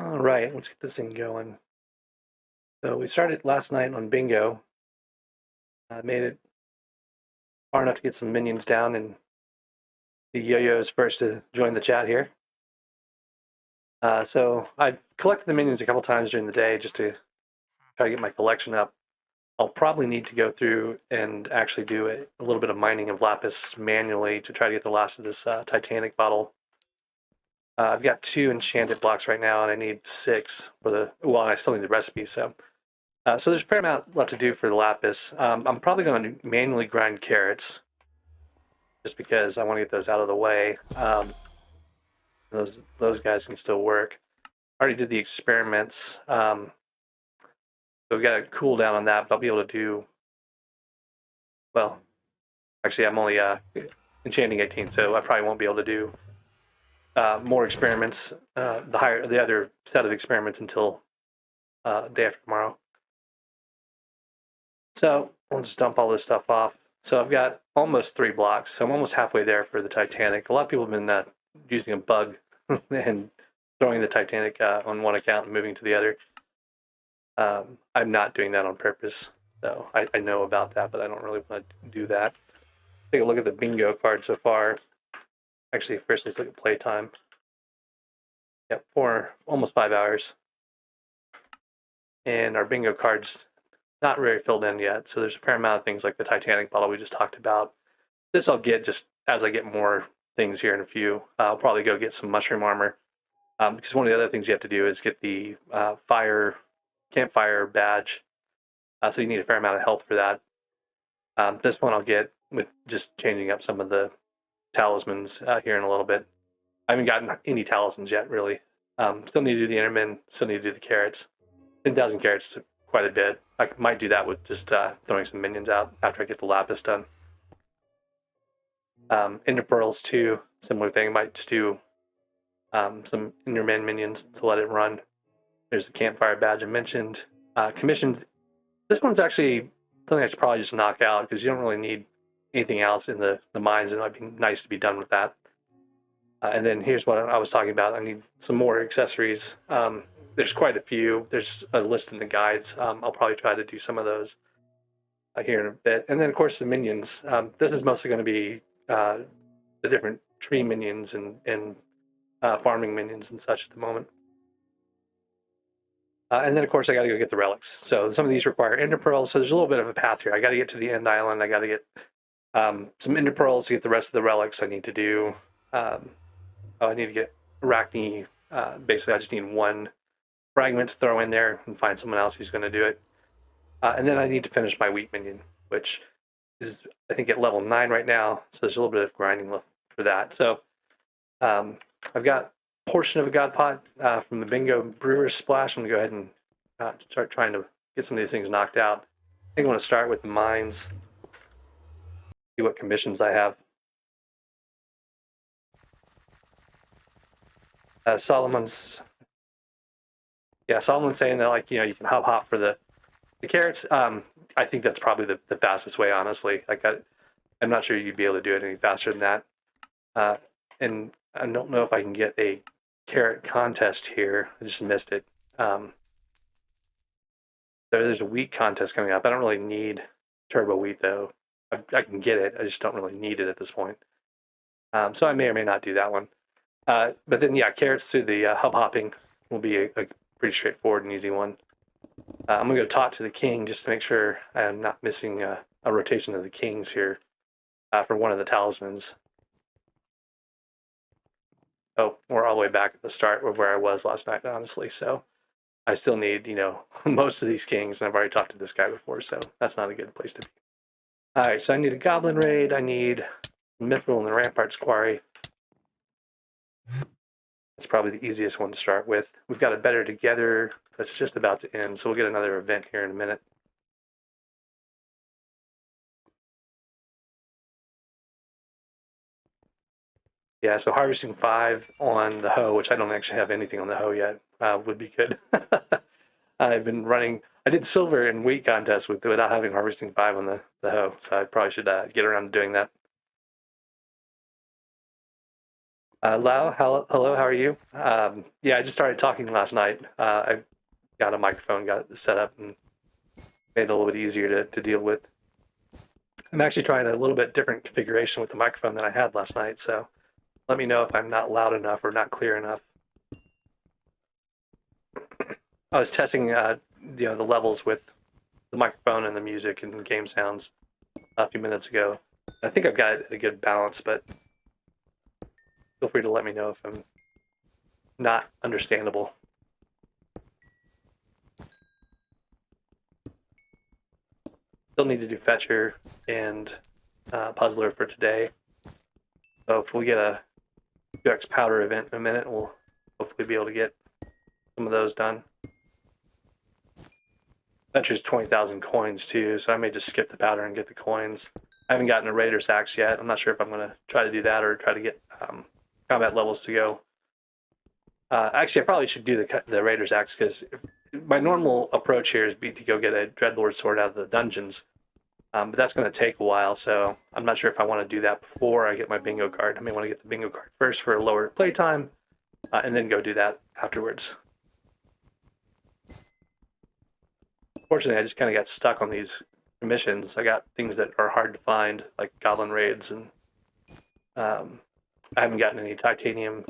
All right, let's get this thing going. So we started last night on bingo. I made it far enough to get some minions down, and the yo-yo is first to join the chat here. So I collected the minions a couple times during the day just to try to get my collection up. I'll probably need to go through and actually do a little bit of mining of lapis manually to try to get the last of this Titanic bottle. I've got 2 enchanted blocks right now, and I need 6 for the. Well, I still need the recipe, so there's a fair amount left to do for the lapis. I'm probably going to manually grind carrots, just because I want to get those out of the way. Those guys can still work. I already did the experiments, so we've got a cooldown on that, but I'll be able to do. Well, actually, I'm only enchanting 18, so I probably won't be able to do more experiments. The other set of experiments until day after tomorrow. So we'll just dump all this stuff off. So I've got almost 3 blocks, so I'm almost halfway there for the Titanic. A lot of people have been using a bug and throwing the Titanic on one account and moving to the other. I'm not doing that on purpose, so I know about that, but I don't really want to do that. Take a look at the bingo card so far. Actually, first let's look at playtime. Yep, almost 5 hours. And our bingo card's not very filled in yet, so there's a fair amount of things like the Titanic bottle we just talked about. This I'll get just as I get more things here in a few. I'll probably go get some mushroom armor, because one of the other things you have to do is get the campfire badge, so you need a fair amount of health for that. This one I'll get with just changing up some of the talismans here in a little bit. I haven't gotten any talismans yet, really. Still need to do the Enderman, still need to do the carrots. 10,000 carrots is quite a bit. I might do that with just throwing some minions out after I get the lapis done. Ender pearls too, similar thing. Might just do some Enderman minions to let it run. There's the campfire badge I mentioned. Commissioned. This one's actually something I should probably just knock out because you don't really need anything else in the mines. It might be nice to be done with that. And then here's what I was talking about. I need some more accessories. There's quite a few. There's a list in the guides. I'll probably try to do some of those here in a bit. And then, of course, the minions. This is mostly going to be the different tree minions and farming minions and such at the moment. And then, of course, I got to go get the relics. So some of these require ender pearls. So there's a little bit of a path here. I got to get to the end island. I got to get some ender pearls to get the rest of the relics. I need to do. I need to get arachne. Basically, I just need 1 fragment to throw in there and find someone else who's going to do it. And then I need to finish my wheat minion, which is, I think, at level 9 right now. So there's a little bit of grinding left for that. So I've got a portion of a god pot from the bingo brewer's splash. I'm going to go ahead and start trying to get some of these things knocked out. I think I want to start with the mines, see what commissions I have. Solomon's saying that, like, you can hop for the carrots. I think that's probably the fastest way, honestly. Like, I'm not sure you'd be able to do it any faster than that. And I don't know if I can get a carrot contest here. I just missed it. There's a wheat contest coming up. I don't really need turbo wheat, though. I can get it. I just don't really need it at this point. So I may or may not do that one. But then, yeah, carrots through the hub hopping will be a pretty straightforward and easy one. I'm going to go talk to the king just to make sure I'm not missing a rotation of the kings here for one of the talismans. Oh, we're all the way back at the start of where I was last night, honestly. So I still need, most of these kings, and I've already talked to this guy before, so that's not a good place to be. All right, so I need a goblin raid. I need Mithril and the Ramparts Quarry. It's probably the easiest one to start with. We've got a Better Together that's just about to end, so we'll get another event here in a minute. Yeah, so harvesting 5 on the hoe, which I don't actually have anything on the hoe yet, would be good. I've been running. I did silver and wheat contests without having harvesting 5 on the hoe, so I probably should get around to doing that. Lau, hello, how are you? Yeah, I just started talking last night. I got a microphone, got it set up, and made it a little bit easier to deal with. I'm actually trying a little bit different configuration with the microphone than I had last night, so let me know if I'm not loud enough or not clear enough. I was testing, the levels with the microphone and the music and game sounds a few minutes ago. I think I've got it at a good balance, but feel free to let me know if I'm not understandable. Still need to do Fetcher and Puzzler for today. So if we get a 2x Powder event in a minute, we'll hopefully be able to get some of those done. Fetcher's 20,000 coins too, so I may just skip the Powder and get the coins. I haven't gotten a Raider's Axe yet. I'm not sure if I'm going to try to do that or try to get combat levels to go. Actually, I probably should do the Raider's Axe because my normal approach here is to go get a Dreadlord sword out of the dungeons. But that's going to take a while, so I'm not sure if I want to do that before I get my bingo card. I may want to get the bingo card first for a lower playtime, and then go do that afterwards. Fortunately, I just kind of got stuck on these missions. I got things that are hard to find, like Goblin Raids, and I haven't gotten any titanium.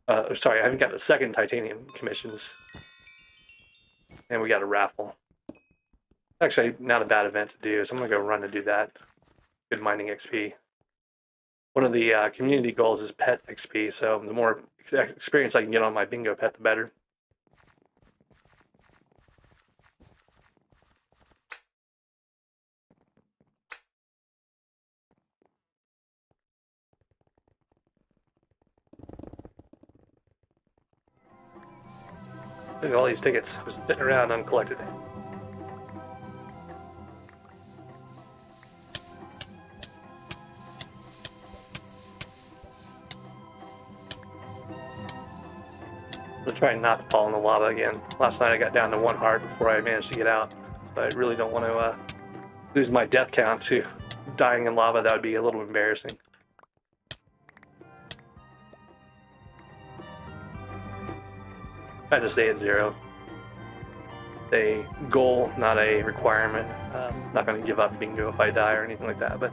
Sorry, I haven't gotten the second titanium commissions. And we got a raffle. Actually, not a bad event to do, so I'm going to go run to do that. Good mining XP. One of the community goals is pet XP, so the more experience I can get on my bingo pet, the better. Look at all these tickets just sitting around uncollected. I'm trying not to fall in the lava again. Last night I got down to 1 heart before I managed to get out. So I really don't want to lose my death count to dying in lava. That would be a little embarrassing. I just stay at 0. A goal, not a requirement. Not going to give up bingo if I die or anything like that, but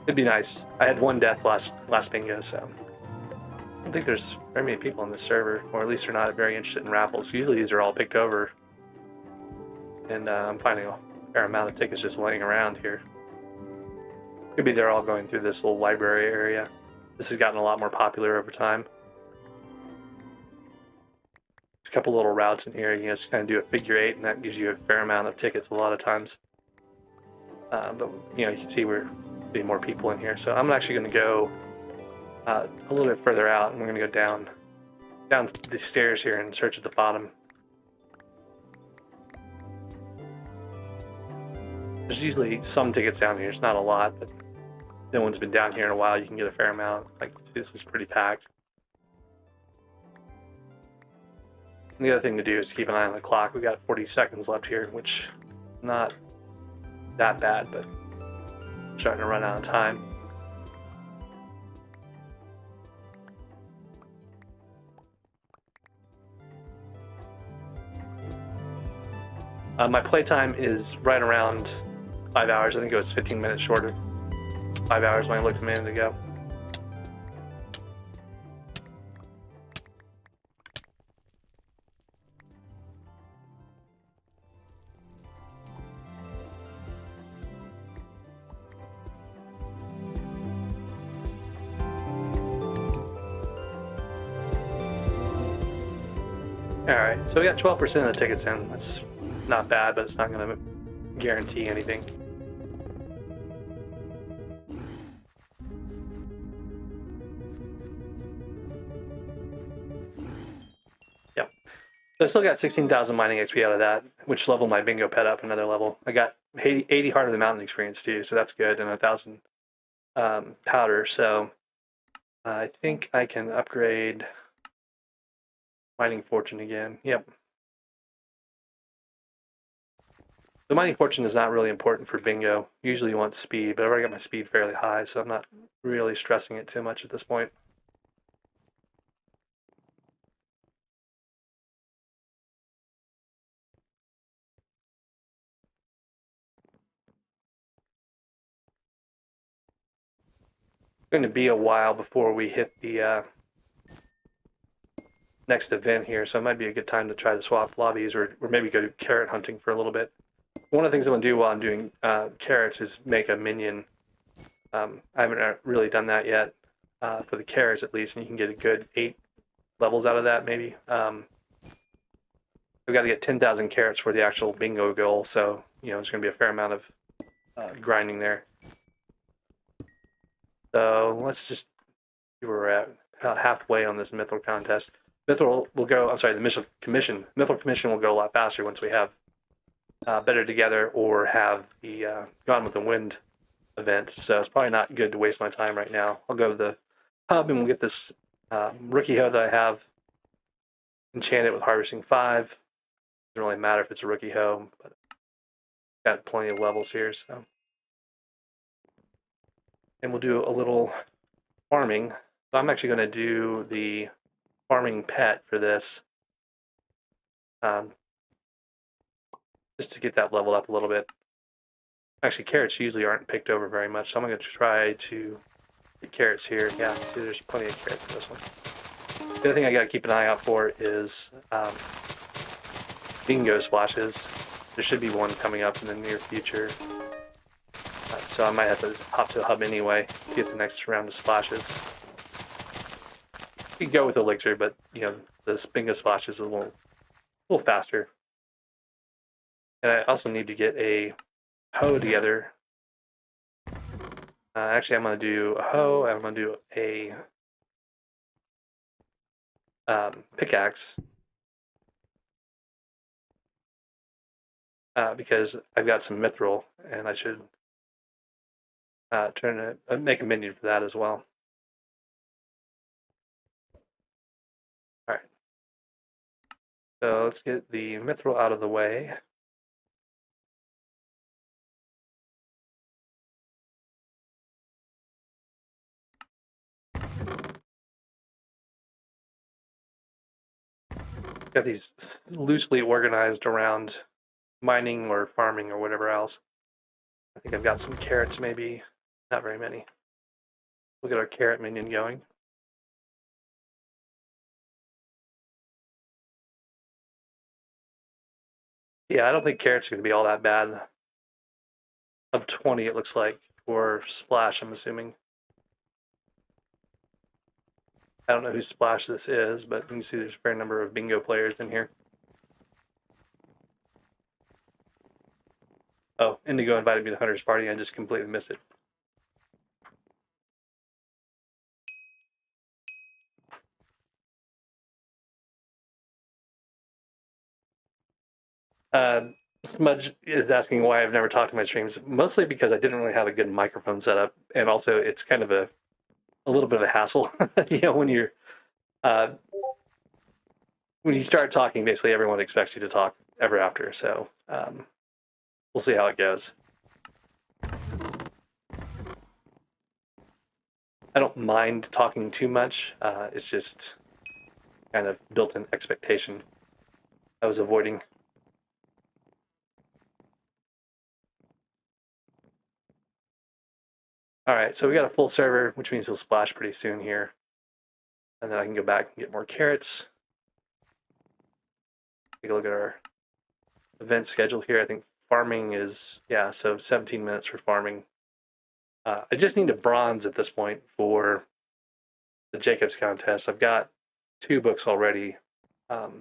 it'd be nice. I had 1 death last bingo, so I don't think there's very many people on this server, or at least they're not very interested in raffles. Usually these are all picked over, and I'm finding a fair amount of tickets just laying around here. Could be they're all going through this little library area. This has gotten a lot more popular over time. A couple little routes in here, you just kind of do a figure 8, and that gives you a fair amount of tickets a lot of times. But you can see we're getting more people in here, so I'm actually going to go a little bit further out, and we're going to go down the stairs here and search at the bottom. There's usually some tickets down here. It's not a lot, but no one's been down here in a while. You can get a fair amount. Like, this is pretty packed. And the other thing to do is keep an eye on the clock. We got 40 seconds left here, which not that bad, but starting to run out of time. My playtime is right around 5 hours. I think it was 15 minutes short of 5 hours when I looked a minute ago. Alright, so we got 12% of the tickets in. That's not bad, but it's not going to guarantee anything. Yep. So I still got 16,000 mining XP out of that, which leveled my bingo pet up another level. I got 80 Heart of the Mountain experience too, so that's good, and 1,000 powder. So I think I can upgrade Mining Fortune again. Yep. The mining fortune is not really important for bingo. Usually you want speed, but I've already got my speed fairly high, so I'm not really stressing it too much at this point. It's going to be a while before we hit the next event here, so it might be a good time to try to swap lobbies or maybe go carrot hunting for a little bit. One of the things I'm going to do while I'm doing carrots is make a minion. I haven't really done that yet for the carrots at least, and you can get a good 8 levels out of that maybe. We've got to get 10,000 carrots for the actual bingo goal, so there's going to be a fair amount of grinding there. So let's just see where we're at. About halfway on this mithril contest. Mithril will go. I'm sorry, the mithril commission. Mithril commission will go a lot faster once we have Better Together or have the Gone with the Wind event. So it's probably not good to waste my time right now. I'll go to the hub and we'll get this rookie hoe that I have. Enchant it with harvesting 5. Doesn't really matter if it's a rookie hoe, but got plenty of levels here. So, and we'll do a little farming. So I'm actually going to do the farming pet for this, just to get that leveled up a little bit. Actually, carrots usually aren't picked over very much, so I'm going to try to get carrots here. Yeah, see, there's plenty of carrots in this one. The other thing I got to keep an eye out for is bingo splashes. There should be one coming up in the near future. So I might have to hop to the hub anyway to get the next round of splashes. You can go with elixir, but the bingo splash is a little faster. And I also need to get a hoe together. Actually, I'm going to do a hoe. I'm going to do a pickaxe. Because I've got some mithril, and I should make a minion for that as well. All right. So let's get the mithril out of the way. Got these loosely organized around mining or farming or whatever else. I think I've got some carrots, maybe. Not very many. We'll get our carrot minion going. Yeah, I don't think carrots are going to be all that bad. Of 20, it looks like, for Splash, I'm assuming. I don't know whose Splash this is, but you can see there's a fair number of bingo players in here. Oh, Indigo invited me to Hunter's Party. I just completely missed it. Smudge is asking why I've never talked to my streams. Mostly because I didn't really have a good microphone setup, and also it's kind of a little bit of a hassle. When you start talking, basically everyone expects you to talk ever after. So we'll see how it goes. I don't mind talking too much. It's just kind of built-in expectation I was avoiding. All right, so we got a full server, which means he'll splash pretty soon here. And then I can go back and get more carrots. Take a look at our event schedule here. I think farming is, so 17 minutes for farming. I just need a bronze at this point for the Jacobs contest. I've got 2 books already. So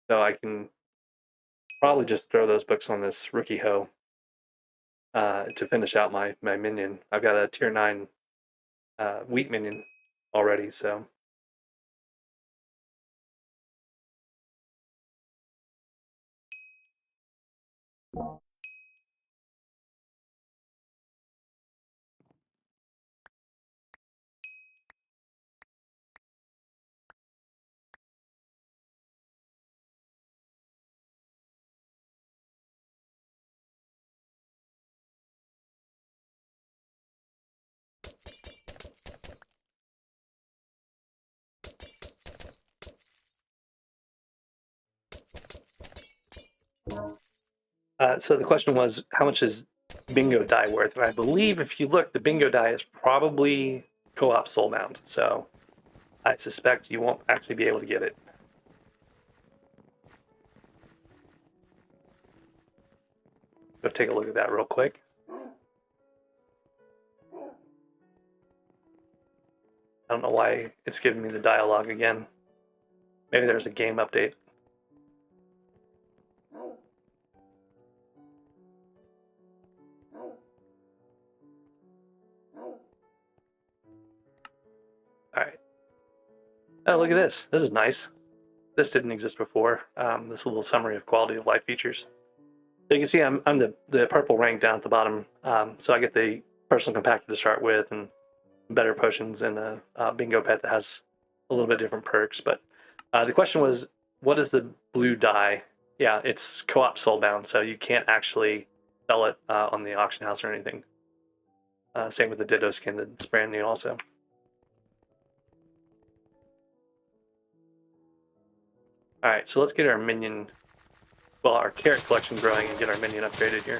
I can probably just throw those books on this rookie hoe to finish out my minion. I've got a tier 9 wheat minion already, so So the question was, how much is bingo die worth? And I believe if you look, the bingo die is probably co-op soulbound. So I suspect you won't actually be able to get it. Go take a look at that real quick. I don't know why it's giving me the dialogue again. Maybe there's a game update. Alright. Oh, look at this. This is nice. This didn't exist before. This little summary of quality of life features. So you can see I'm the purple rank down at the bottom. So I get the personal compactor to start with and better potions and a bingo pet that has a little bit different perks. But the question was, what is the blue dye? Yeah, it's co-op soulbound, so you can't actually sell it on the auction house or anything. Same with the Ditto skin that's brand new also. Alright, so let's get our minion, well, our carrot collection growing and get our minion upgraded here.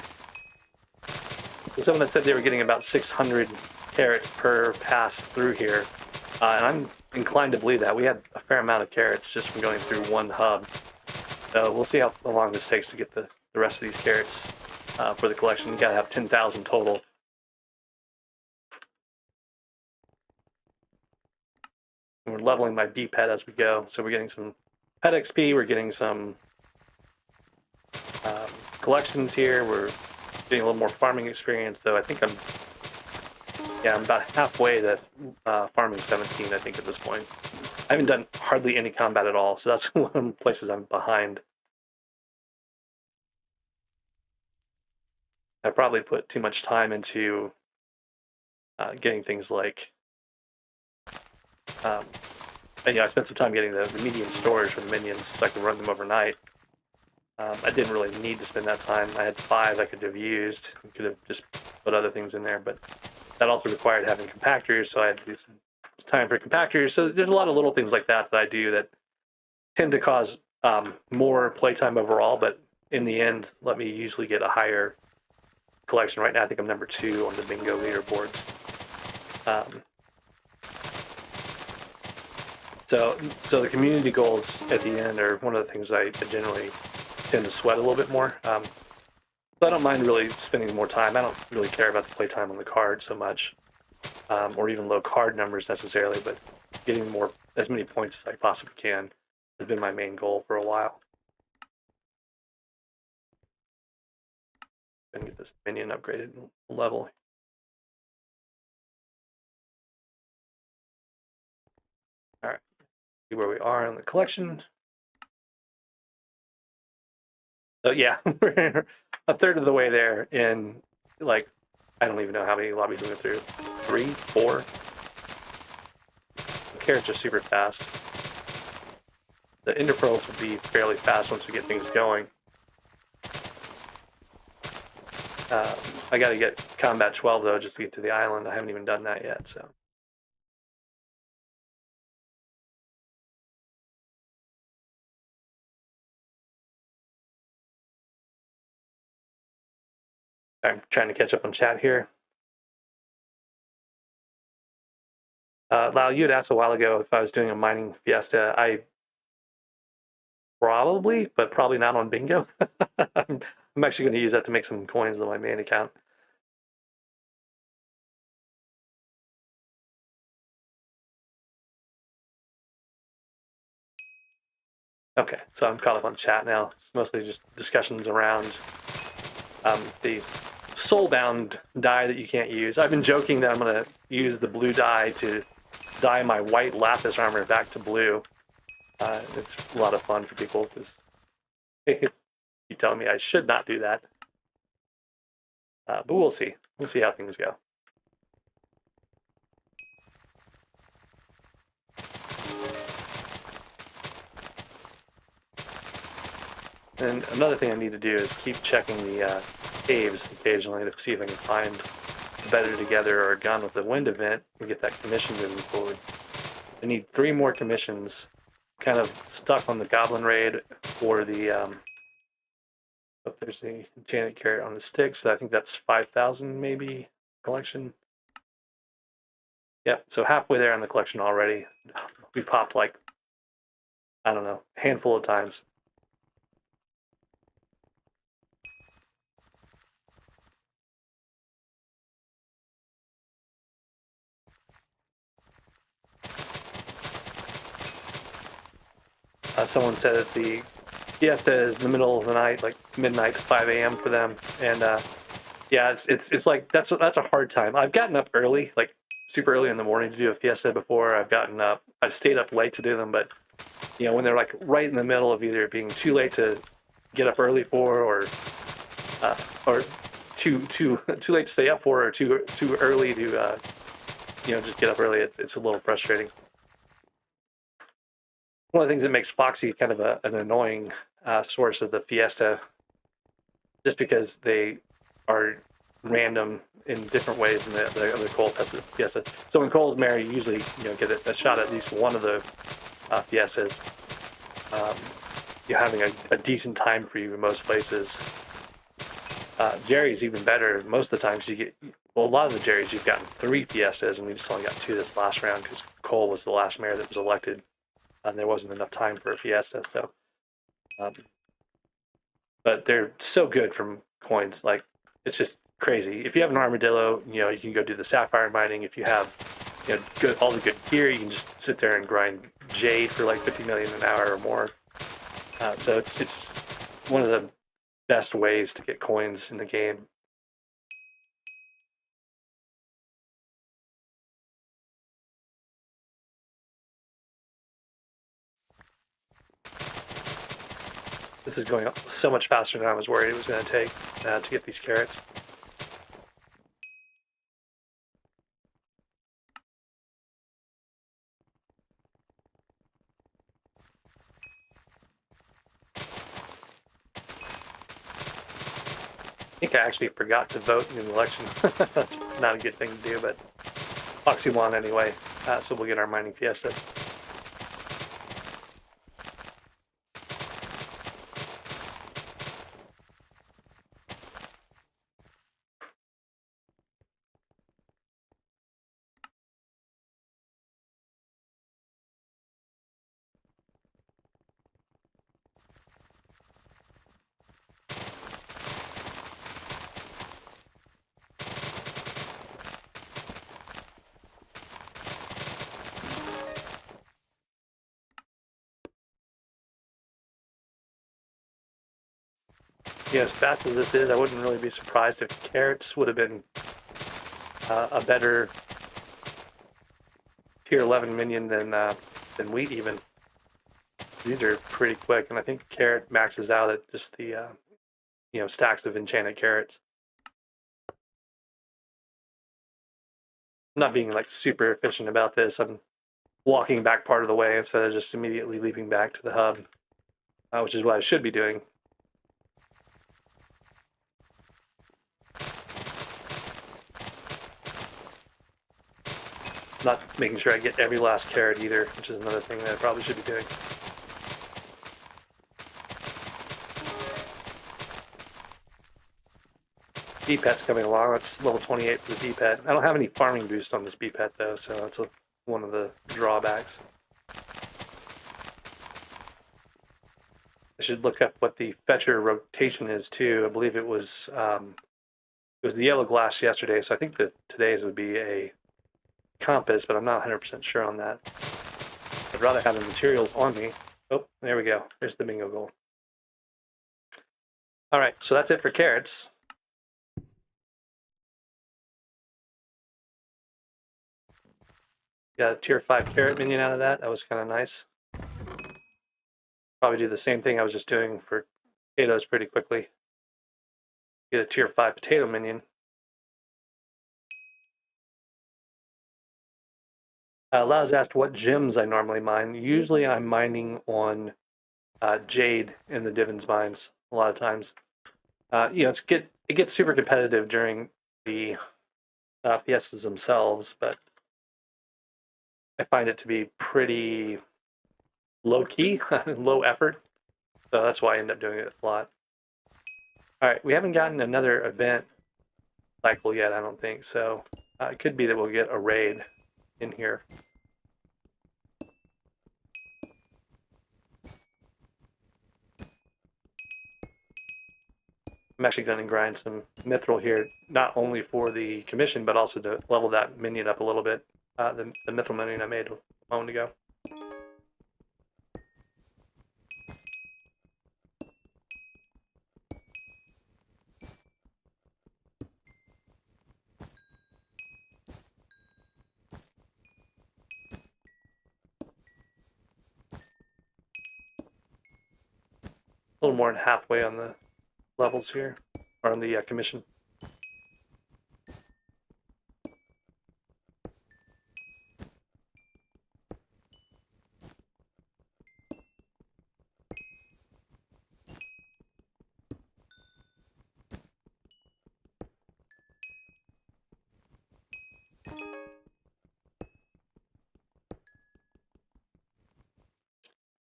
So someone had said they were getting about 600 carrots per pass through here, and I'm inclined to believe that. We had a fair amount of carrots just from going through one hub. So we'll see how long this takes to get the rest of these carrots for the collection. You gotta have 10,000 total. And we're leveling my bee pet as we go, so we're getting some pet XP, we're getting some collections here, we're getting a little more farming experience, though I think I'm about halfway to farming 17, I think, at this point. I haven't done hardly any combat at all, so that's one of the places I'm behind. I probably put too much time into getting things like and I spent some time getting the medium storage for the minions so I could run them overnight. I didn't really need to spend that time. I had 5 I could have used. I could have just put other things in there, but that also required having compactors, so I had to do some time for compactors. So there's a lot of little things like that that I do that tend to cause more playtime overall, but in the end, let me usually get a higher collection. Right now, I think I'm number 2 on the bingo leaderboards. So the community goals at the end are one of the things I generally tend to sweat a little bit more. So I don't mind really spending more time. I don't really care about the playtime on the card so much, or even low card numbers necessarily, but getting as many points as I possibly can has been my main goal for a while. And get this minion upgraded level. All right, see where we are in the collection. So yeah, we're a third of the way there in, like, I don't even know how many lobbies we went through. 3, 4. The carrots are super fast. The ender pearls will be fairly fast once we get things going. I gotta get combat 12 though, just to get to the island. I haven't even done that yet, so. I'm trying to catch up on chat here. Lau, you had asked a while ago if I was doing a mining fiesta. I probably, but probably not on bingo. I'm actually going to use that to make some coins on my main account. Okay, so I'm caught up on chat now. It's mostly just discussions around the soulbound dye that you can't use. I've been joking that I'm going to use the blue dye to dye my white lapis armor back to blue. It's a lot of fun for people because you tell me I should not do that. But we'll see. We'll see how things go. And another thing I need to do is keep checking the caves occasionally to see if I can find a Better Together or a Gun with the Wind event and get that commission moving forward. I need 3 more commissions. Kind of stuck on the Goblin Raid or the Oh, there's the enchanted carrot on the stick, so I think that's 5,000 maybe collection. Yep, so halfway there on the collection already. We've popped like, I don't know, a handful of times. Someone said that the fiesta is in the middle of the night, like midnight to 5 a.m. for them, and yeah, it's like that's a hard time. I've gotten up early, like super early in the morning to do a fiesta before. I've stayed up late to do them, but you know when they're like right in the middle of either being too late to get up early for, or too late to stay up for, or too early to just get up early. It's a little frustrating. One of the things that makes Foxy kind of an annoying source of the Fiesta, just because they are random in different ways than the other Cole Fiesta. So in Cole's Mary, you usually get a shot at least one of the Fiestas. You're having a decent time for you in most places. Jerry's even better. Most of the times a lot of the Jerry's you've gotten 3 Fiestas, and we just only got 2 this last round because Cole was the last mayor that was elected. And there wasn't enough time for a fiesta, so. But they're so good from coins, like it's just crazy. If you have an armadillo, you can go do the sapphire mining. If you have, all the good gear, you can just sit there and grind jade for like 50 million an hour or more. So it's one of the best ways to get coins in the game. This is going so much faster than I was worried it was going to take to get these carrots. I think I actually forgot to vote in the election. That's not a good thing to do, but Foxy won anyway, so we'll get our mining fiesta. As fast as this is, I wouldn't really be surprised if carrots would have been a better tier 11 minion than wheat even. These are pretty quick, and I think carrot maxes out at just the stacks of enchanted carrots. I'm not being like super efficient about this. I'm walking back part of the way instead of just immediately leaping back to the hub, which is what I should be doing. Not making sure I get every last carrot either, which is another thing that I probably should be doing. B-Pet's coming along. That's level 28 for the B-Pet. I don't have any farming boost on this B-Pet though, so that's one of the drawbacks. I should look up what the fetcher rotation is too. I believe it was the yellow glass yesterday, so I think that today's would be a compass, but I'm not 100% sure on that. I'd rather have the materials on me. Oh, there we go. There's the bingo goal. All right, so that's it for carrots. Got a tier 5 carrot minion out of that. That was kind of nice. Probably do the same thing I was just doing for potatoes pretty quickly. Get a tier 5 potato minion. Laz asked what gems I normally mine. Usually I'm mining on jade in the Divins mines a lot of times. It gets super competitive during the fiestas themselves, but I find it to be pretty low key, low effort. So that's why I end up doing it a lot. All right, we haven't gotten another event cycle yet, I don't think. So it could be that we'll get a raid in here. I'm actually going to grind some mithril here, not only for the commission, but also to level that minion up a little bit. The mithril minion I made a moment ago. A little more than halfway on the levels here, or on the commission.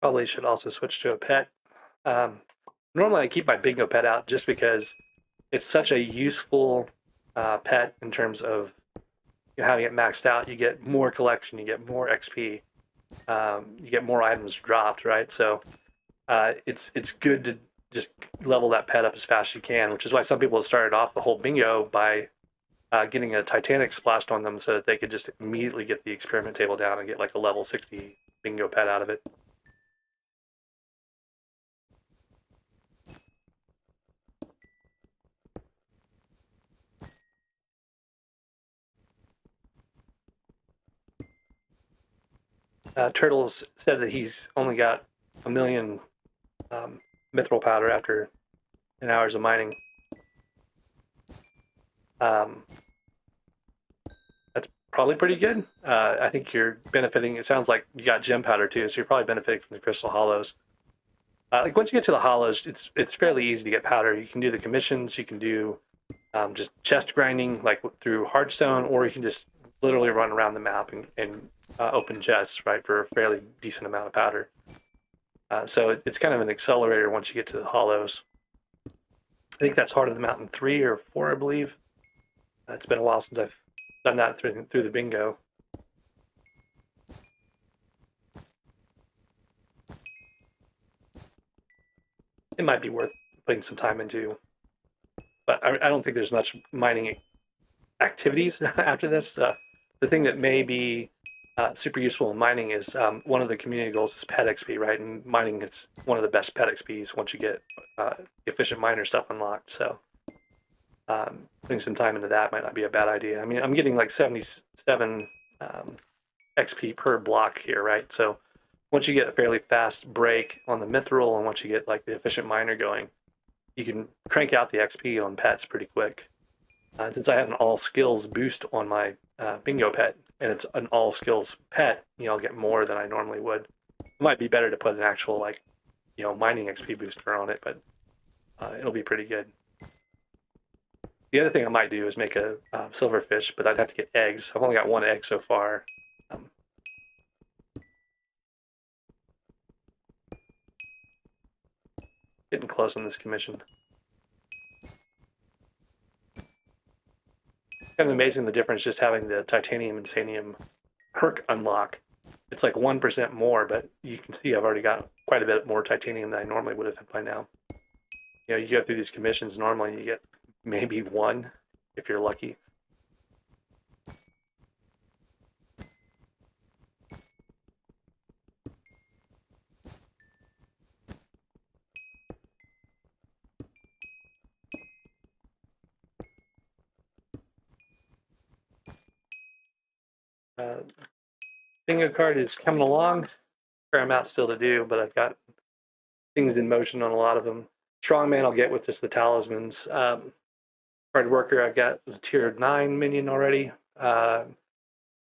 Probably should also switch to a pet. Normally I keep my bingo pet out just because it's such a useful pet in terms of having it maxed out. You get more collection, you get more XP, you get more items dropped, right? So it's good to just level that pet up as fast as you can, which is why some people have started off the whole bingo by getting a Titanic splashed on them so that they could just immediately get the experiment table down and get like a level 60 bingo pet out of it. Turtles said that he's only got 1,000,000 mithril powder after 10 hours of mining. That's probably pretty good. I think you're benefiting. It sounds like you got gem powder too, so you're probably benefiting from the crystal hollows. Like once you get to the hollows, it's fairly easy to get powder. You can do the commissions. You can do just chest grinding, like through hardstone, or you can just literally run around the map and open chests, right, for a fairly decent amount of powder. So it's kind of an accelerator once you get to the hollows. I think that's Heart of the Mountain 3 or 4, I believe. It's been a while since I've done that through the bingo. It might be worth putting some time into, but I don't think there's much mining activities after this. The thing that may be super useful in mining is one of the community goals is pet XP, right? And mining is one of the best pet XPs once you get efficient miner stuff unlocked. So putting some time into that might not be a bad idea. I mean, I'm getting like 77 XP per block here, right? So once you get a fairly fast break on the mithril, and once you get like the efficient miner going, you can crank out the XP on pets pretty quick. Since I have an all skills boost on my bingo pet, and it's an all skills pet, I'll get more than I normally would. It might be better to put an actual like, mining XP booster on it, but it'll be pretty good. The other thing I might do is make a silverfish, but I'd have to get eggs. I've only got one egg so far. Getting close on this commission. Kind of amazing the difference just having the titanium and sanium perk unlock. It's like 1% more, but you can see I've already got quite a bit more titanium than I normally would have had by now. You go through these commissions, normally you get maybe one if you're lucky. Bingo card is coming along. Fair amount still to do, but I've got things in motion on a lot of them. Strongman I'll get with just the talismans. Hard worker, I've got the tier 9 minion already.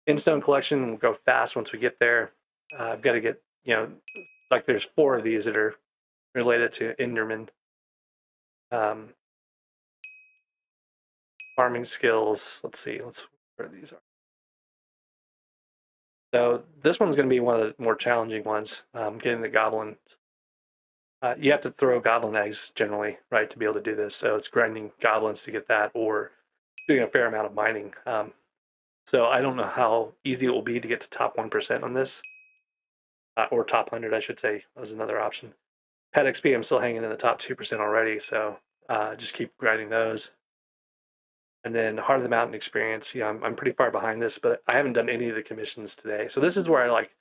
Instone collection will go fast once we get there. I've got to get, like there's 4 of these that are related to Enderman. Farming skills, let's see, where these are. So this one's going to be one of the more challenging ones, getting the goblin. You have to throw goblin eggs generally, right, to be able to do this. So it's grinding goblins to get that, or doing a fair amount of mining. So I don't know how easy it will be to get to top 1% on this, or top 100, I should say, was another option. Pet XP, I'm still hanging in the top 2% already, so just keep grinding those. And then Heart of the Mountain experience, I'm pretty far behind this, but I haven't done any of the commissions today. So this is where I like,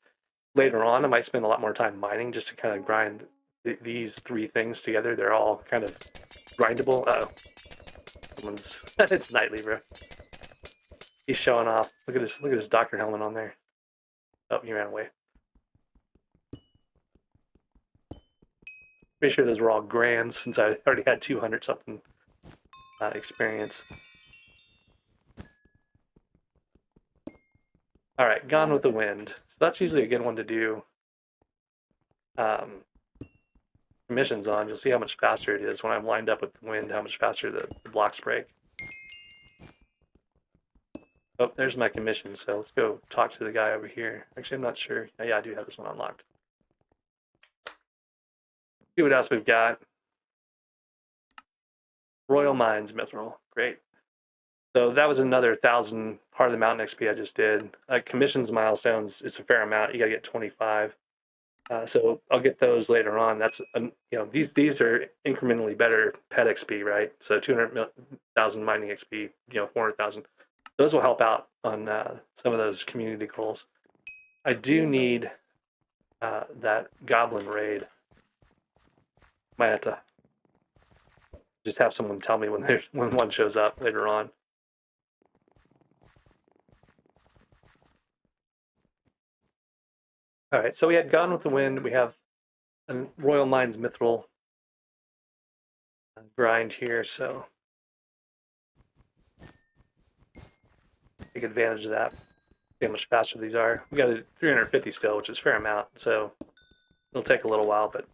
later on, I might spend a lot more time mining just to kind of grind these three things together. They're all kind of grindable. Someone's it's Nightly, bro. He's showing off. Look at his doctor helmet on there. Oh, he ran away. Pretty sure those were all grands since I already had 200 something experience. All right, Gone with the Wind. So that's usually a good one to do missions on. You'll see how much faster it is when I'm lined up with the wind, how much faster the blocks break. Oh, there's my commission, so let's go talk to the guy over here. Actually, I'm not sure. Oh, yeah, I do have this one unlocked. See what else we've got. Royal Mines Mithril. Great. So that was another 1,000 Heart of the Mountain XP I just did. Commissions milestones is a fair amount. You got to get 25. So I'll get those later on. That's these are incrementally better pet XP, right? So 200,000 mining XP, 400,000. Those will help out on some of those community goals. I do need that goblin raid. Might have to just have someone tell me when one shows up later on. All right, so we had Gone with the Wind. We have a Royal Mines Mithril grind here, so take advantage of that. See how much faster these are. We got a 350 still, which is a fair amount, so it'll take a little while, but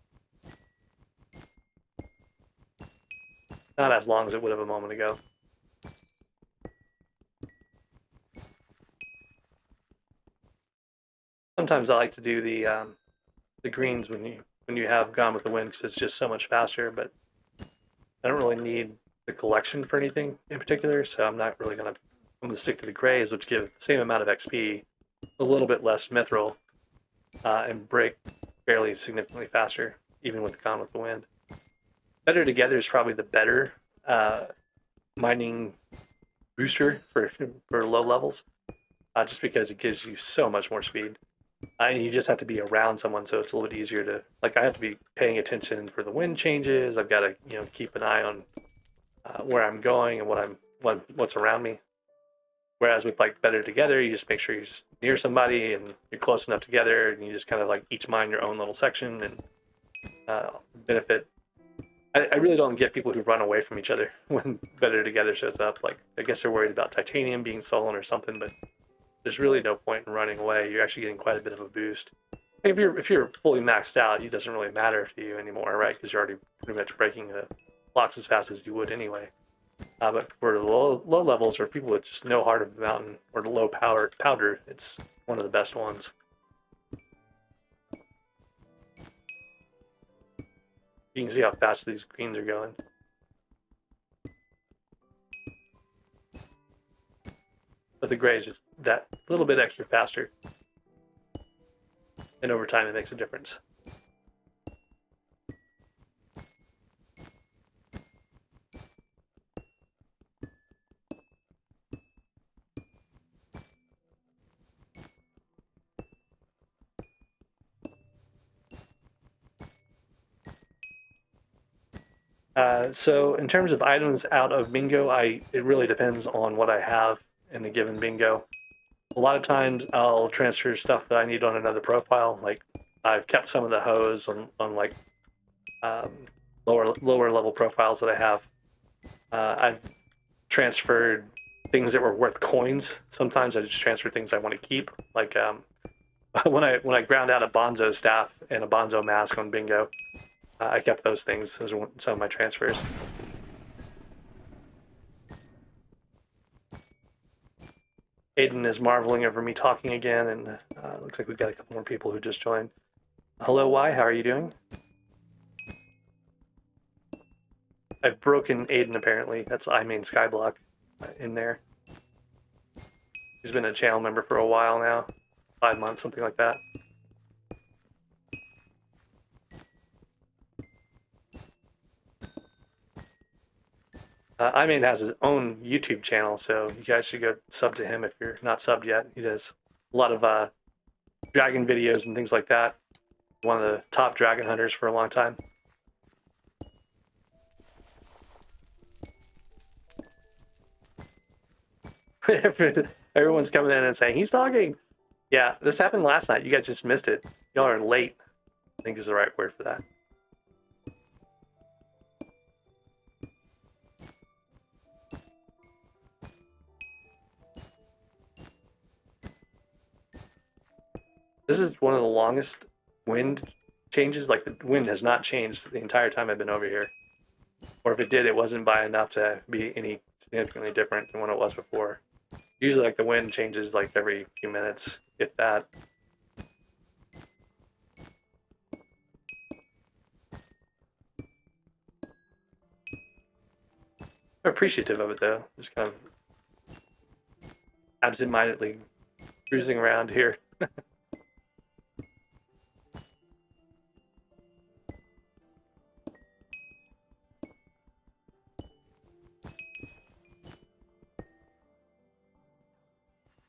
not as long as it would have a moment ago. Sometimes I like to do the greens when you have Gone with the Wind because it's just so much faster, but I don't really need the collection for anything in particular, so I'm not really I'm gonna stick to the grays, which give the same amount of XP, a little bit less mithril, and break fairly significantly faster, even with Gone with the Wind. Better Together is probably the better mining booster for low levels, just because it gives you so much more speed. And you just have to be around someone, so it's a little bit easier to, like, I have to be paying attention for the wind changes. I've got to, keep an eye on where I'm going and what's around me. Whereas with like Better Together, you just make sure you're just near somebody and you're close enough together, and you just kind of like each mine your own little section and benefit. I really don't get people who run away from each other when Better Together shows up. Like, I guess they're worried about titanium being stolen or something, but there's really no point in running away. You're actually getting quite a bit of a boost. If you're fully maxed out, it doesn't really matter to you anymore, right? Because you're already pretty much breaking the blocks as fast as you would anyway. But for the low levels, or people with just no Heart of the Mountain or the low powder, it's one of the best ones. You can see how fast these greens are going. But the gray is just that little bit extra faster. And over time, it makes a difference. So in terms of items out of bingo, it really depends on what I have in a given bingo. A lot of times I'll transfer stuff that I need on another profile. Like, I've kept some of the hose on like lower level profiles that I have. I've transferred things that were worth coins. Sometimes I just transfer things I want to keep. Like when I ground out a Bonzo staff and a Bonzo mask on bingo, I kept those things. Those are some of my transfers. Aiden is marveling over me talking again, and looks like we've got a couple more people who just joined. Hello, Y, how are you doing? I've broken Aiden apparently. That's iMain SkyBlock in there. He's been a channel member for a while now, 5 months, something like that. iMain has his own YouTube channel, so you guys should go sub to him if you're not subbed yet. He does a lot of dragon videos and things like that. One of the top dragon hunters for a long time. Everyone's coming in and saying, he's talking. Yeah, this happened last night. You guys just missed it. Y'all are late, I think is the right word for that. This is one of the longest wind changes. Like, the wind has not changed the entire time I've been over here. Or if it did, it wasn't by enough to be any significantly different than what it was before. Usually, like, the wind changes like every few minutes, if that. I'm appreciative of it, though. Just kind of absent-mindedly cruising around here.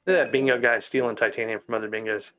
Look at that bingo guy stealing titanium from other bingos.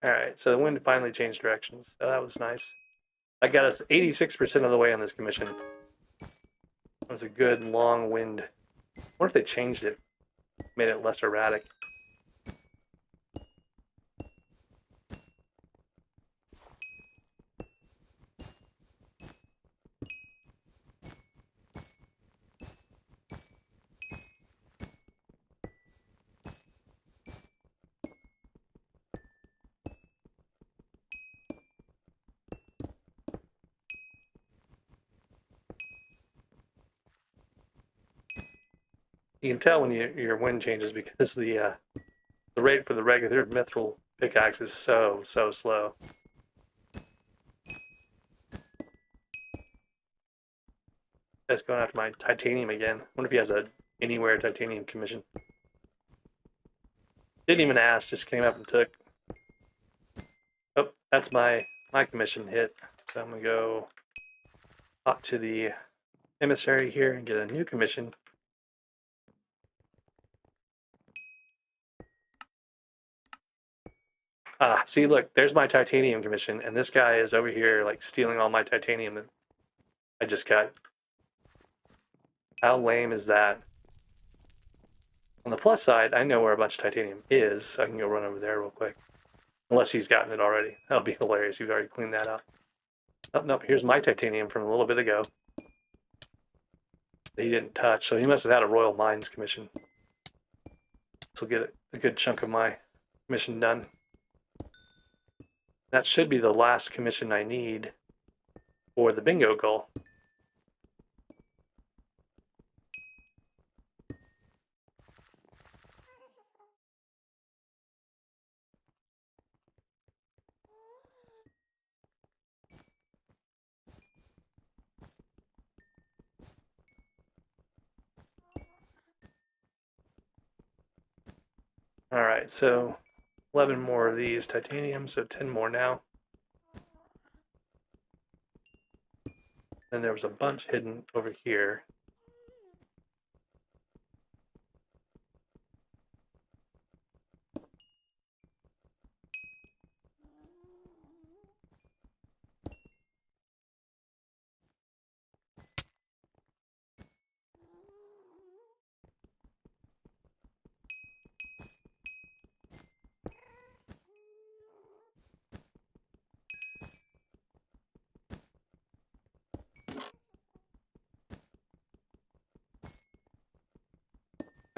All right, so the wind finally changed directions. So that was nice. I got us 86% of the way on this commission. That was a good long wind. I wonder if they changed it, made it less erratic. You can tell when your wind changes because the rate for the regular mithril pickaxe is so slow. That's going after my titanium again. I wonder if he has a anywhere titanium commission. Didn't even ask, just came up and took. Oh, that's my commission hit. So I'm gonna go talk to the emissary here and get a new commission. Ah, see, look, there's my titanium commission, and this guy is over here, like, stealing all my titanium that I just got. How lame is that? On the plus side, I know where a bunch of titanium is, so I can go run over there real quick. Unless he's gotten it already. That'll be hilarious. He's already cleaned that up. Oh, nope, here's my titanium from a little bit ago that he didn't touch, so he must have had a Royal Mines commission. This will get a good chunk of my commission done. That should be the last commission I need for the bingo goal. All right, so 11 more of these titanium, so 10 more now. Then there was a bunch hidden over here.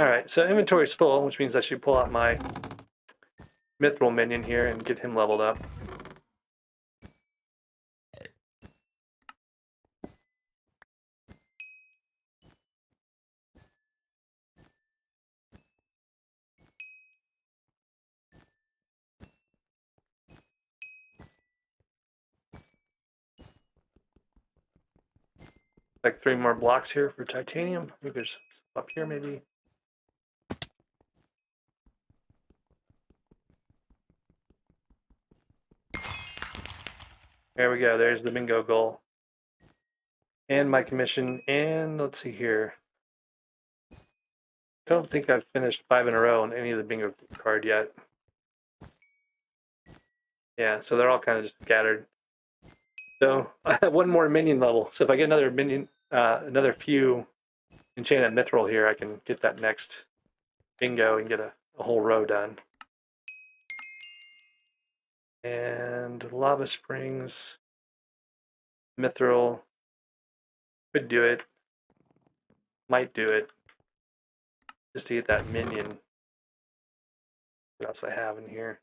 Alright, so inventory's full, which means I should pull out my mithril minion here and get him leveled up. Like 3 more blocks here for titanium. I think there's up here maybe. There we go. There's the bingo goal. And my commission. And let's see here. I don't think I've finished 5 in a row on any of the bingo card yet. Yeah, so they're all kind of just scattered. So I have 1 more minion level. So if I get another minion, another few enchanted mithril here, I can get that next bingo and get a whole row done. And lava springs, mithril, could do it, might do it, just to get that minion. What else I have in here?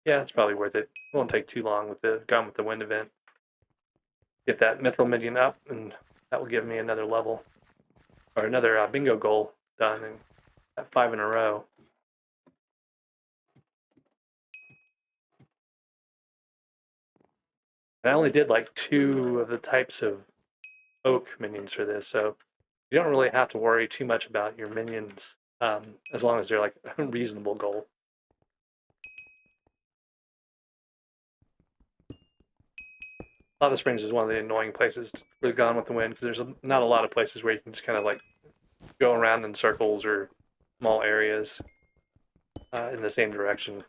Yeah, it's probably worth it. It won't take too long with the Gone with the Wind event. Get that mithril minion up, and that will give me another level, or another bingo goal done, and at 5 in a row. I only did like 2 of the types of oak minions for this, so you don't really have to worry too much about your minions, as long as they're like a reasonable goal. Lava Springs is one of the annoying places for Gone with the Wind, because there's not a lot of places where you can just kind of like go around in circles or small areas in the same direction.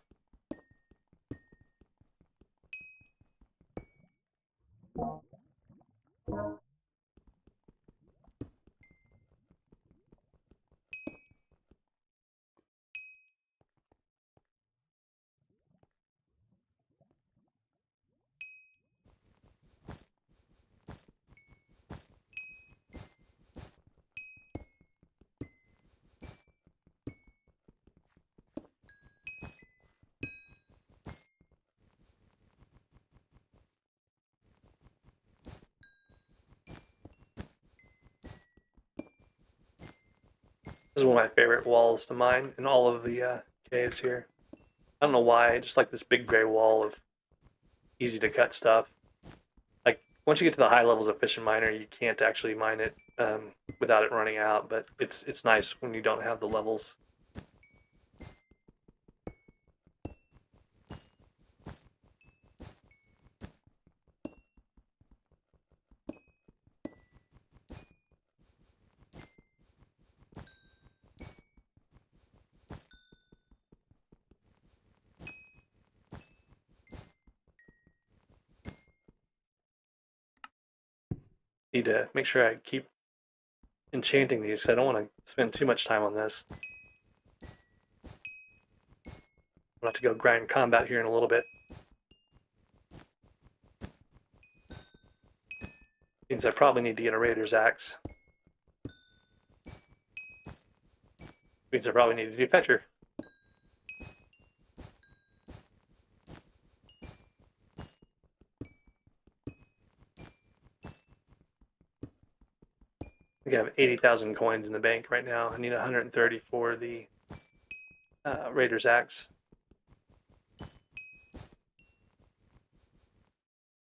This is one of my favorite walls to mine in all of the caves here. I don't know why, I just like this big gray wall of easy to cut stuff. Like, once you get to the high levels of Fish and Miner, you can't actually mine it without it running out, but it's nice when you don't have the levels. Need to make sure I keep enchanting these, so I don't want to spend too much time on this. I'll have to go grind combat here in a little bit. Means I probably need to get a Raider's Axe. Means I probably need to do Fetcher. I think I have 80,000 coins in the bank right now. I need 130 for the Raider's Axe.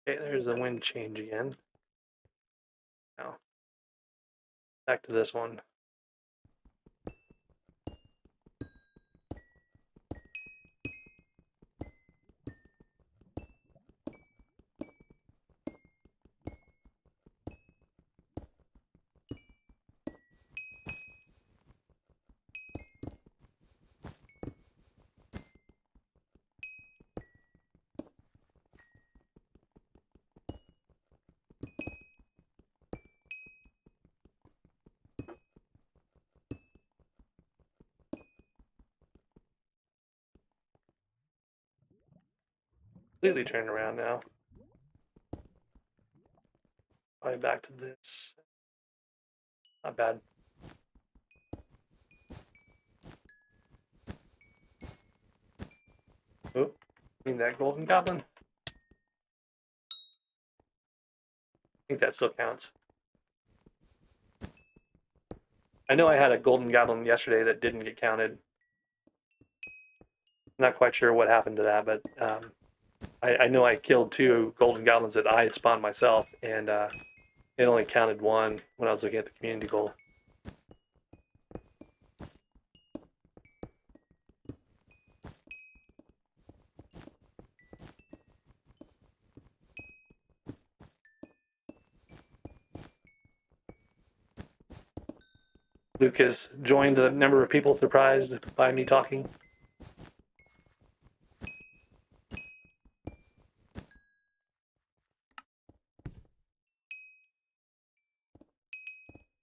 Okay, there's the wind change again. Now, back to this one. Completely turned around now. Probably back to this. Not bad. Oh, need that golden goblin. I think that still counts. I know I had a golden goblin yesterday that didn't get counted. Not quite sure what happened to that, but I know I killed 2 golden goblins that I had spawned myself, and it only counted 1 when I was looking at the community goal. Luke has joined the number of people surprised by me talking.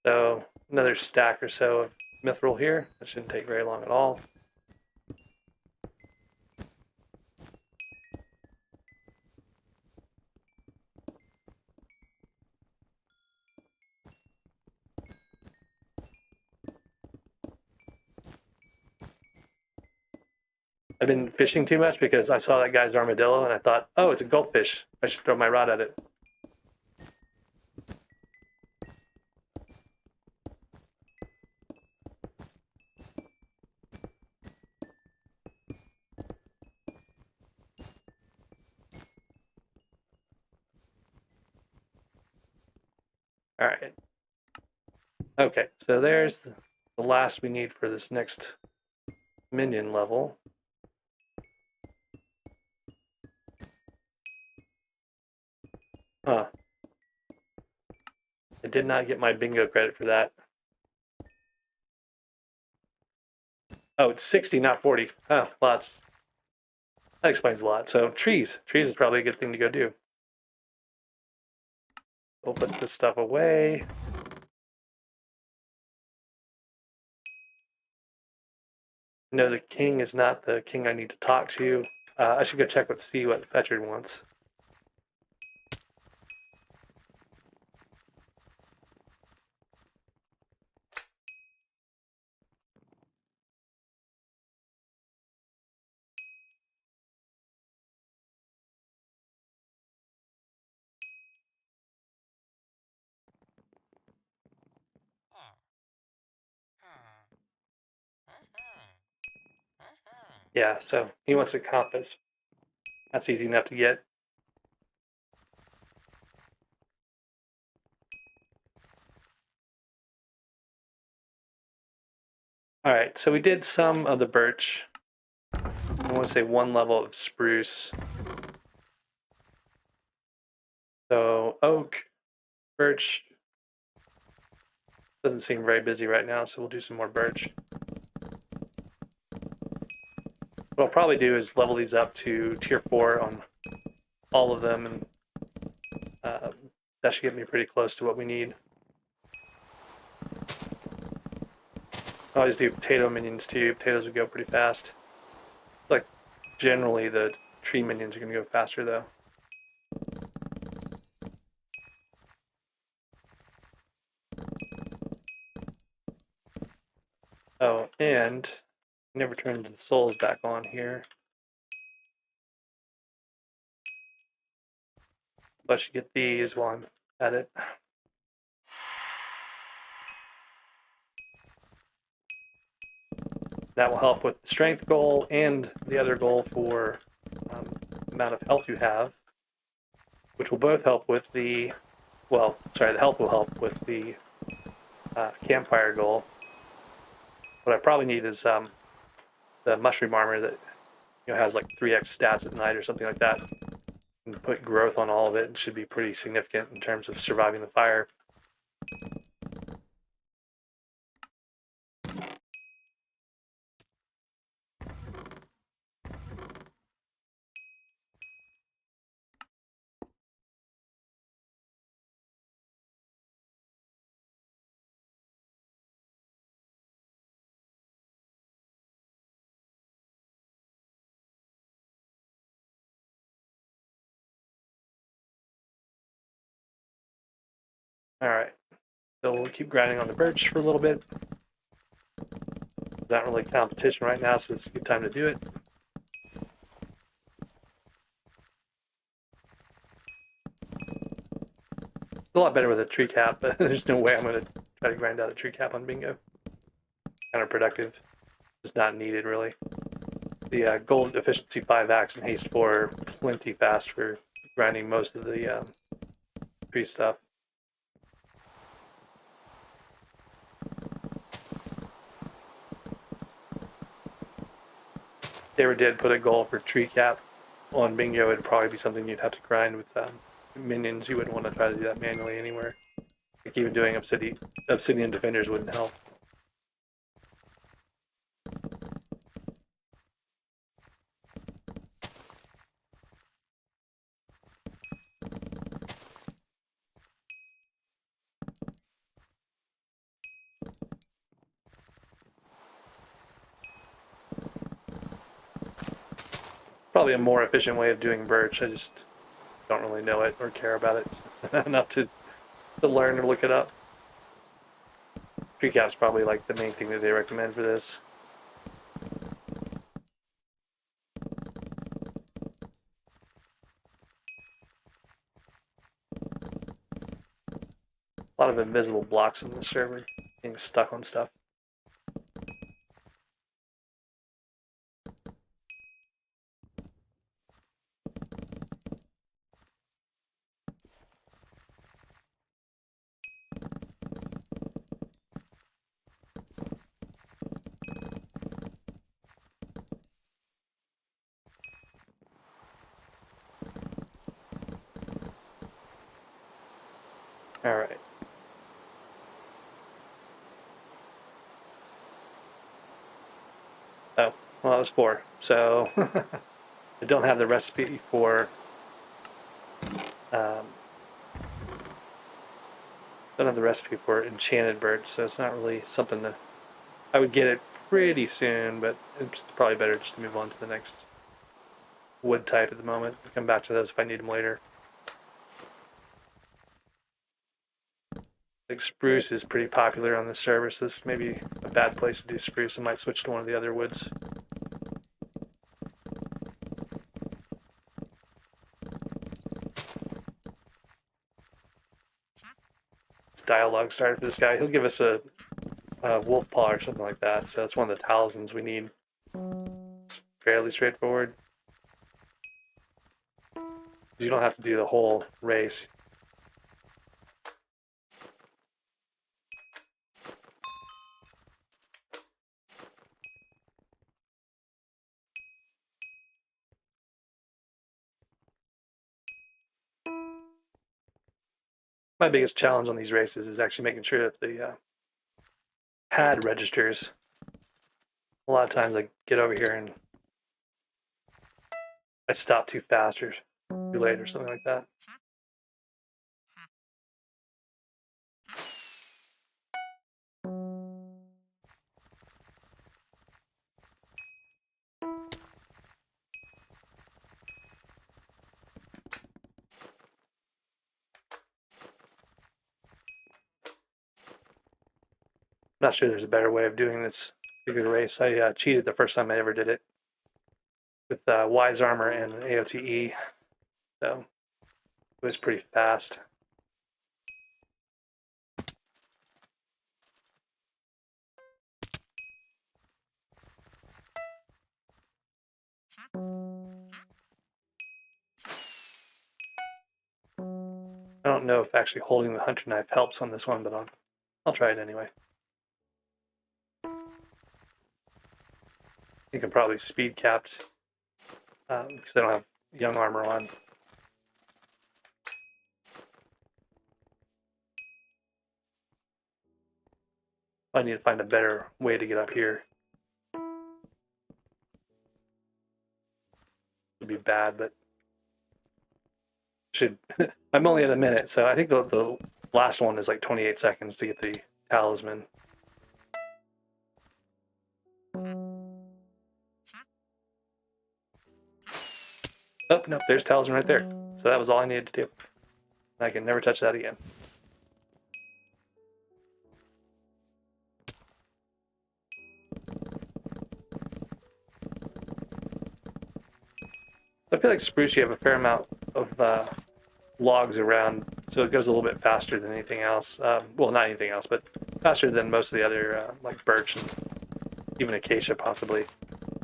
So another stack or so of mithril here. That shouldn't take very long at all. I've been fishing too much because I saw that guy's armadillo and I thought, oh, it's a goldfish. I should throw my rod at it. All right. Okay, so there's the last we need for this next minion level. Huh. I did not get my bingo credit for that. Oh, it's 60, not 40. Oh, lots. That explains a lot. So trees. Trees is probably a good thing to go do. We'll put this stuff away. No, the king is not the king I need to talk to. I should go check with see what Fetchard wants. Yeah, so he wants a compass. That's easy enough to get. All right, so we did some of the birch. I want to say 1 level of spruce. So oak, birch. Doesn't seem very busy right now, so we'll do some more birch. What I'll probably do is level these up to tier 4 on all of them, and that should get me pretty close to what we need. I always do potato minions too. Potatoes would go pretty fast. Like, generally the tree minions are going to go faster though. Oh, and never turned the souls back on here. So I should get these while I'm at it. That will help with the strength goal and the other goal for the amount of health you have, which will both help with the, well, sorry, the health will help with the campfire goal. What I probably need is the mushroom armor that has like 3x stats at night or something like that. And put growth on all of it. It should be pretty significant in terms of surviving the fire. All right. So we'll keep grinding on the birch for a little bit. Not really competition right now, so it's a good time to do it. It's a lot better with a tree cap, but there's no way I'm going to try to grind out a tree cap on bingo. Counterproductive. It's not needed, really. The gold efficiency 5 axe and haste 4 are plenty fast for grinding most of the tree stuff. If they ever did put a goal for tree cap on bingo, it'd probably be something you'd have to grind with minions. You wouldn't want to try to do that manually anywhere. Like even doing obsidian defenders wouldn't help. Probably a more efficient way of doing birch. I just don't really know it or care about it enough to learn or look it up. Tree cap's probably like the main thing that they recommend for this. A lot of invisible blocks in this server, getting stuck on stuff. All right. Oh, well, that was 4. So I don't have the recipe for enchanted birch, so it's not really something that I would get it pretty soon, but it's probably better just to move on to the next wood type at the moment. I'll come back to those if I need them later. Like spruce is pretty popular on this server, so this may be a bad place to do spruce. I might switch to one of the other woods. This dialogue started for this guy. He'll give us a wolf paw or something like that, so that's one of the talismans we need. It's fairly straightforward. You don't have to do the whole race. My biggest challenge on these races is actually making sure that the pad registers. A lot of times I get over here and I stop too fast or too late or something like that. I'm not sure there's a better way of doing this particular race. I cheated the first time I ever did it with Wise Armor and AOTE, so it was pretty fast. I don't know if actually holding the hunter knife helps on this one, but I'll try it anyway. You can probably speed capped because I don't have young armor on. I need to find a better way to get up here. It'd be bad, but should. I'm only at a minute, so I think the last one is like 28 seconds to get the talisman. Oh, nope, there's talisman right there. So that was all I needed to do. I can never touch that again. I feel like spruce, you have a fair amount of logs around, so it goes a little bit faster than anything else. Well, not anything else, but faster than most of the other, like birch and even acacia, possibly.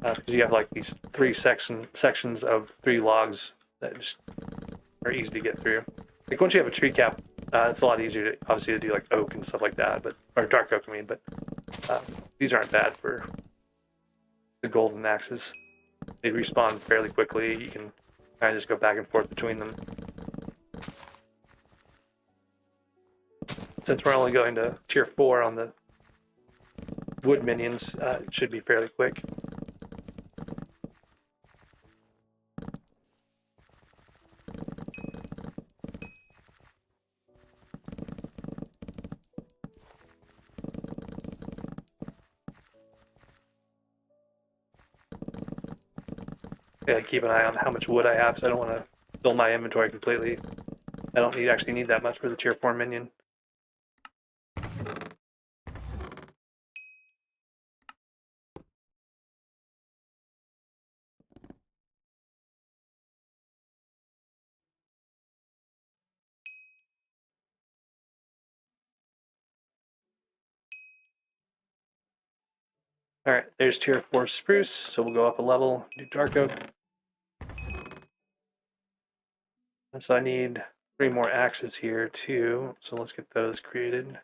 Because you have like these three sections of 3 logs that just are easy to get through. Like once you have a tree cap, it's a lot easier to obviously to do like oak and stuff like that, or dark oak, I mean. But these aren't bad for the golden axes. They respawn fairly quickly. You can kind of just go back and forth between them. Since we're only going to tier 4 on the wood minions, it should be fairly quick. Yeah, keep an eye on how much wood I have, because I don't want to fill my inventory completely. I don't actually need that much for the tier 4 minion. Alright, there's tier 4 spruce, so we'll go up a level, do dark oak. And so I need 3 more axes here too, so let's get those created.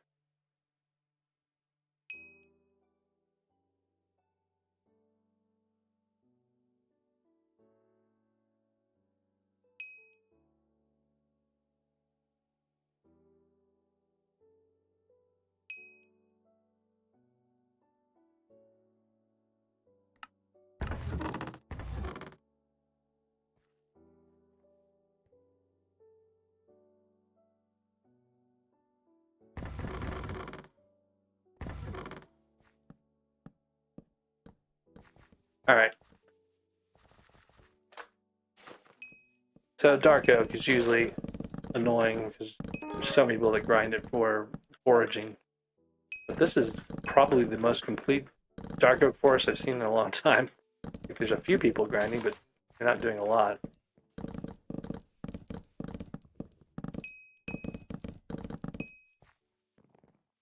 Alright. So dark oak is usually annoying because there's so many people that grind it for foraging. But this is probably the most complete dark oak forest I've seen in a long time. Like there's a few people grinding, but they're not doing a lot.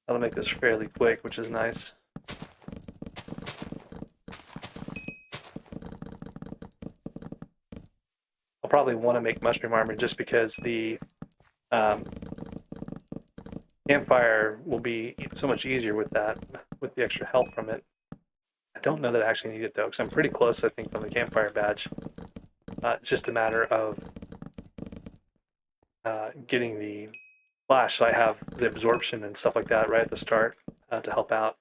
That'll make this fairly quick, which is nice. I'll probably want to make mushroom armor just because the campfire will be so much easier with that, with the extra health from it. I don't know that I actually need it though, because I'm pretty close, I think, on the campfire badge. It's just a matter of getting the flash, so I have the absorption and stuff like that right at the start to help out.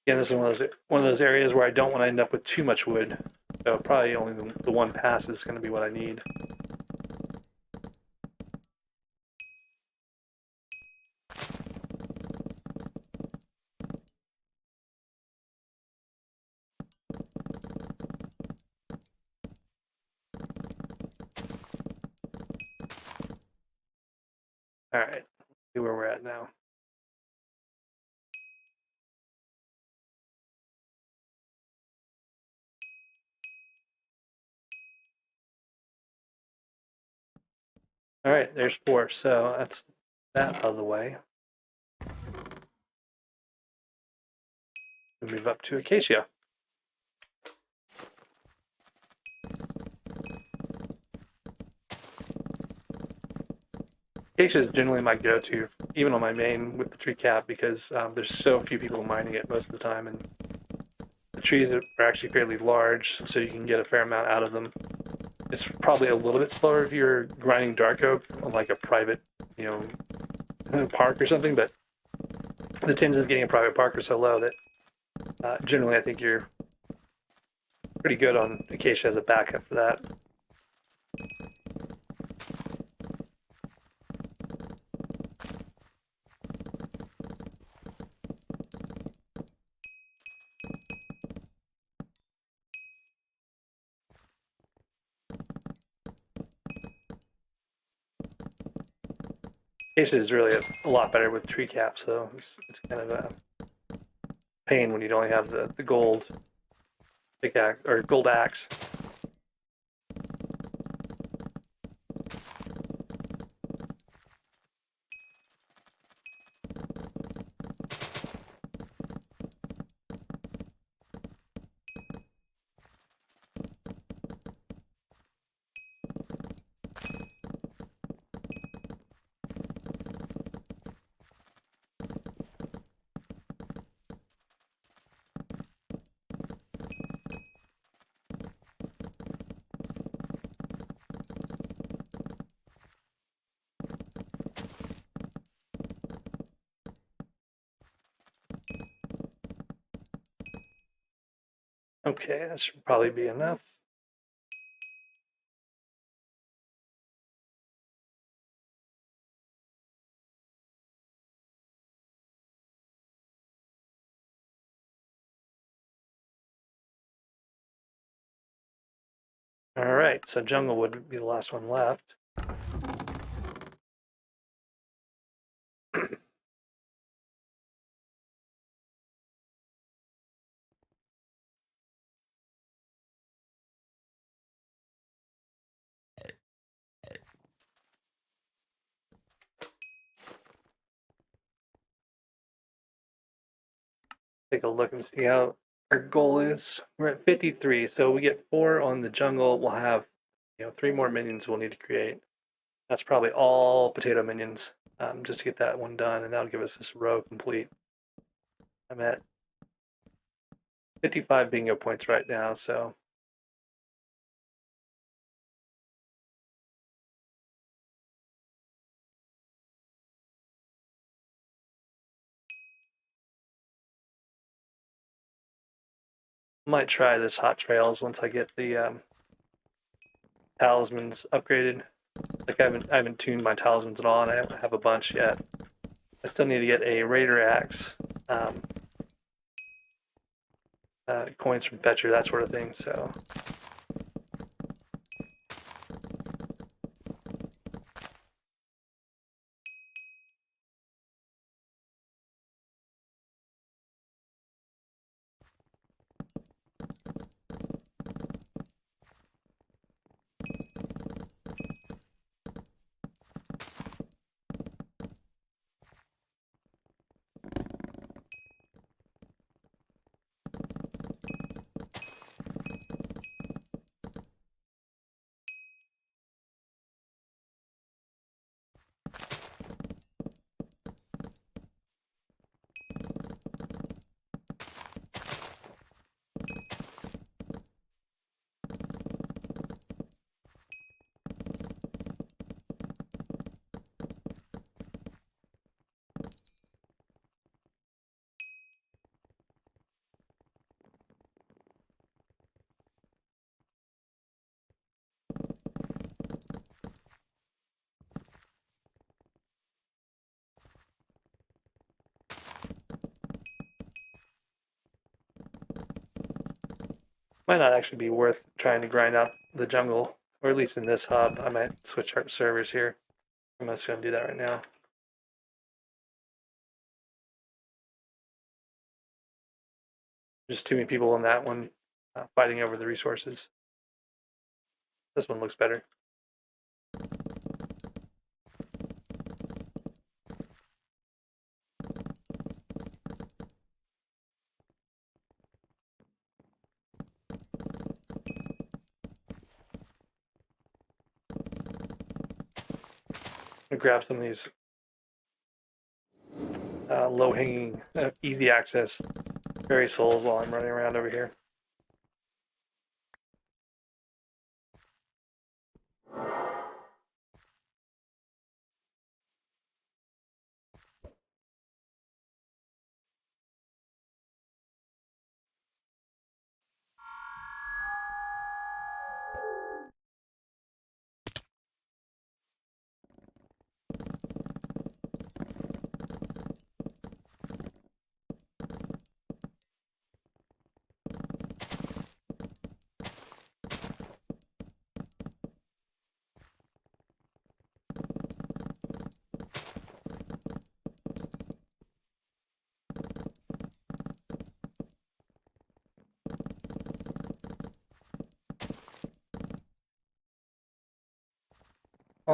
Yeah, this is one of those areas where I don't want to end up with too much wood. So probably only the one pass is going to be what I need. All right, see where we're at now. All right, there's 4, so that's that out of the way. We move up to acacia. Acacia is generally my go-to, even on my main with the tree cap, because there's so few people mining it most of the time, and the trees are actually fairly large, so you can get a fair amount out of them. It's probably a little bit slower if you're grinding dark oak on like a private, park or something, but the chances of getting a private park are so low that generally I think you're pretty good on acacia as a backup for that. Acacia is really a lot better with tree caps, so it's kind of a pain when you only have the gold pickaxe or gold axe. Okay, that should probably be enough. All right, so jungle would be the last one left. Take a look and see how our goal is. We're at 53, so we get 4 on the jungle. We'll have 3 more minions we'll need to create. That's probably all potato minions, just to get that one done, and that'll give us this row complete. I'm at 55 bingo points right now, so might try this hot trails once I get the talismans upgraded. Like I haven't tuned my talismans at all, and I don't have a bunch yet. I still need to get a raider axe, coins from fetcher, that sort of thing. So might not actually be worth trying to grind out the jungle, or at least in this hub. I might switch servers here. I'm just going to do that right now. Just too many people in that one fighting over the resources. This one looks better. I'm gonna grab some of these low-hanging, easy access fairy souls while I'm running around over here.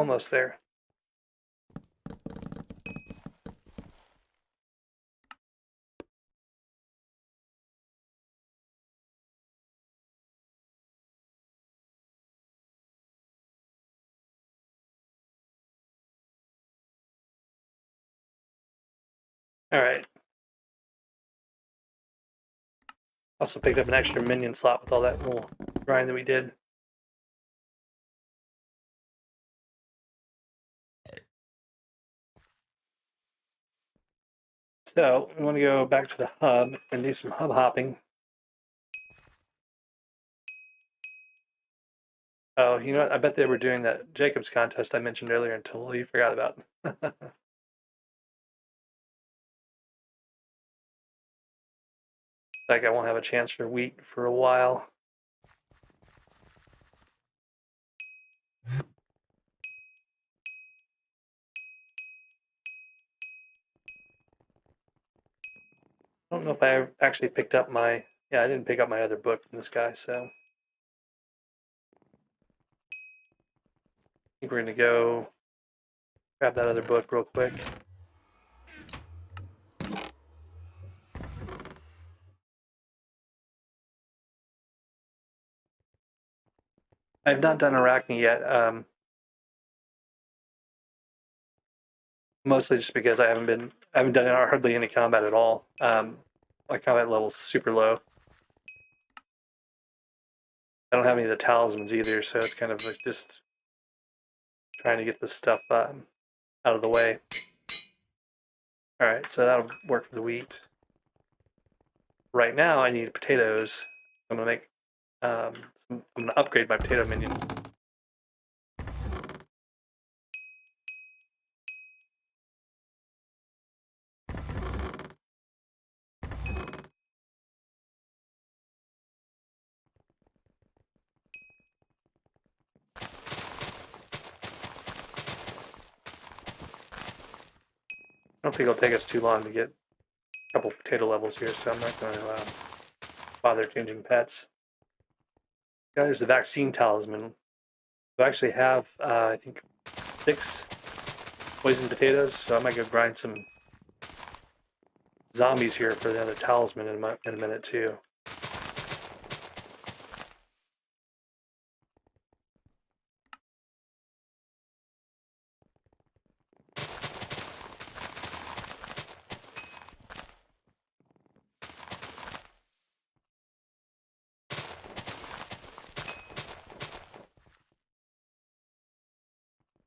almost there. All right. Also picked up an extra minion slot with all that little grind that we did. So we want to go back to the hub and do some hub hopping. Oh, you know what? I bet they were doing that Jacobs contest I mentioned earlier and totally forgot about. Like I won't have a chance for wheat for a while. I don't know if I actually picked up my... Yeah, I didn't pick up my other book from this guy, so... I think we're going to go grab that other book real quick. I've not done Arachne yet, mostly just because I haven't done hardly any combat at all. My combat level's super low. I don't have any of the talismans either, so it's kind of like just trying to get this stuff out of the way. All right, so that'll work for the wheat. Right now, I need potatoes. I'm gonna make. I'm gonna upgrade my potato minion. I don't think it'll take us too long to get a couple potato levels here, so I'm not going to bother changing pets. Yeah, there's the vaccine talisman. I actually have, I think, 6 poison potatoes, so I might go grind some zombies here for the other talisman in a minute too.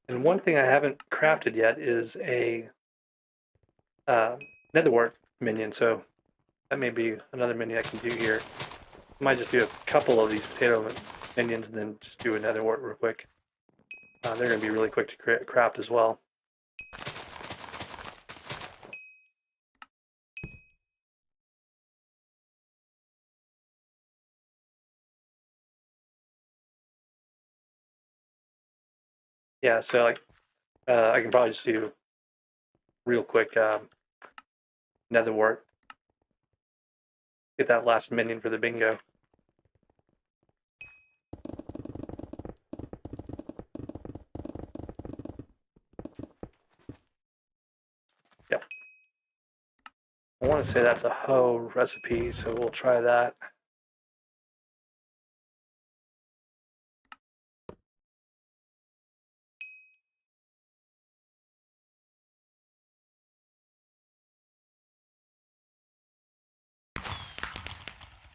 And one thing I haven't crafted yet is a netherwart minion, so that may be another minion I can do here. I might just do a couple of these potato minions and then just do a netherwart real quick. They're going to be really quick to craft as well. Yeah, so like I can probably just do real quick netherwart. Get that last minion for the bingo. Yep. I want to say that's a hoe recipe, so we'll try that.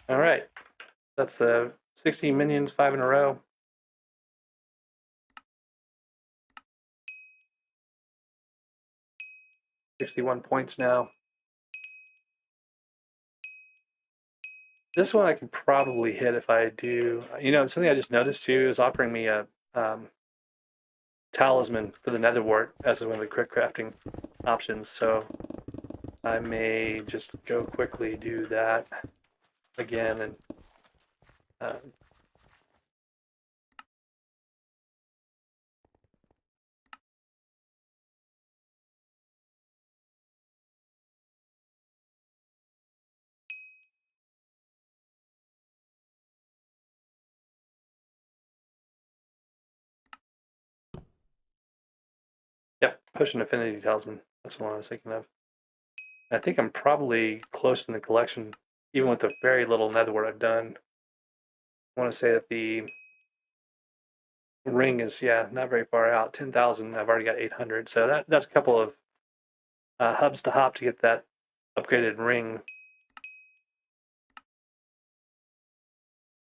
All right. That's the 16 minions, 5 in a row. $61 points now. This one I can probably hit if I do. You know, something I just noticed too is offering me a talisman for the netherwart as one of the quick crafting options. So I may just go quickly do that again and Yep, Potion Affinity Talisman. That's the one I was thinking of. I think I'm probably close in the collection, even with the very little netherwort I've done. I want to say that the ring is, yeah, not very far out. 10,000. I've already got 800. So that's a couple of hubs to hop to get that upgraded ring.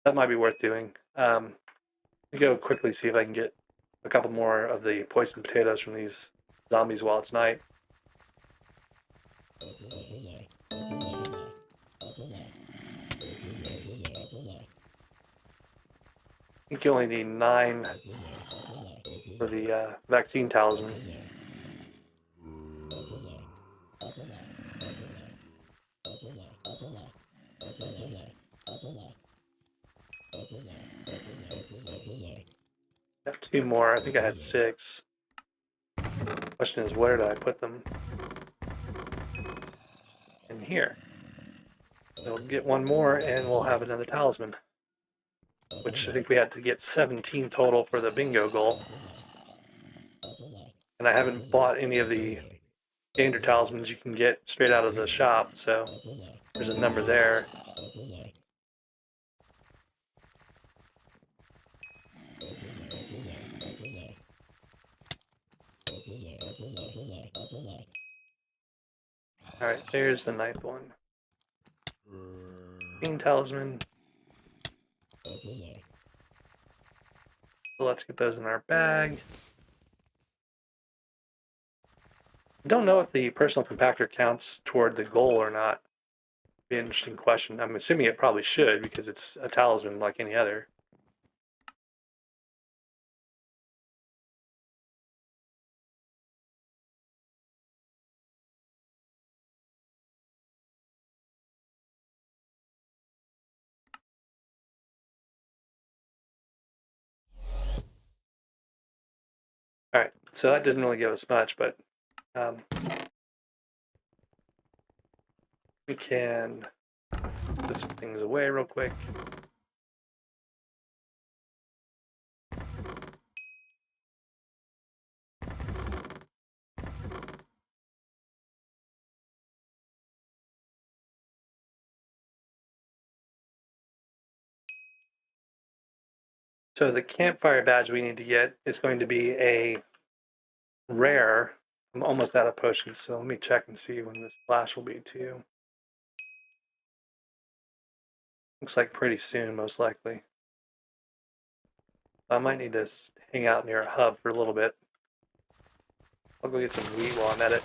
That might be worth doing. Let me go quickly see if I can get a couple more of the poisoned potatoes from these zombies while it's night. I think you only need 9 for the vaccine talisman. I have 2 more. I think I had 6. Question is, where did I put them? In here. We'll get 1 more and we'll have another talisman. Which I think we had to get 17 total for the bingo goal. And I haven't bought any of the danger talismans you can get straight out of the shop, so there's a number there. Alright, there's the 9th one. Green talisman. So let's get those in our bag. I don't know if the personal compactor counts toward the goal or not. Be an interesting question. I'm assuming it probably should because it's a talisman like any other. Alright, so that didn't really give us much, but we can put some things away real quick. So the campfire badge we need to get is going to be a rare. I'm almost out of potions, so let me check and see when this flash will be too. Looks like pretty soon, most likely. I might need to hang out near a hub for a little bit. I'll go get some wheat while I'm at it.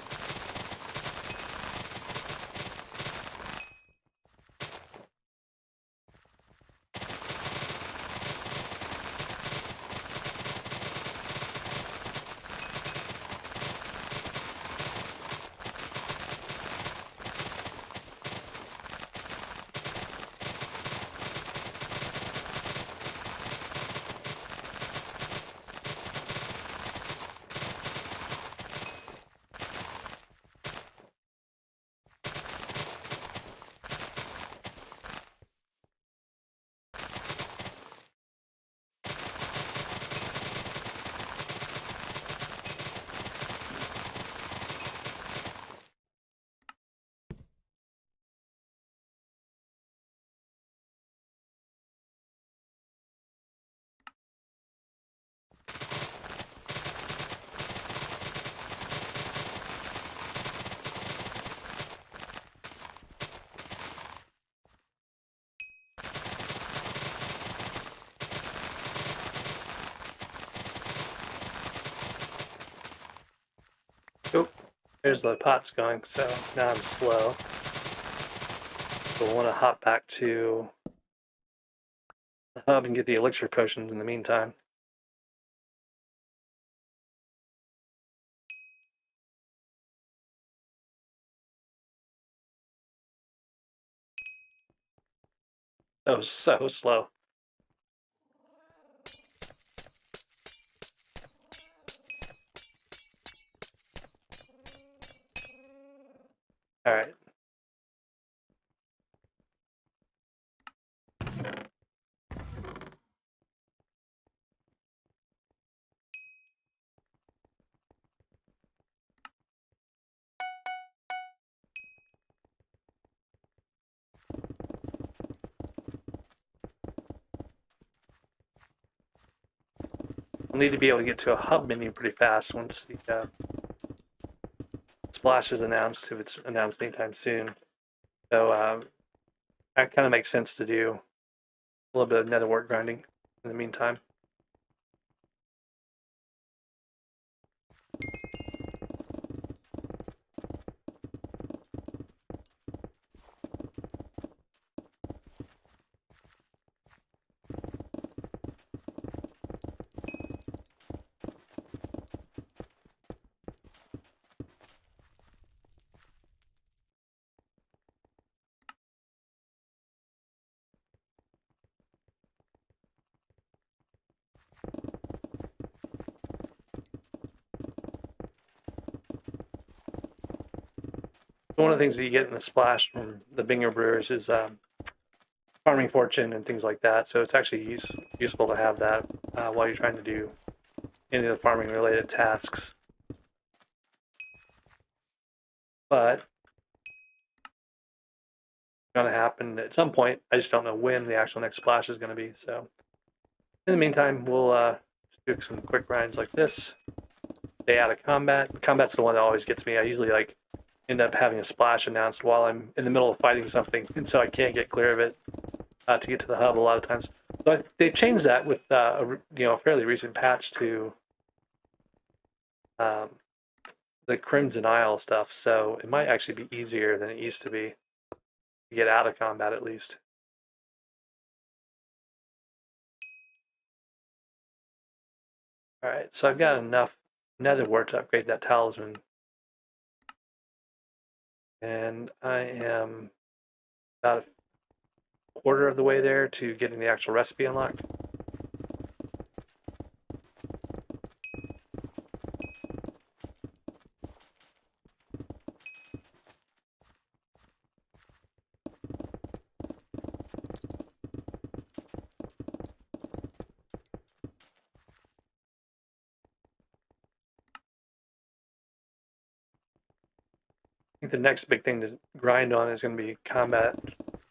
Oh, there's the pots going, so now I'm slow. So we'll want to hop back to the hub and get the elixir potions in the meantime. Oh, so slow. All right. need to be able to get to a hub menu pretty fast once the splash is announced, if it's announced anytime soon. So that kind of makes sense to do a little bit of netherwork grinding in the meantime. One of the things that you get in the splash from the bingo brewers is farming fortune and things like that. So it's actually useful to have that while you're trying to do any of the farming related tasks. But it's going to happen at some point. I just don't know when the actual next splash is going to be. So in the meantime, we'll do some quick grinds like this. Stay out of combat. Combat's the one that always gets me. I usually end up having a splash announced while I'm in the middle of fighting something, and so I can't get clear of it to get to the hub a lot of times. So they changed that with a fairly recent patch to the Crimson Isle stuff, so it might actually be easier than it used to be to get out of combat at least. Alright, so I've got enough netherwort to upgrade that talisman. And I am about a quarter of the way there to getting the actual recipe unlocked. I think the next big thing to grind on is going to be combat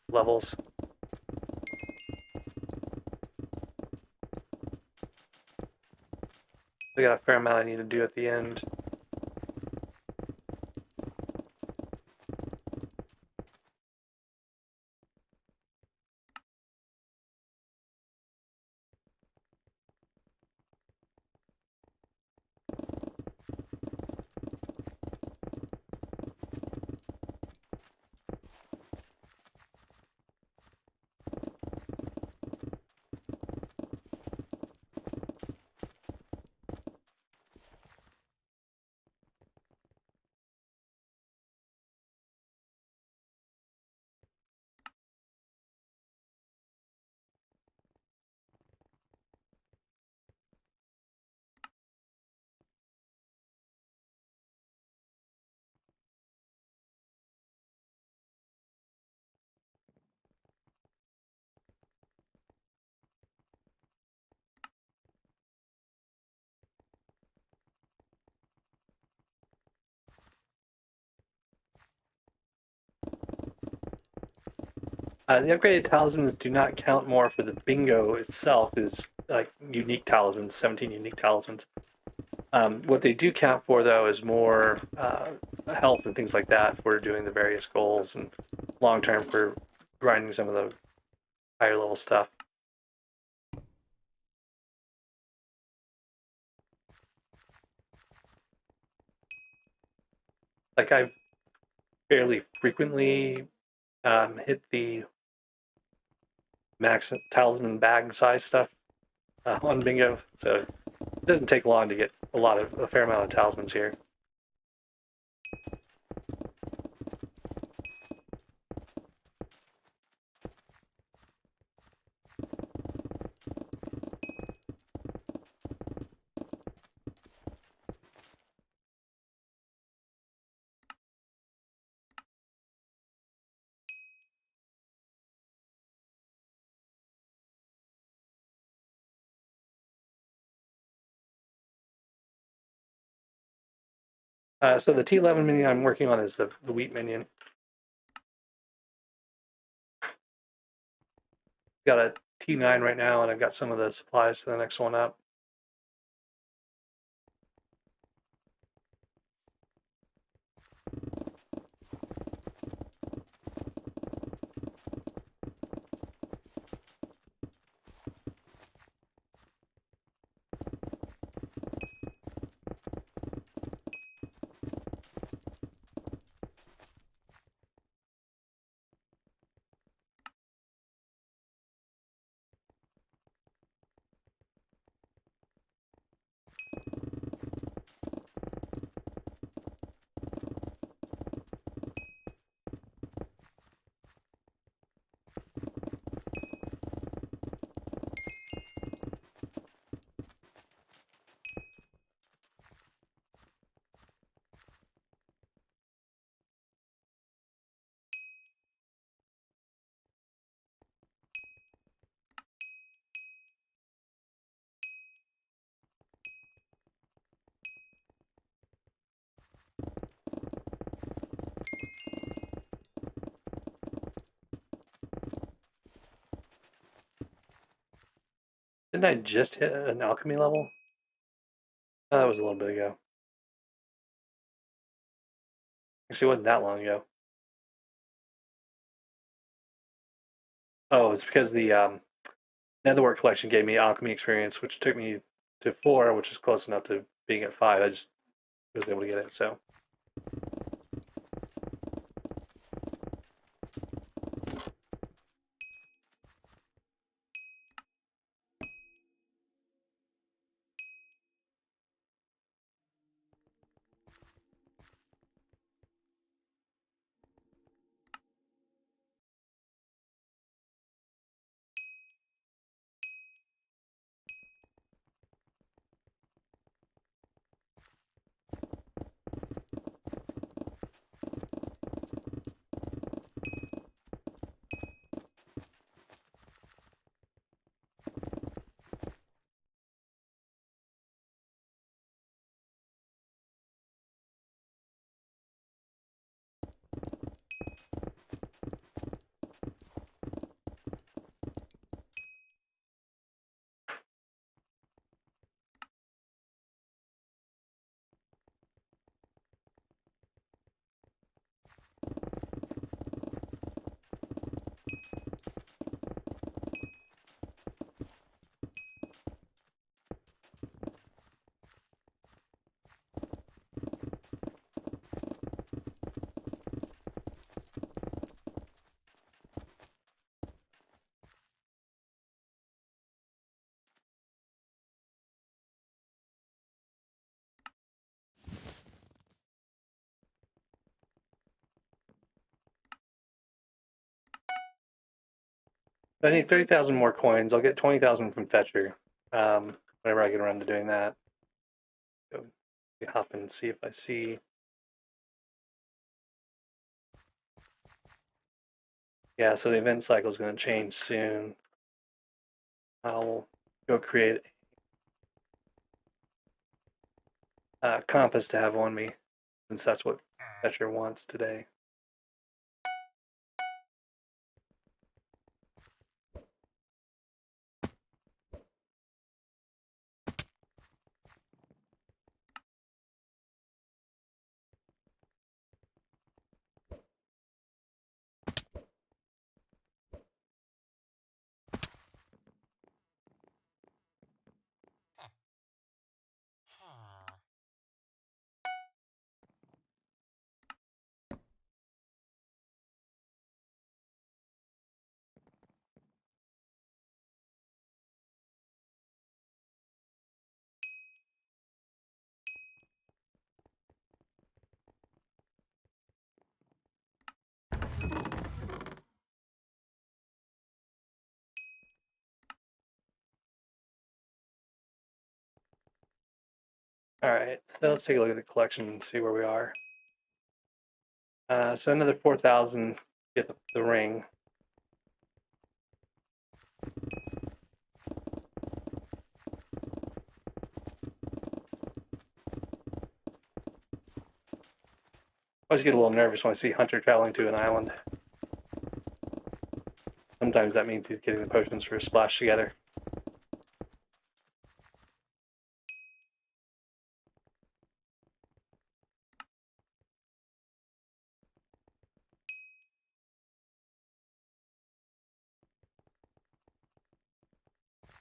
levels. I got a fair amount I need to do at the end. The upgraded talismans do not count more for the bingo itself, is like unique talismans, 17 unique talismans. What they do count for, though, is more health and things like that for doing the various goals, and long term for grinding some of the higher level stuff. Like I fairly frequently hit the max talisman bag size stuff on bingo, so it doesn't take long to get a fair amount of talismans here. So the T11 minion I'm working on is the wheat minion. Got a T9 right now, and I've got some of the supplies to the next one up. Didn't I just hit an alchemy level? Oh, that was a little bit ago. Actually, it wasn't that long ago. Oh, it's because the Netherwork collection gave me alchemy experience, which took me to 4, which is close enough to being at 5. I just was able to get it, so. I need 30,000 more coins. I'll get 20,000 from Fetcher whenever I get around to doing that. So, hop and see if I see. Yeah, so the event cycle is going to change soon. I'll go create a compass to have on me, since that's what Fetcher wants today. All right, so let's take a look at the collection and see where we are. So another 4,000 get the ring. I always get a little nervous when I see Hunter traveling to an island. Sometimes that means he's getting the potions for a splash together.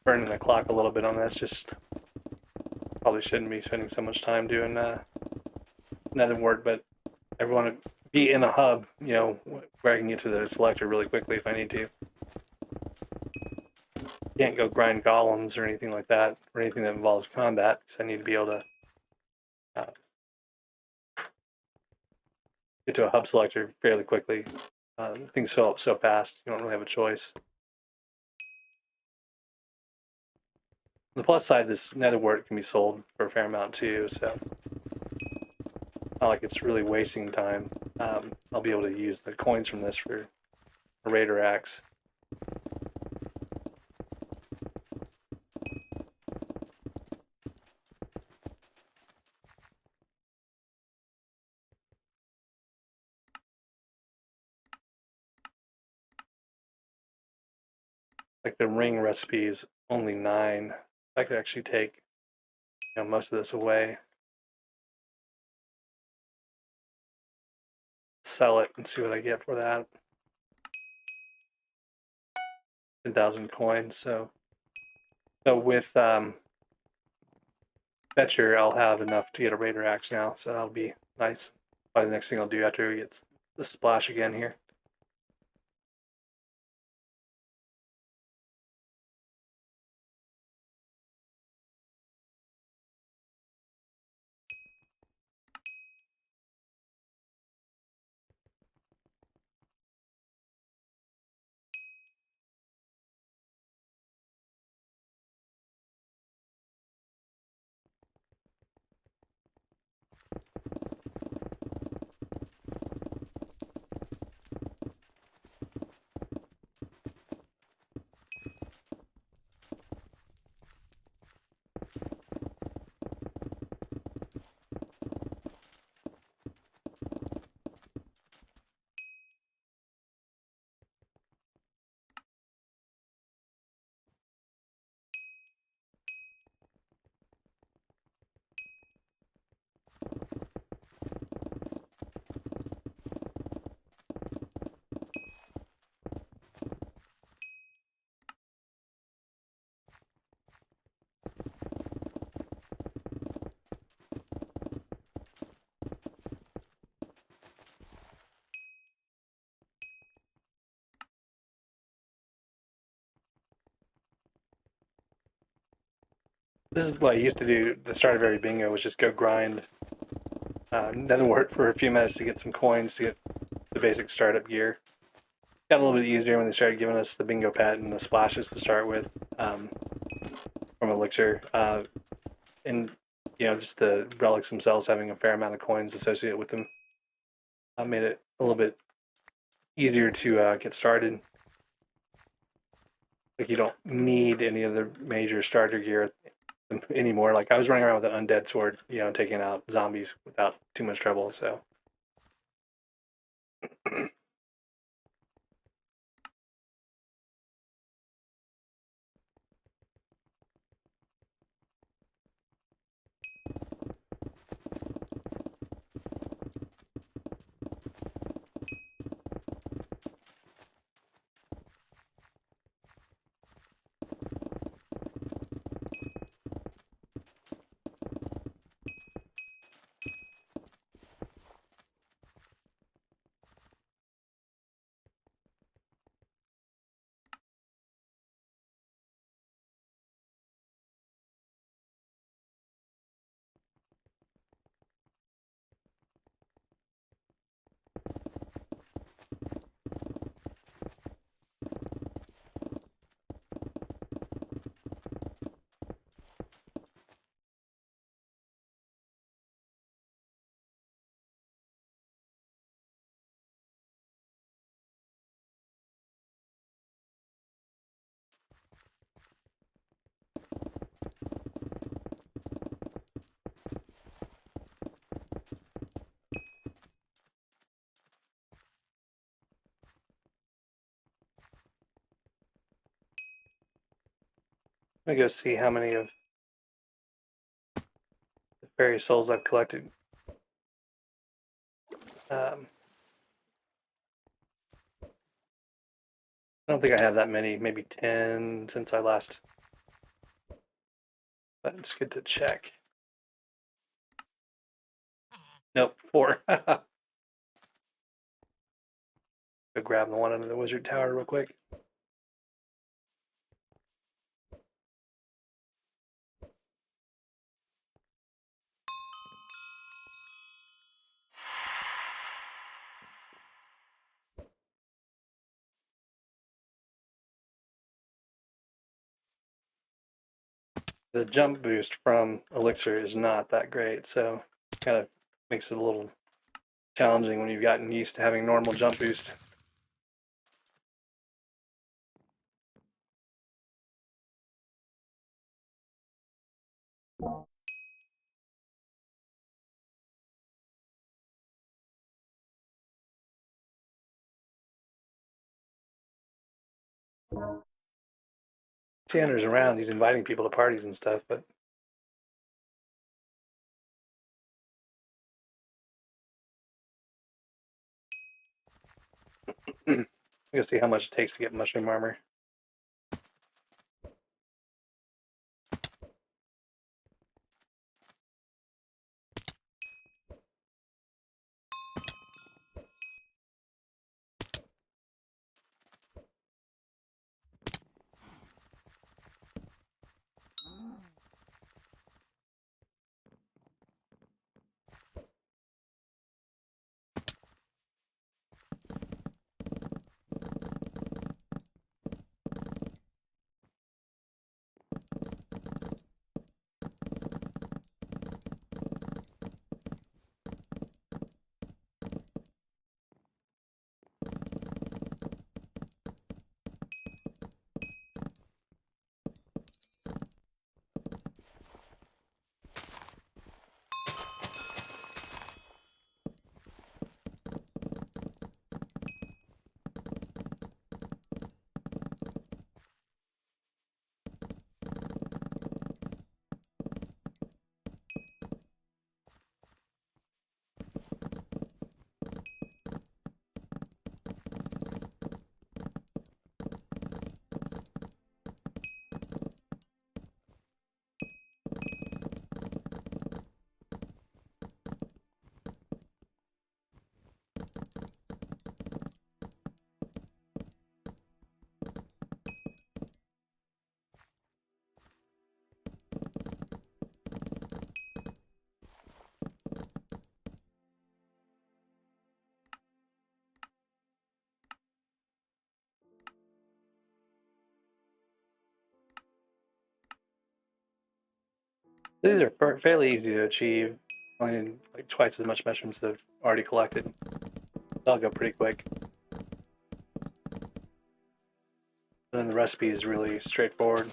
Burning the clock a little bit on this, just probably shouldn't be spending so much time doing nether work, but I want to be in a hub, you know, where I can get to the selector really quickly if I need to. Can't go grind golems or anything like that, or anything that involves combat, because I need to be able to get to a hub selector fairly quickly. Things fill up so fast, you don't really have a choice. On the plus side, this nether wart can be sold for a fair amount too, so not like it's really wasting time. I'll be able to use the coins from this for a raider axe. Like the ring recipes only 9. I could actually take most of this away, sell it, and see what I get for that. 10,000 coins. So with Fetcher, I'll have enough to get a Raider Axe now, so that'll be nice. Probably the next thing I'll do after we get the splash again here. This is what I used to do at the start of every bingo, was just go grind Netherwort for a few minutes to get some coins to get the basic startup gear. Got a little bit easier when they started giving us the bingo pet and the splashes to start with from Elixir. And just the relics themselves having a fair amount of coins associated with them made it a little bit easier to get started. Like, you don't need any of the major starter gear anymore. Like, I was running around with an undead sword, taking out zombies without too much trouble. So I'm gonna go see how many of the fairy souls I've collected. I don't think I have that many, maybe 10 since I last. But it's good to check. Nope, 4. Go grab the one under the wizard tower real quick. The jump boost from Elixir is not that great, so kind of makes it a little challenging when you've gotten used to having normal jump boost. Sanders around. He's inviting people to parties and stuff, but I'm gonna see how much it takes to get mushroom armor. These are fairly easy to achieve. I mean, like twice as much mushrooms that I've already collected. They'll go pretty quick. And then the recipe is really straightforward.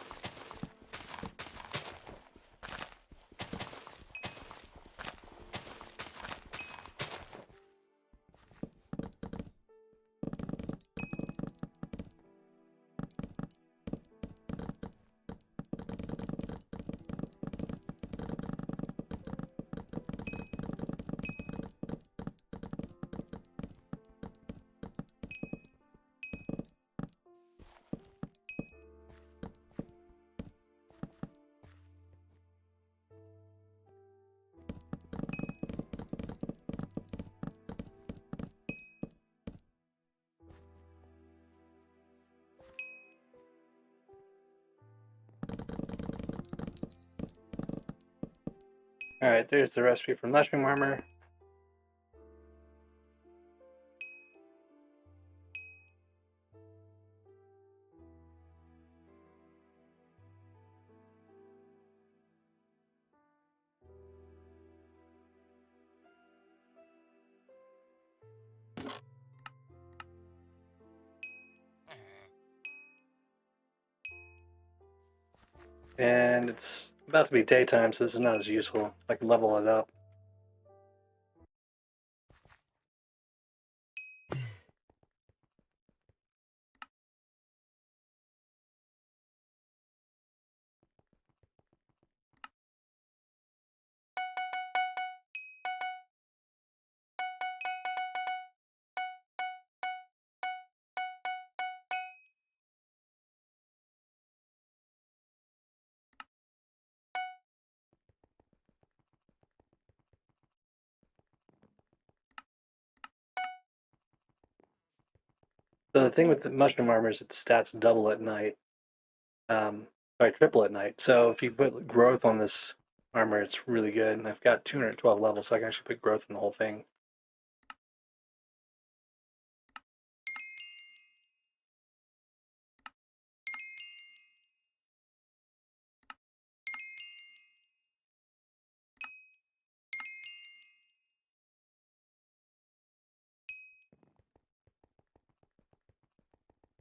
Alright, there's the recipe for mushroom armor. And it's about to be daytime, so this is not as useful. I can level it up. So the thing with the mushroom armor is its stats double at night. Sorry, triple at night. So if you put growth on this armor, it's really good. And I've got 212 levels, so I can actually put growth in the whole thing.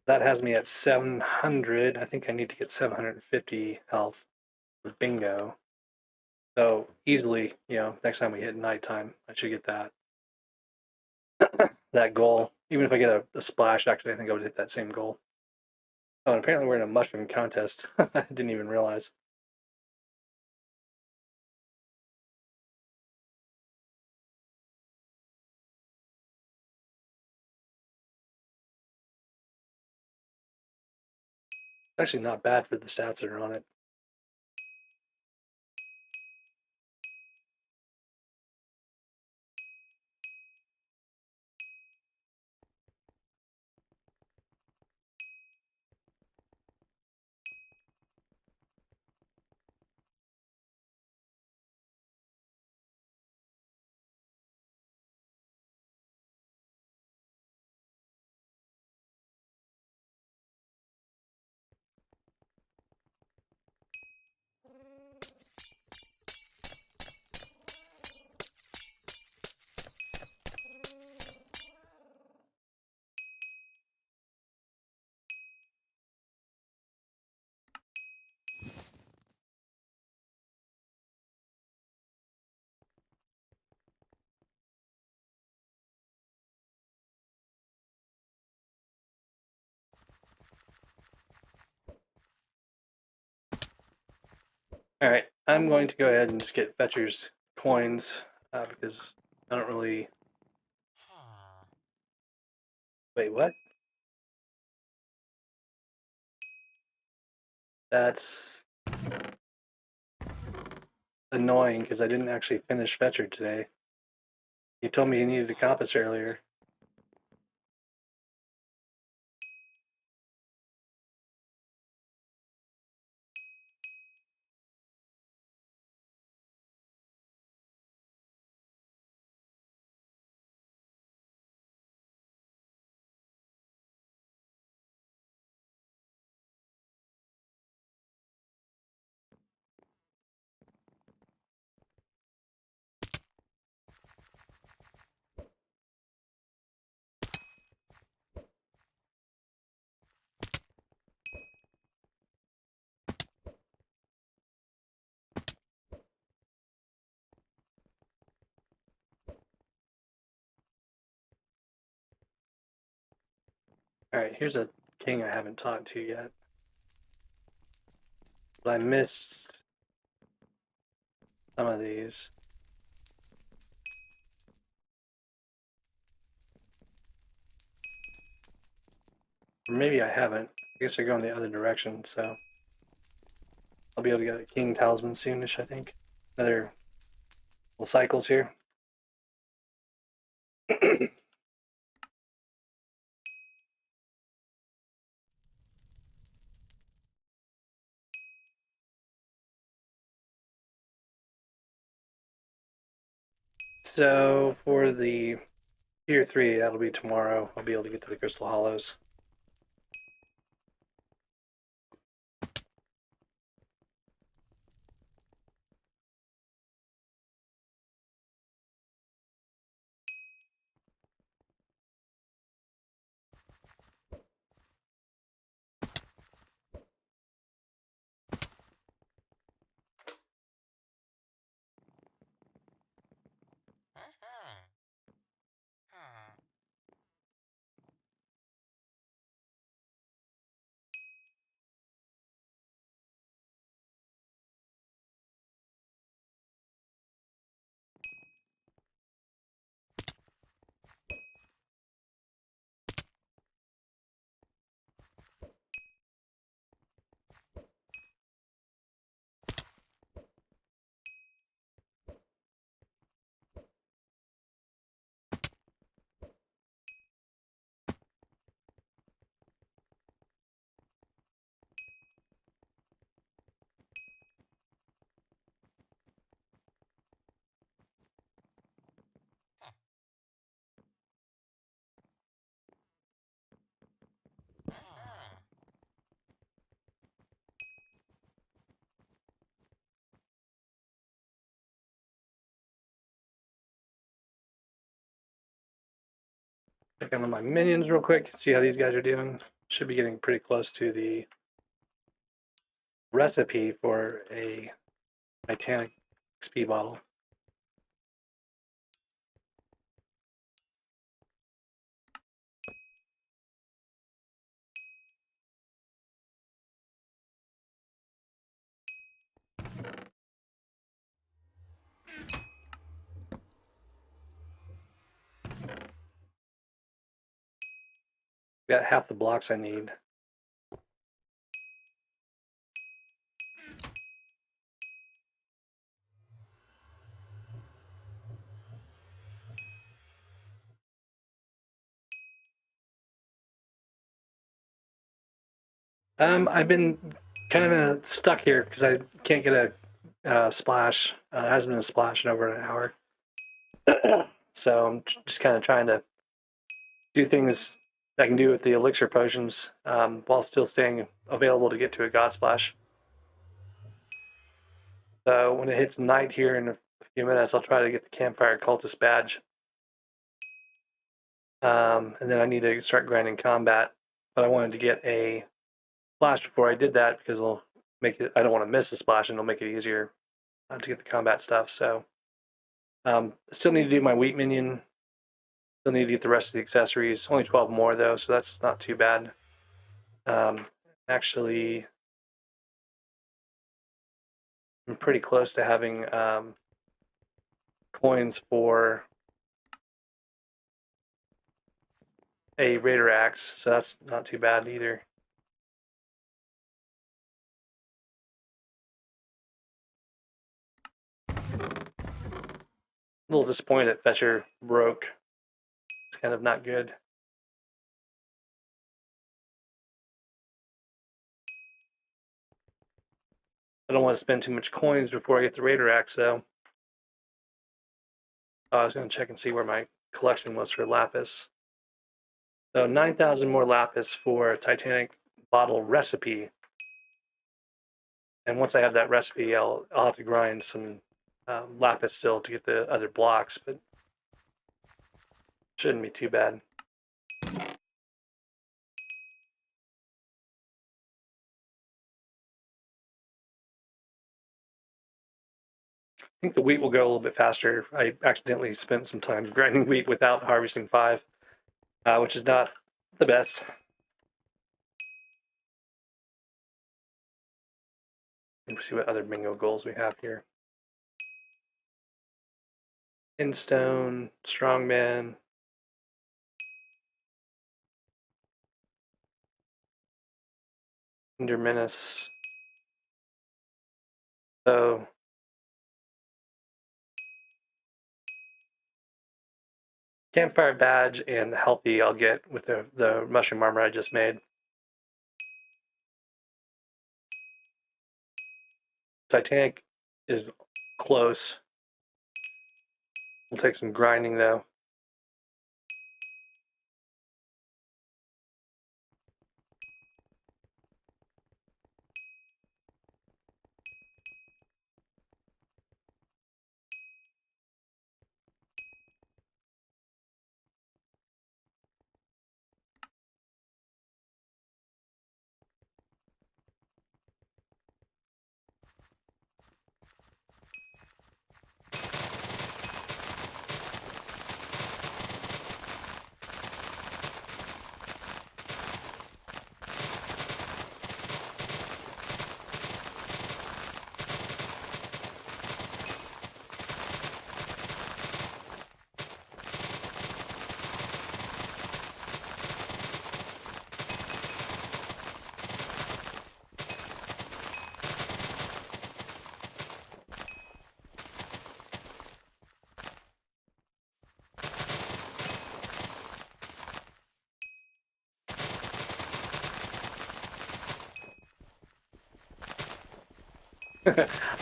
That has me at 700. I think I need to get 750 health for bingo. So easily, next time we hit nighttime, I should get that goal. Even if I get a splash, actually, I think I would hit that same goal. Oh, and apparently we're in a mushroom contest. I didn't even realize. It's actually not bad for the stats that are on it. All right, I'm going to go ahead and just get Fetcher's coins because I don't really. Wait, what? That's annoying because I didn't actually finish Fetcher today. You told me you needed a compass earlier. All right, here's a king I haven't talked to yet. But I missed some of these. Or maybe I haven't. I guess they're going the other direction, so I'll be able to get a king talisman soonish, I think. Another little cycles here. So for the tier 3, that'll be tomorrow. I'll be able to get to the Crystal Hollows. Check on my minions real quick, see how these guys are doing. Should be getting pretty close to the recipe for a Titanic XP bottle. Got half the blocks I need. I've been kind of stuck here because I can't get a splash. It hasn't been a splash in over an hour. So I'm just kind of trying to do things I can do with the elixir potions while still staying available to get to a god splash. So when it hits night here in a few minutes, I'll try to get the campfire cultist badge. And then I need to start grinding combat. But I wanted to get a splash before I did that because it'll make it. I don't want to miss the splash, and it'll make it easier to get the combat stuff. So I still need to do my wheat minion. Still need to get the rest of the accessories. Only 12 more though, so that's not too bad. Actually, I'm pretty close to having coins for a raider axe, so that's not too bad either. A little disappointed that Fetcher broke. It's kind of not good. I don't want to spend too much coins before I get the raider axe though. I was going to check and see where my collection was for lapis. So 9,000 more lapis for Titanic bottle recipe. And once I have that recipe, I'll have to grind some lapis still to get the other blocks, but shouldn't be too bad. I think the wheat will go a little bit faster. I accidentally spent some time grinding wheat without harvesting 5, which is not the best. Let's see what other bingo goals we have here. Instone, strongman. Ender menace. So campfire badge and healthy I'll get with the mushroom armor I just made. Titanic is close. We'll take some grinding though.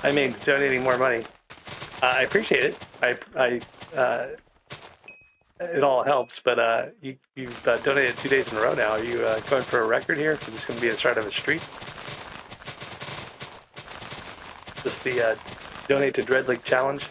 I mean, donating more money. I appreciate it. It all helps, but you've donated 2 days in a row now. Are you going for a record here? Is this going to be the start of a streak? This is the donate to Dredlig challenge.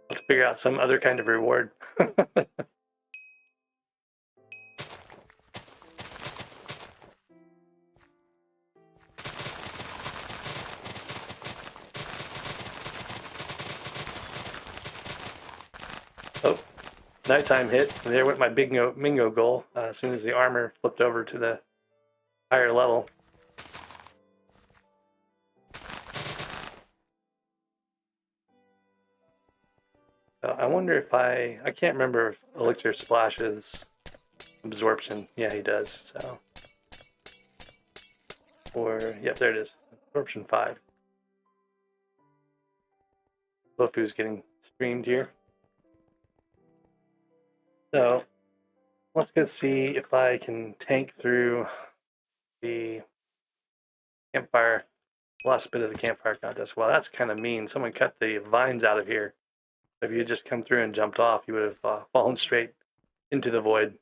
Let's figure out some other kind of reward. Oh, nighttime hit. And there went my bingo goal. as soon as the armor flipped over to the higher level. I wonder if I can't remember if Elixir splashes absorption. Yeah, he does. So, or yep, there it is. Absorption 5. Bofu's getting streamed here. So let's go see if I can tank through the campfire, last bit of the campfire contest. Well, that's kind of mean. Someone cut the vines out of here. If you had just come through and jumped off, you would have fallen straight into the void.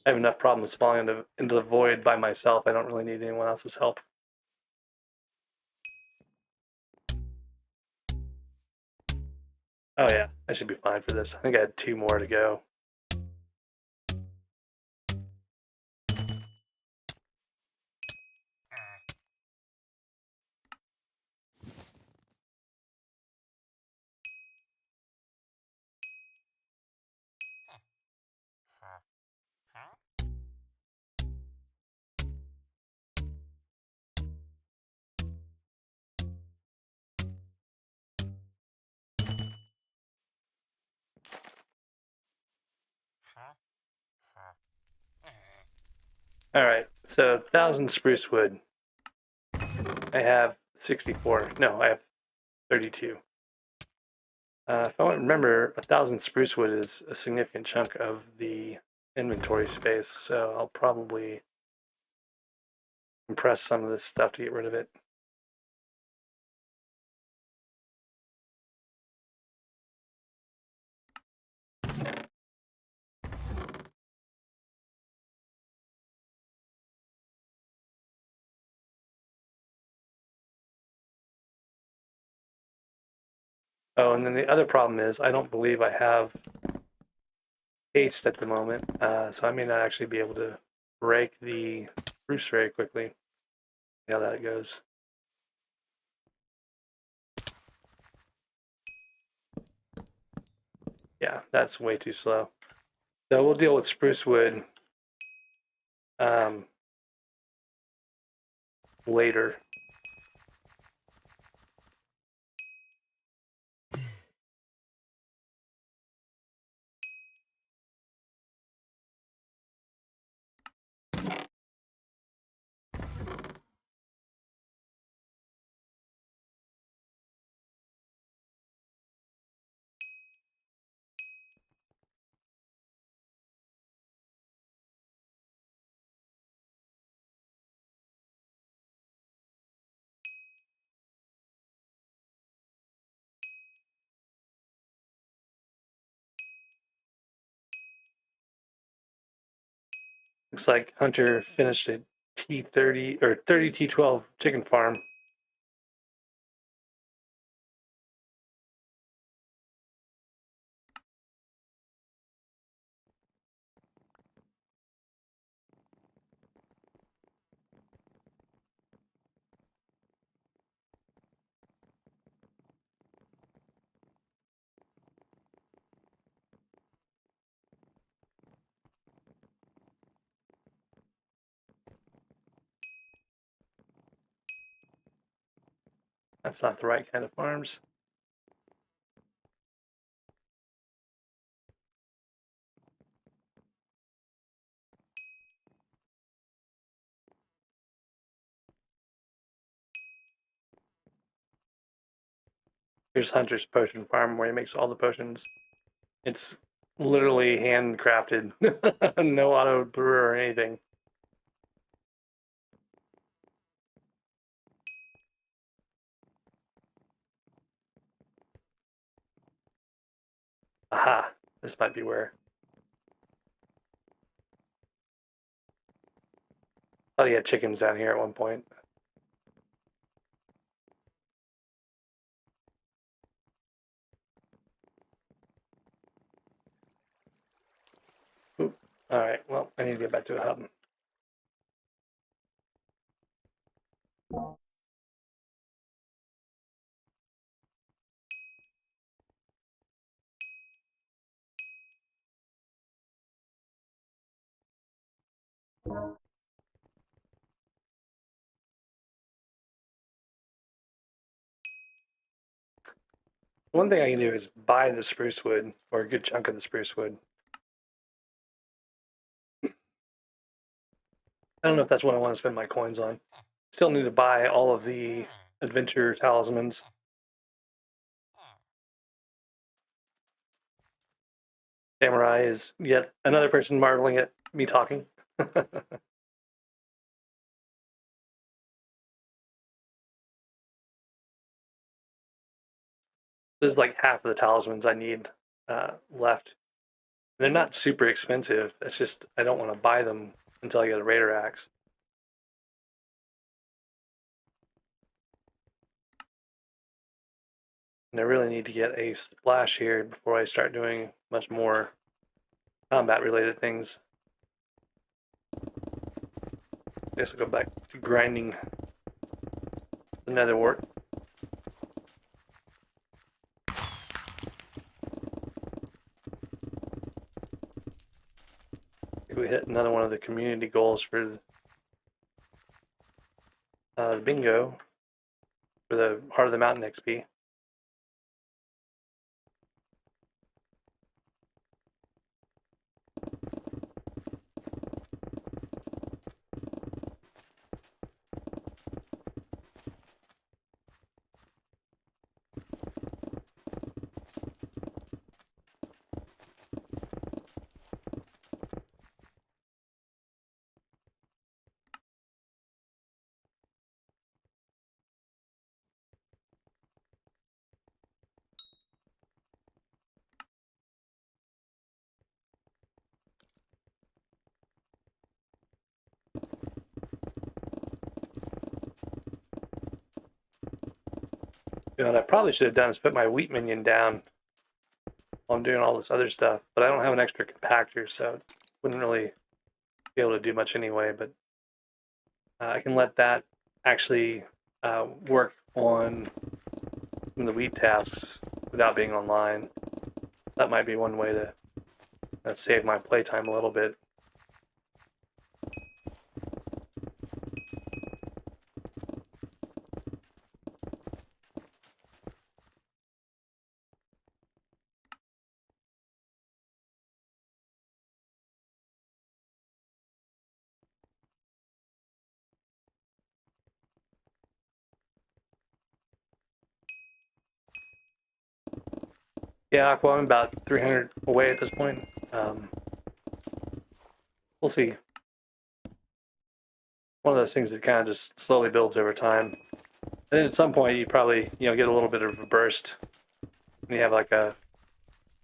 I have enough problems falling into the void by myself. I don't really need anyone else's help. Oh yeah, I should be fine for this. I think I had 2 more to go. All right, so 1,000 spruce wood. I have 64. No, I have 32. If I remember, 1,000 spruce wood is a significant chunk of the inventory space, so I'll probably compress some of this stuff to get rid of it. Oh, and then the other problem is I don't believe I have haste at the moment, so I may not actually be able to break the spruce very quickly. See how that goes. Yeah, that's way too slow. So we'll deal with spruce wood later. Looks like Hunter finished a T30 or 30 T12 chicken farm. That's not the right kind of farms. Here's Hunter's potion farm where he makes all the potions. It's literally handcrafted. No auto brewer or anything. Aha, this might be where. I thought he had chickens down here at one point. Oop. All right, well, I need to get back to the hub. One thing I can do is buy the spruce wood, or a good chunk of the spruce wood. I don't know if that's what I want to spend my coins on. Still need to buy all of the adventure talismans. Samurai is yet another person marveling at me talking. This is like half of the talismans I need left. They're not super expensive. It's just I don't want to buy them until I get a Raider axe. And I really need to get a splash here before I start doing much more combat related things. I guess I'll go back to grinding the nether wart. We hit another one of the community goals for the bingo for the Heart of the Mountain XP. You know, what I probably should have done is put my wheat minion down while I'm doing all this other stuff, but I don't have an extra compactor, so it wouldn't really be able to do much anyway, but I can let that actually work on some of the wheat tasks without being online. That might be one way to save my playtime a little bit. Yeah, Aqua, I'm about 300 away at this point. We'll see. One of those things that kind of just slowly builds over time. And then at some point, you probably get a little bit of a burst. And you have like a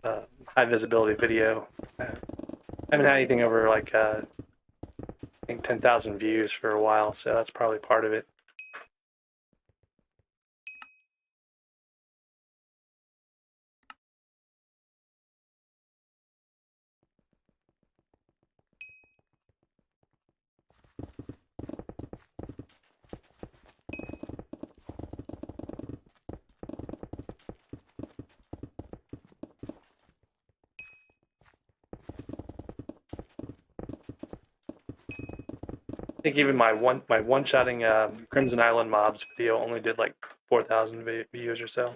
high visibility video. I haven't had anything over like I think 10,000 views for a while, so that's probably part of it. I think even my one-shotting Crimson Island mobs video only did like 4,000 views or so.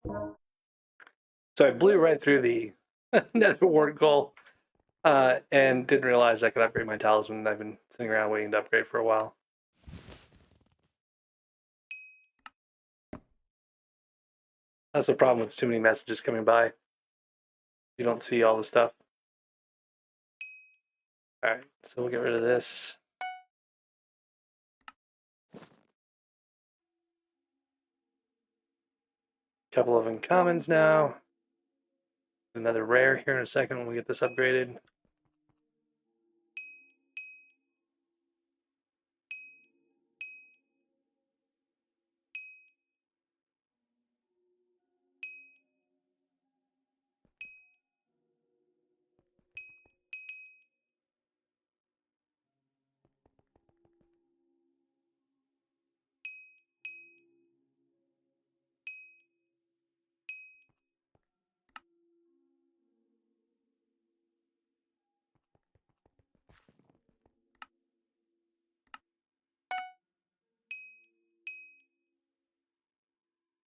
So I blew right through the nether wart goal and didn't realize I could upgrade my talisman. I've been sitting around waiting to upgrade for a while. That's the problem with too many messages coming by. You don't see all the stuff. Alright, so we'll get rid of this. Couple of uncommons now. Another rare here in a second when we get this upgraded.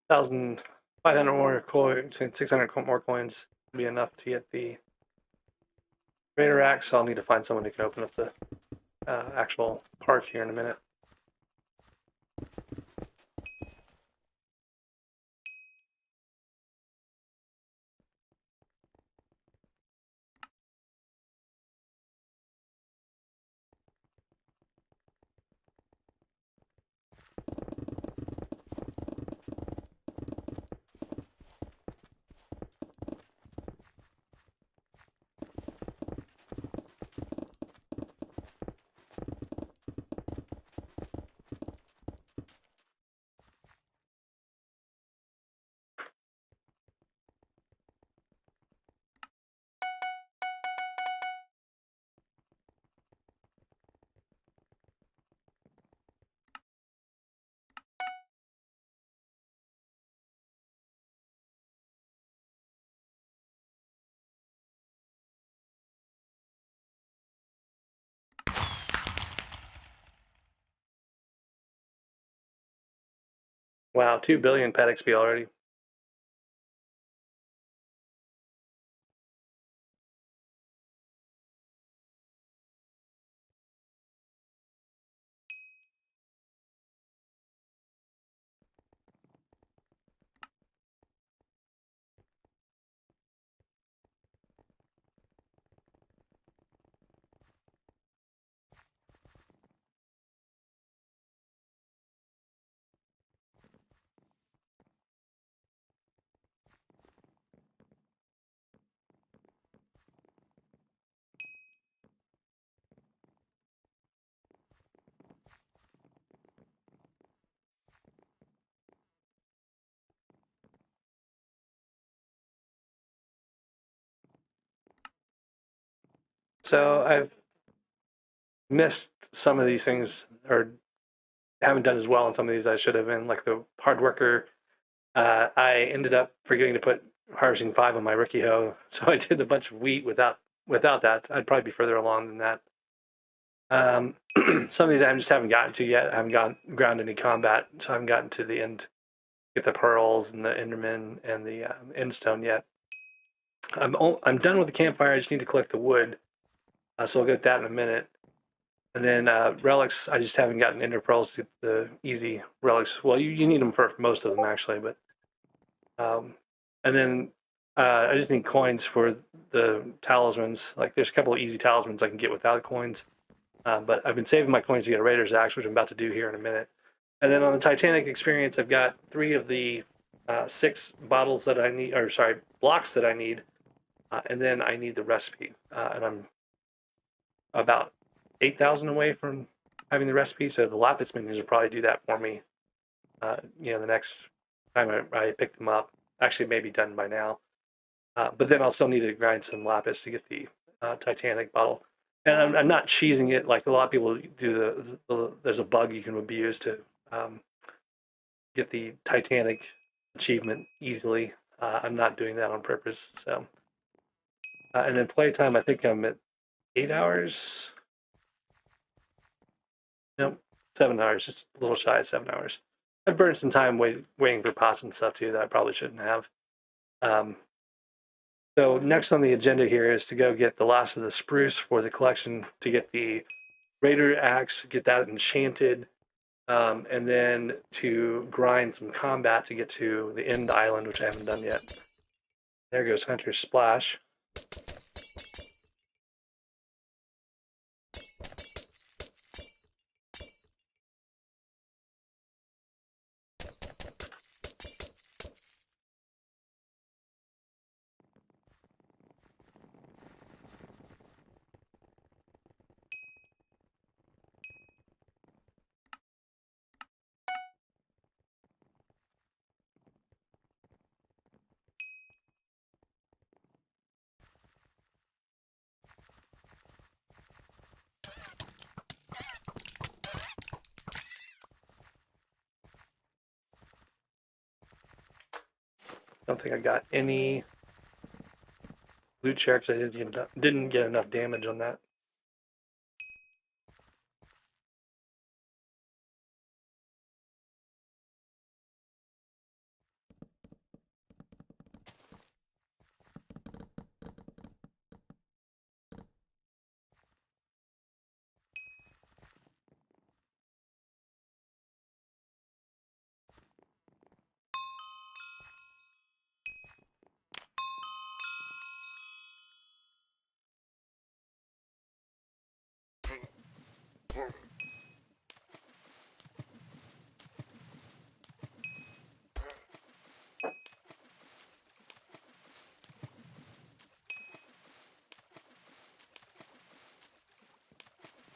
$1,500 more coins, 600 more coins will be enough to get the Raider Axe. So I'll need to find someone who can open up the actual park here in a minute. Wow, 2 billion pet XP already. So I've missed some of these things, or haven't done as well on some of these I should have been, like the hard worker. I ended up forgetting to put harvesting 5 on my rookie hoe, so I did a bunch of wheat without that. I'd probably be further along than that. Some of these I just haven't gotten to yet. I haven't ground any combat, so I haven't gotten to the end, get the pearls and the enderman and the endstone yet. I'm done with the campfire. I just need to collect the wood, so I'll get that in a minute. And then relics, I just haven't gotten ender pearls, the easy relics. Well, you need them for most of them actually, but and then I just need coins for the talismans. Like there's a couple of easy talismans I can get without coins, but I've been saving my coins to get a Raider's Axe, which I'm about to do here in a minute. And then on the Titanic experience, I've got 3 of the 6 bottles that I need, or sorry, blocks that I need, and then I need the recipe, and I'm about 8,000 away from having the recipe, so the lapis minions will probably do that for me. The next time I pick them up, actually maybe done by now. But then I'll still need to grind some lapis to get the Titanic bottle. And I'm not cheesing it like a lot of people do. There's a bug you can abuse to get the Titanic achievement easily. I'm not doing that on purpose. So, and then playtime, I think I'm at 8 hours. Nope, 7 hours, just a little shy of 7 hours. I burned some time waiting for pots and stuff too that I probably shouldn't have. So next on the agenda here is to go get the last of the spruce for the collection, to get the Raider axe, get that enchanted, and then to grind some combat to get to the end island, which I haven't done yet. There goes Hunter's Splash. Don't think I got any loot checks. I didn't get enough damage on that.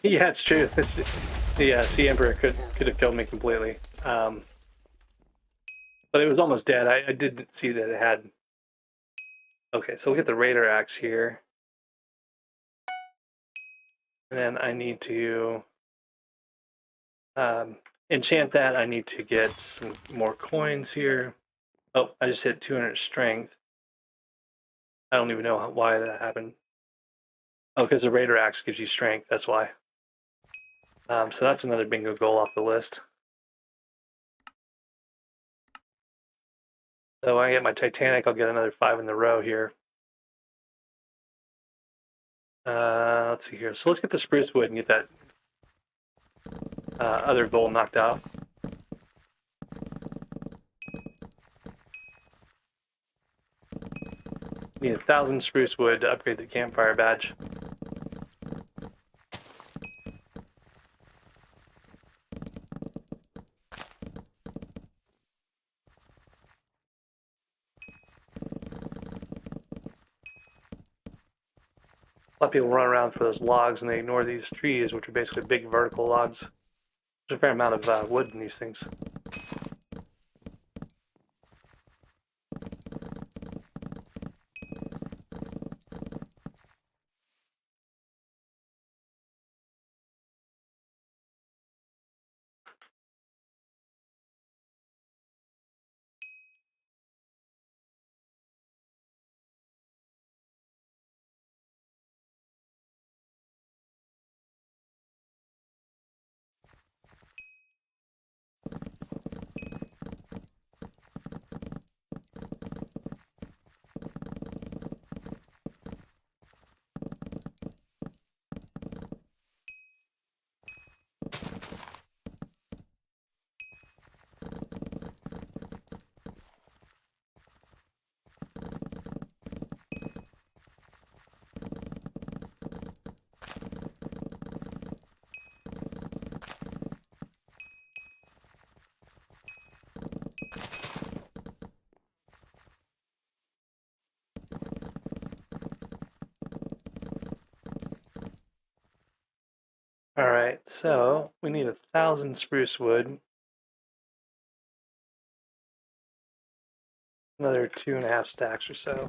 Yeah, it's true. The Sea Emperor could have killed me completely, but it was almost dead. I didn't see that it had. Okay, so we'll get the Raider axe here, and then I need to enchant that. I need to get some more coins here. Oh, I just hit 200 strength. I don't even know why that happened. Oh, because the Raider axe gives you strength. That's why. So that's another bingo goal off the list. So when I get my Titanic, I'll get another 5 in the row here. Let's see here. So let's get the spruce wood and get that other goal knocked out. Need 1,000 spruce wood to upgrade the campfire badge. A lot of people run around for those logs and they ignore these trees, which are basically big vertical logs. There's a fair amount of wood in these things. Alright, so we need 1,000 spruce wood. Another 2.5 stacks or so.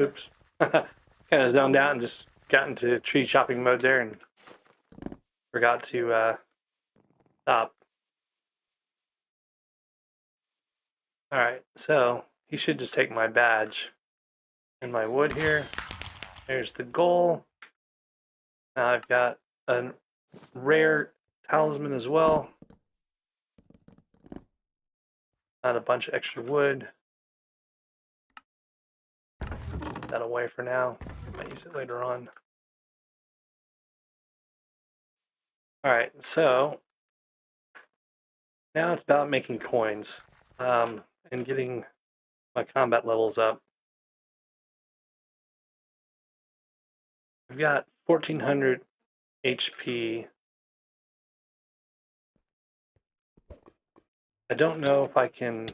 Oops. Kind of zoned out and just got into tree chopping mode there and forgot to stop. Alright, so he should just take my badge and my wood here. There's the goal. Now I've got a rare talisman as well. Not a bunch of extra wood. Put that away for now. Might use it later on. Alright, so now it's about making coins and getting my combat levels up. I've got 1400 HP. I don't know if I can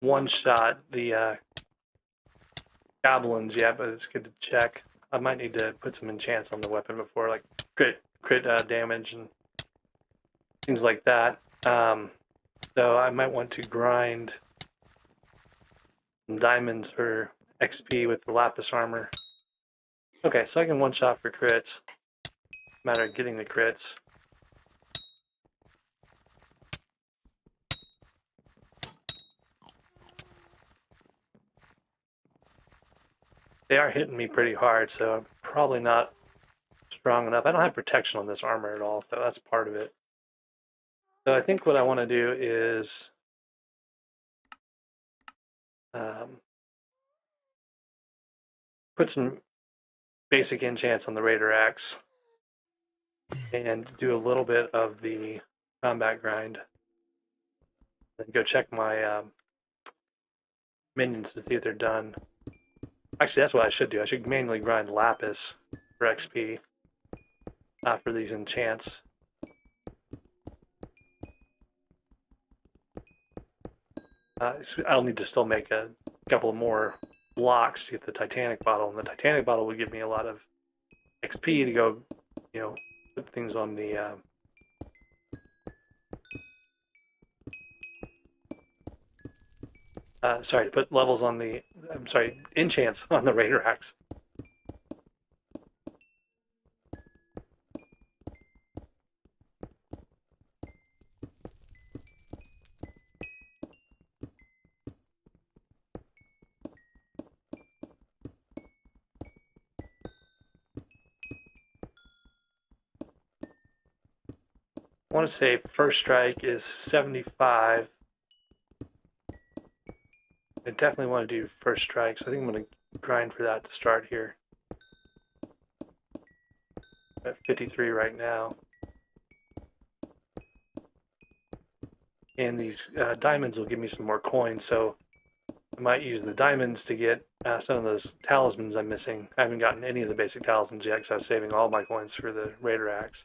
one-shot the goblins yet, but it's good to check. I might need to put some enchants on the weapon before, like crit damage and things like that. So I might want to grind some diamonds for XP with the lapis armor. Okay, so I can one-shot for crits. Matter of getting the crits. They are hitting me pretty hard, so I'm probably not strong enough. I don't have protection on this armor at all, so that's part of it. So I think what I want to do is put some basic enchants on the Raider Axe and do a little bit of the combat grind. Then go check my minions to see if they're done. Actually, that's what I should do. I should manually grind lapis for XP for these enchants. I'll need to still make a couple more blocks to get the Titanic bottle, and the Titanic bottle would give me a lot of XP to go, you know, put things on the sorry, put levels on the, I'm sorry, enchants on the Raider Axe. I want to say first strike is 75. I definitely want to do first strike, so I think I'm going to grind for that to start here. I'm at 53 right now. And these diamonds will give me some more coins, so I might use the diamonds to get some of those talismans I'm missing. I haven't gotten any of the basic talismans yet because I was saving all my coins for the Raider Axe.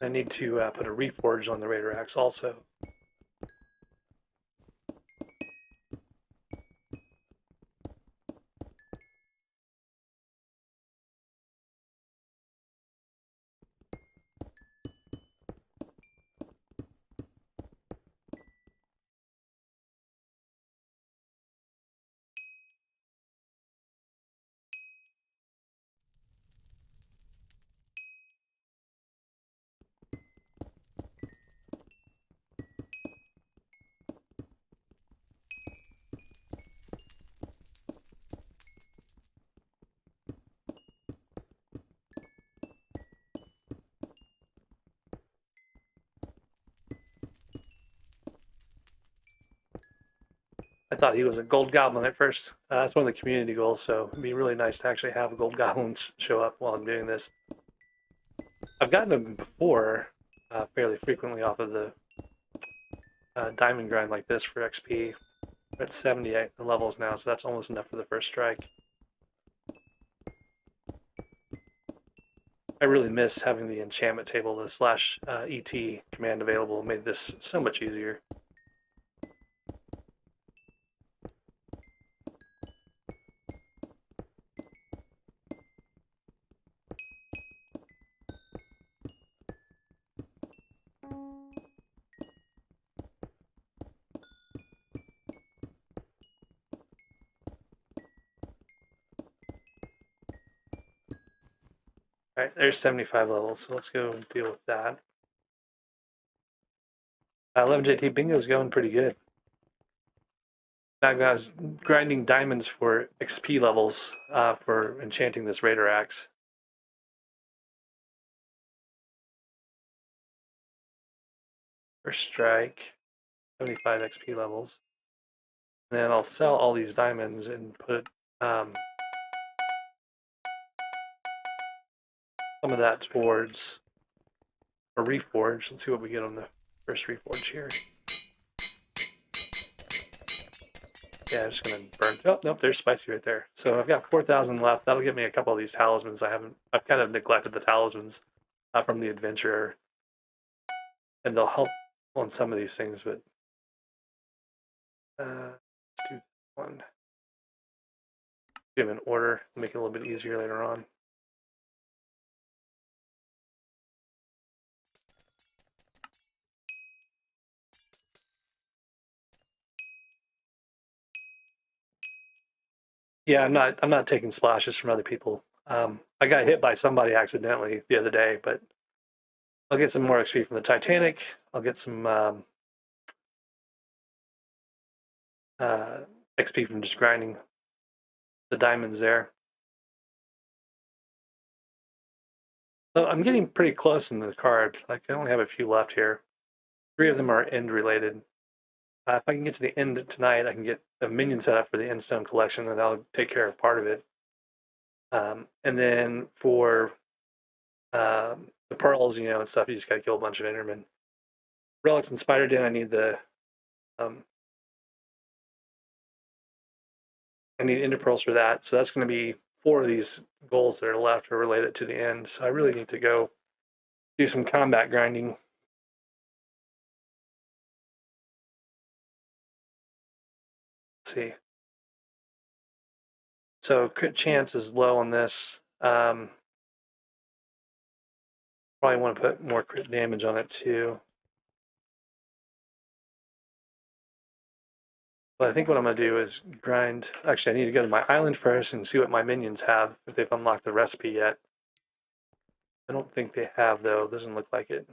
I need to put a reforge on the Raider Axe also. I thought he was a gold goblin at first. That's one of the community goals, so it'd be really nice to actually have gold goblins show up while I'm doing this. I've gotten them before, fairly frequently off of the diamond grind like this for XP. We're at 78 levels now, so that's almost enough for the first strike. I really miss having the enchantment table, the /ET command available. It made this so much easier. All right, there's 75 levels, so let's go deal with that. 11JT Bingo's going pretty good. I was grinding diamonds for XP levels for enchanting this Raider axe. First strike, 75 XP levels. And then I'll sell all these diamonds and put some of that towards a reforge. Let's see what we get on the first reforge here. Yeah, I'm just gonna burn. Oh, nope, there's spicy right there. So I've got 4,000 left. That'll get me a couple of these talismans. I've kind of neglected the talismans from the adventurer, and they'll help on some of these things. But let's do one. Do them in order. Make it a little bit easier later on. Yeah, I'm not taking splashes from other people. I got hit by somebody accidentally the other day, but I'll get some more XP from the Titanic. I'll get some XP from just grinding the diamonds there. So I'm getting pretty close in the card. Like I only have a few left here. 3 of them are end related. If I can get to the end tonight, I can get a minion set up for the Endstone collection, and I'll take care of part of it. And then for the pearls, and stuff, you just gotta kill a bunch of Endermen. Relics and Spider Den, I need Ender pearls for that. So that's going to be 4 of these goals that are left are related to the end. So I really need to go do some combat grinding. Let's see. So crit chance is low on this. Probably want to put more crit damage on it too. But I think what I'm going to do is grind. Actually, I need to go to my island first and see what my minions have, if they've unlocked the recipe yet. I don't think they have, though. It doesn't look like it.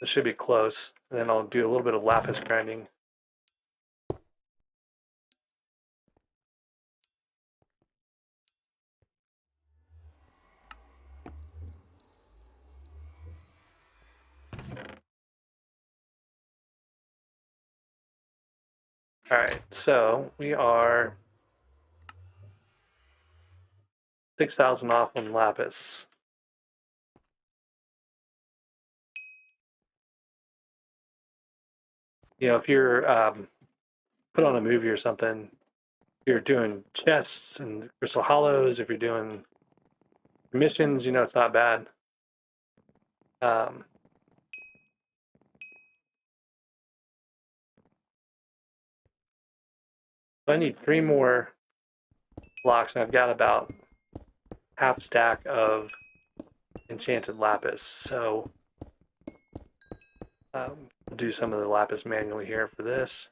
It should be close. And then I'll do a little bit of lapis grinding. All right, so we are 6,000 off on lapis. If you're put on a movie or something, you're doing chests and crystal hollows, if you're doing missions, it's not bad. I need 3 more blocks, and I've got about half stack of enchanted lapis. So we'll do some of the lapis manually here for this.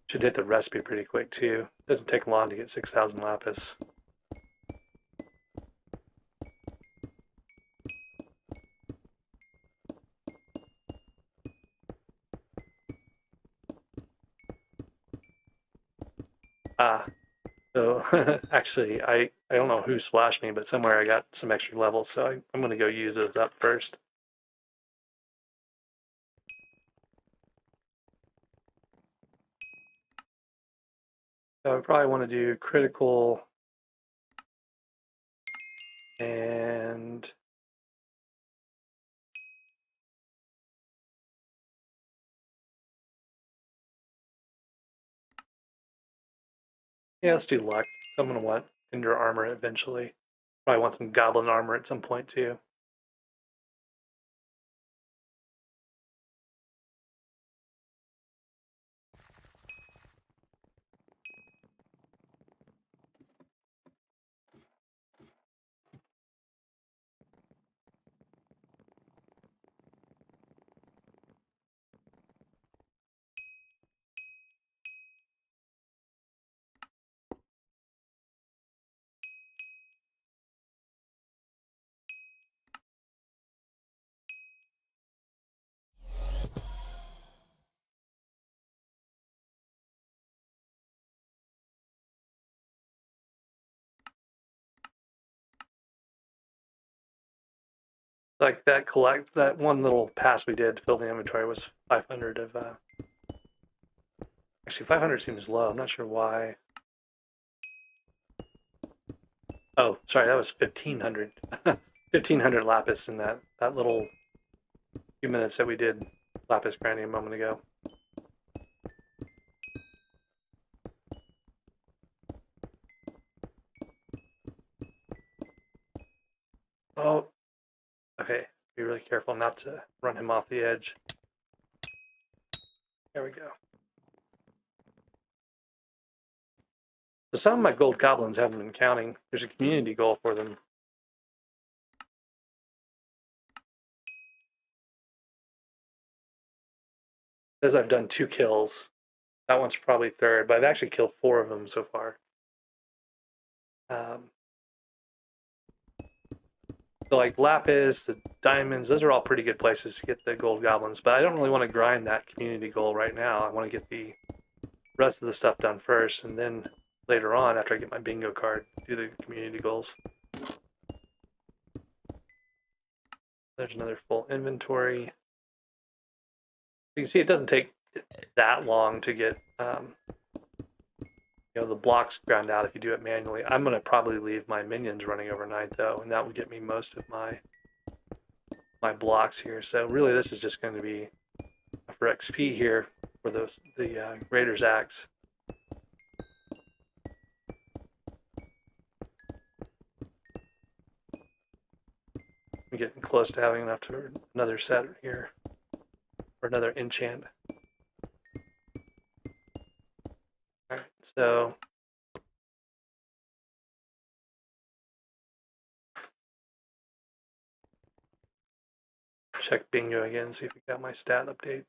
Should hit the recipe pretty quick too. Doesn't take long to get 6,000 lapis. So actually, I don't know who splashed me, but somewhere I got some extra levels, so I'm going to go use those up first. So I probably want to do critical and yeah, let's do luck. I'm going to want Ender armor eventually. Probably want some goblin armor at some point too. like that one little pass we did to fill the inventory was 500 of. Actually, 500 seems low. I'm not sure why. Oh, sorry, that was 1500. 1500 lapis in that little few minutes that we did lapis grinding a moment ago. Oh, okay. Be really careful not to run him off the edge. There we go. So some of my gold goblins haven't been counting. There's a community goal for them. Says I've done 2 kills. That one's probably third, but I've actually killed 4 of them so far. So like lapis, the diamonds, those are all pretty good places to get the gold goblins, but I don't really want to grind that community goal right now. I want to get the rest of the stuff done first, and then later on, after I get my bingo card, do the community goals. There's another full inventory. You can see it doesn't take that long to get the blocks ground out if you do it manually. I'm going to probably leave my minions running overnight though, and that will get me most of my blocks here. So really this is just going to be for XP here for the Raider's Axe. I'm getting close to having enough to another set here, or another enchant. Alright, so check bingo again, see if we got my stat update.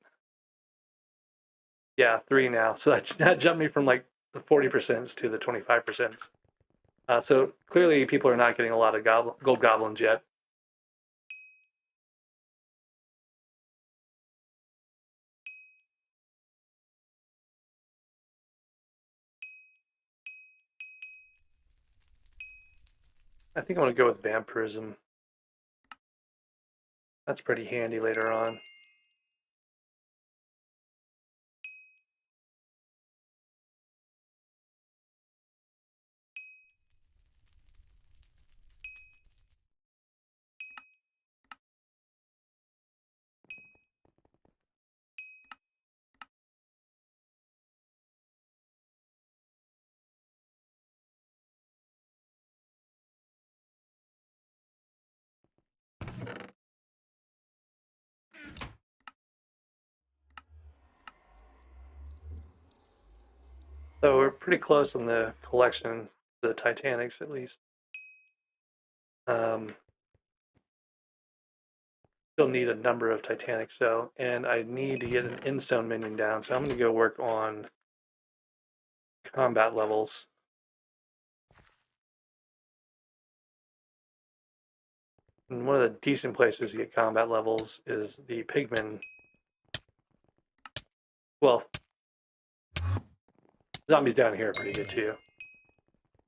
Yeah, 3 now. So that jumped me from like the 40% to the 25%. So clearly people are not getting a lot of gold goblins yet. I think I'm going to go with vampirism. That's pretty handy later on. So we're pretty close on the collection, the Titanics at least. Still need a number of Titanics though, and I need to get an Instone minion down, so I'm going to go work on combat levels. And one of the decent places to get combat levels is the pigmen. Well, zombies down here are pretty good too.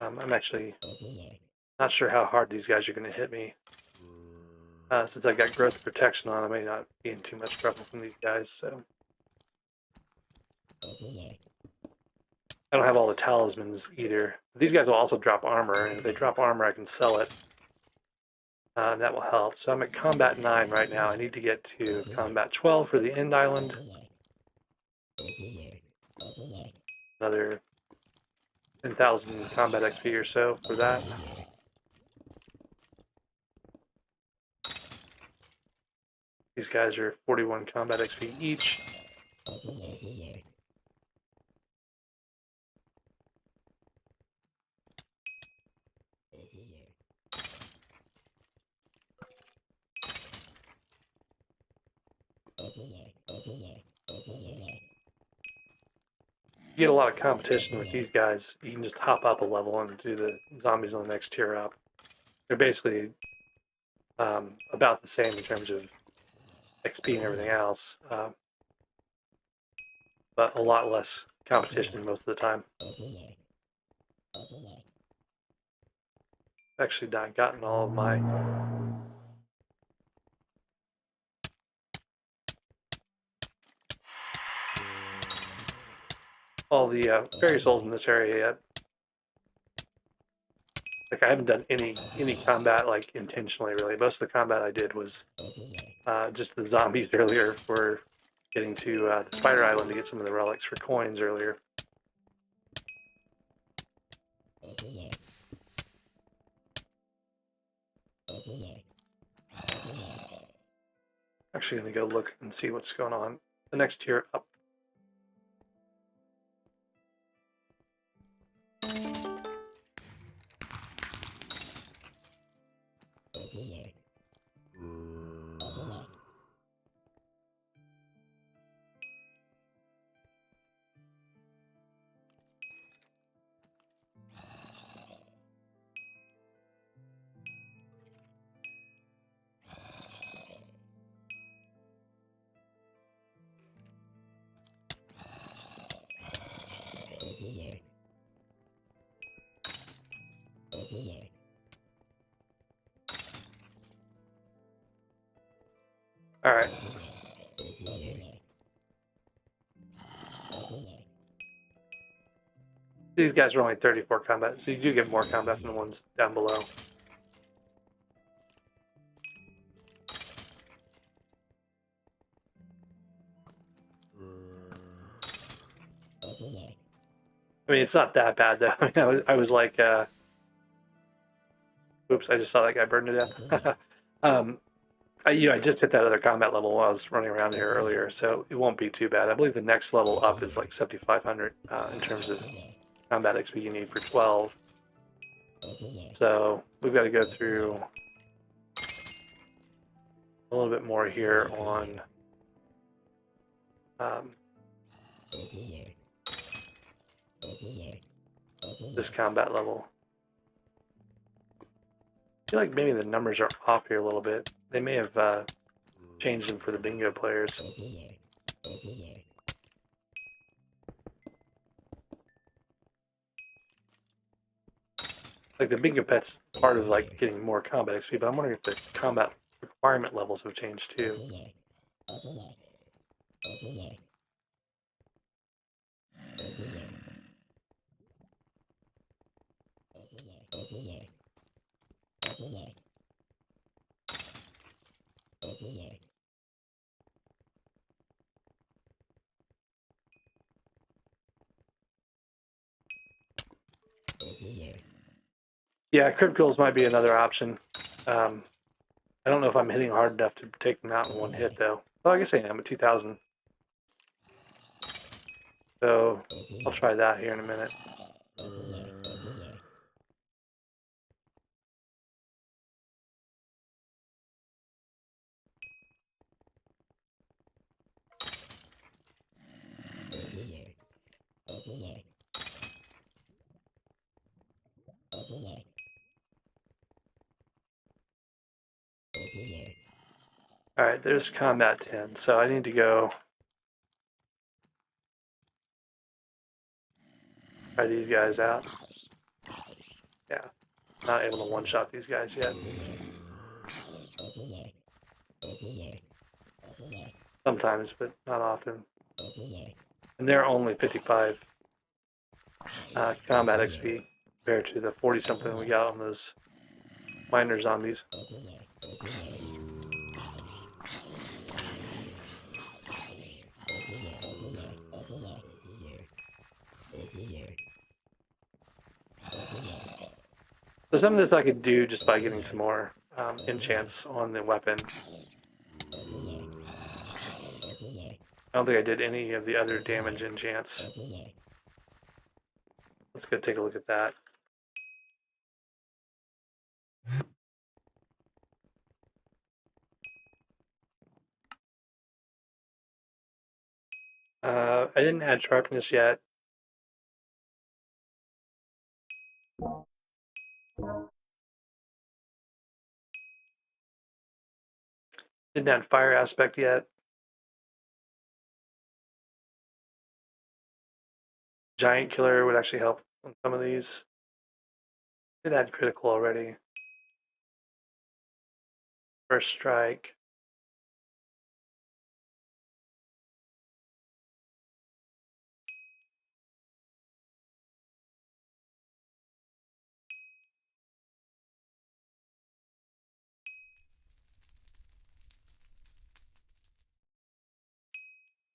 I'm actually not sure how hard these guys are going to hit me. Since I got growth protection on, I may not be in too much trouble from these guys, so. I don't have all the talismans either. These guys will also drop armor, and if they drop armor, I can sell it. And that will help. So I'm at combat 9 right now. I need to get to combat 12 for the end island. Another 10,000 combat XP or so for that. These guys are 41 combat XP each. You get a lot of competition with these guys. You can just hop up a level and do the zombies on the next tier up. They're basically about the same in terms of XP and everything else, but a lot less competition most of the time. Actually not gotten all of my all the fairy souls in this area yet. Like I haven't done any combat like intentionally really. Most of the combat I did was just the zombies earlier for getting to the Spider Island to get some of the relics for coins earlier. Actually going to go look and see what's going on. The next tier up. All right. These guys are only 34 combat, so you do get more combat from the ones down below. I mean, it's not that bad though. I was like, oops! I just saw that guy burn to death. I just hit that other combat level while I was running around here earlier, so it won't be too bad. I believe the next level up is like 7,500 in terms of combat XP you need for 12. So we've got to go through a little bit more here on this combat level. I feel like maybe the numbers are off here a little bit. They may have changed them for the bingo players. Like the bingo pet's part of like getting more combat XP, but I'm wondering if the combat requirement levels have changed too. Yeah, crit goals might be another option. I don't know if I'm hitting hard enough to take them out in one hit, though. Oh, I guess I am at 2,000. So I'll try that here in a minute. All right, there's combat 10, so I need to go try these guys out. Yeah, not able to one-shot these guys yet. Sometimes, but not often. And they're only 55 combat XP compared to the 40-something we got on those miner zombies. So some of this I could do just by getting some more enchants on the weapon. I don't think I did any of the other damage enchants. Let's go take a look at that. I didn't add sharpness yet. Didn't add fire aspect yet. Giant killer would actually help on some of these. Did add critical already. First strike.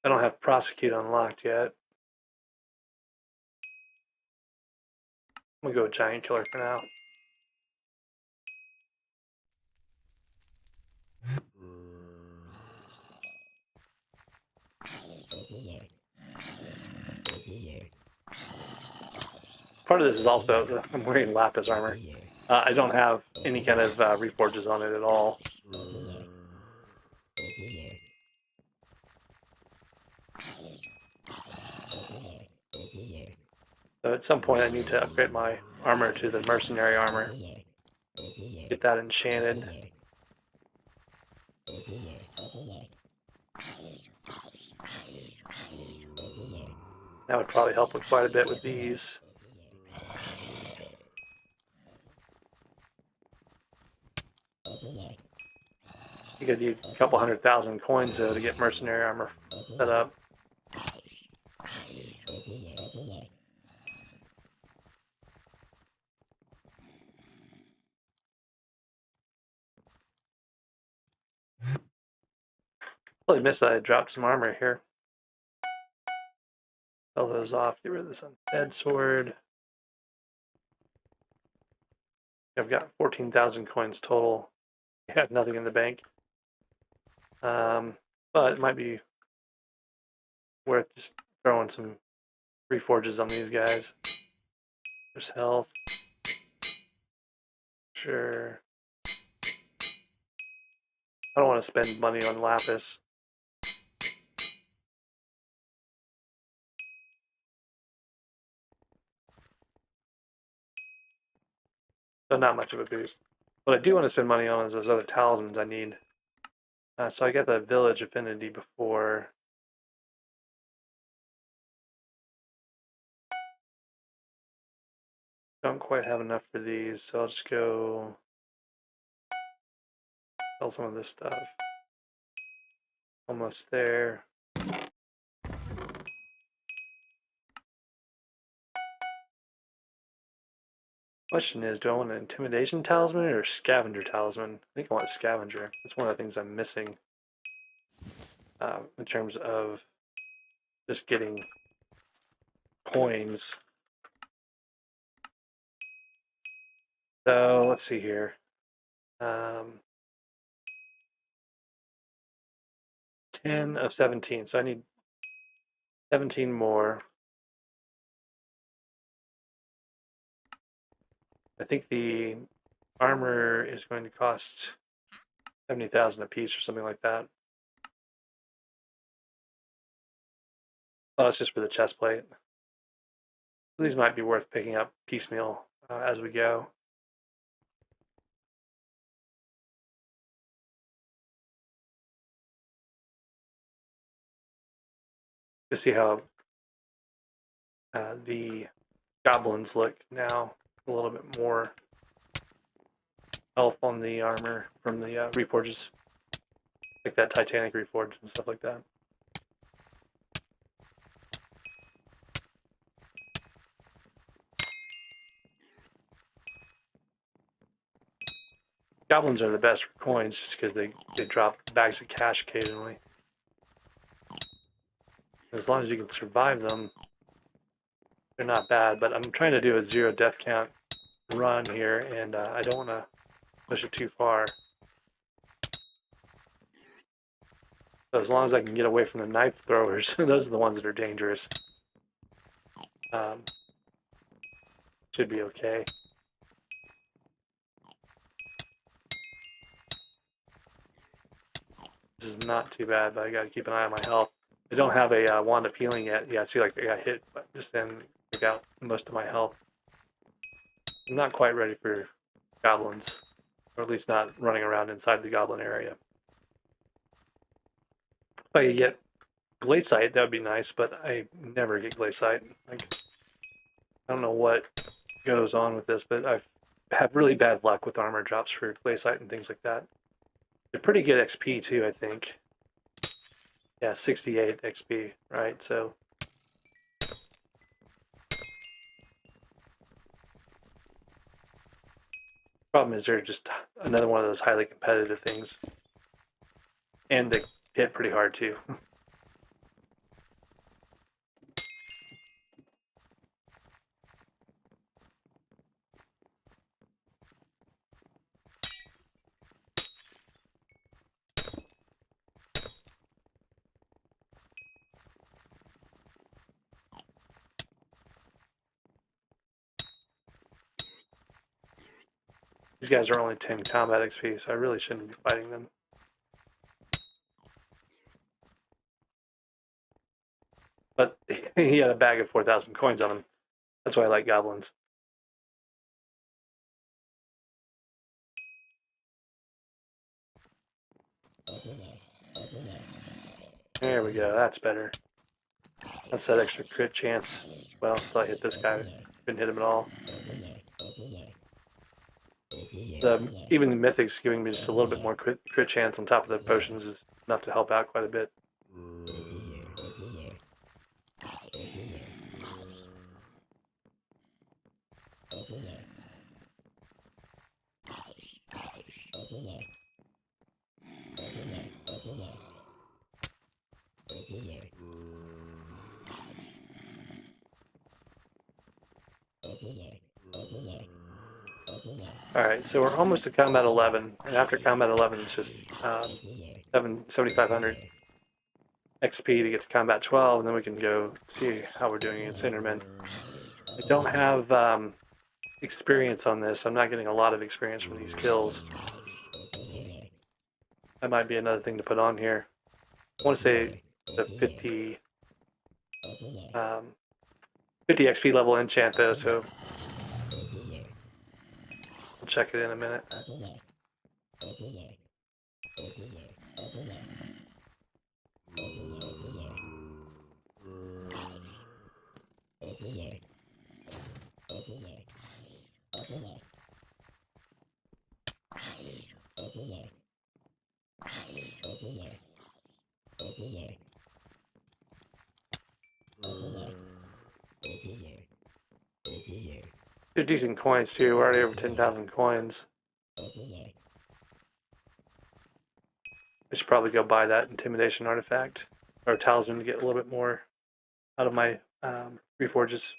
I don't have prosecute unlocked yet. I'm gonna go with giant killer for now. Part of this is also I'm wearing lapis armor. I don't have any kind of reforges on it at all. So at some point I need to upgrade my armor to the mercenary armor. Get that enchanted. That would probably help with quite a bit with these. You could need a couple 100,000 coins though to get mercenary armor set up. Really missed that I dropped some armor here. Sell those off, get rid of this undead sword. I've got 14,000 coins total. I have nothing in the bank. But it might be worth just throwing some reforges on these guys. There's health. Sure. I don't want to spend money on lapis. So not much of a boost. What I do want to spend money on is those other talismans I need. So I got the village affinity before. Don't quite have enough for these, so I'll just go sell some of this stuff. Almost there. Question is, do I want an intimidation talisman or a scavenger talisman? I think I want a scavenger. That's one of the things I'm missing in terms of just getting coins. So let's see here. 10 of 17, so I need 17 more. I think the armor is going to cost 70,000 a piece or something like that. Oh, it's just for the chest plate. These might be worth picking up piecemeal as we go. To see how the goblins look now. A little bit more health on the armor from the reforges, like that Titanic reforge and stuff like that. Goblins are the best for coins just because they drop bags of cash occasionally. As long as you can survive them, they're not bad, but I'm trying to do a 0 death count run here, and I don't want to push it too far. So as long as I can get away from the knife throwers, those are the ones that are dangerous. Should be okay. This is not too bad, but I gotta keep an eye on my health. I don't have a wand of healing yet. Yeah, see, like I got hit, but just then I got most of my health. I'm not quite ready for goblins, or at least not running around inside the goblin area. If I could get glaciite, that would be nice, but I never get glaciite. Like, I don't know what goes on with this, but I've had really bad luck with armor drops for glaciite and things like that. They're pretty good XP too, I think. Yeah, 68 XP, right? So problem is they're just another one of those highly competitive things. And they hit pretty hard too. These guys are only 10 combat XP, so I really shouldn't be fighting them. But he had a bag of 4,000 coins on him. That's why I like goblins. There we go, that's better. That's that extra crit chance. Well, until I hit this guy. Couldn't hit him at all. Even the mythics giving me just a little bit more crit chance on top of the potions is enough to help out quite a bit. Alright, so we're almost to combat 11, and after combat 11 it's just 7,500 XP to get to combat 12, and then we can go see how we're doing against Endermen. I don't have experience on this. I'm not getting a lot of experience from these kills. That might be another thing to put on here. I want to say the 50 XP level enchant though, so I'll check it in a minute. They're decent coins too. We're already over 10,000 coins. I should probably go buy that intimidation artifact or talisman to get a little bit more out of my reforges.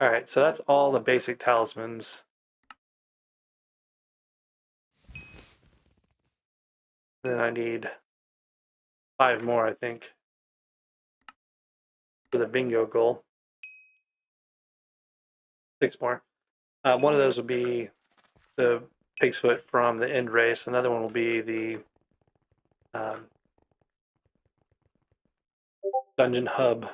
Alright, so that's all the basic talismans. Then I need 5 more, I think, for the bingo goal. 6 more. One of those will be the pig's foot from the end race. Another one will be the dungeon hub.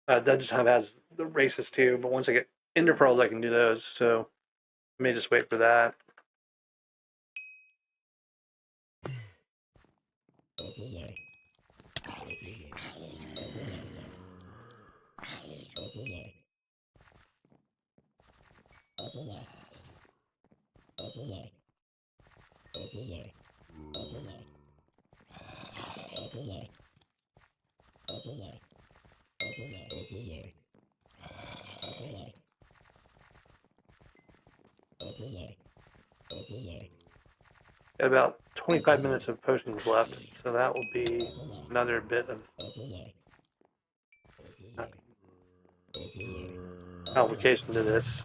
Dungeon hub has the races too, but once I get ender pearls, I can do those. So I may just wait for that. Got about 25 minutes of potions left, so that will be another bit of complication to this.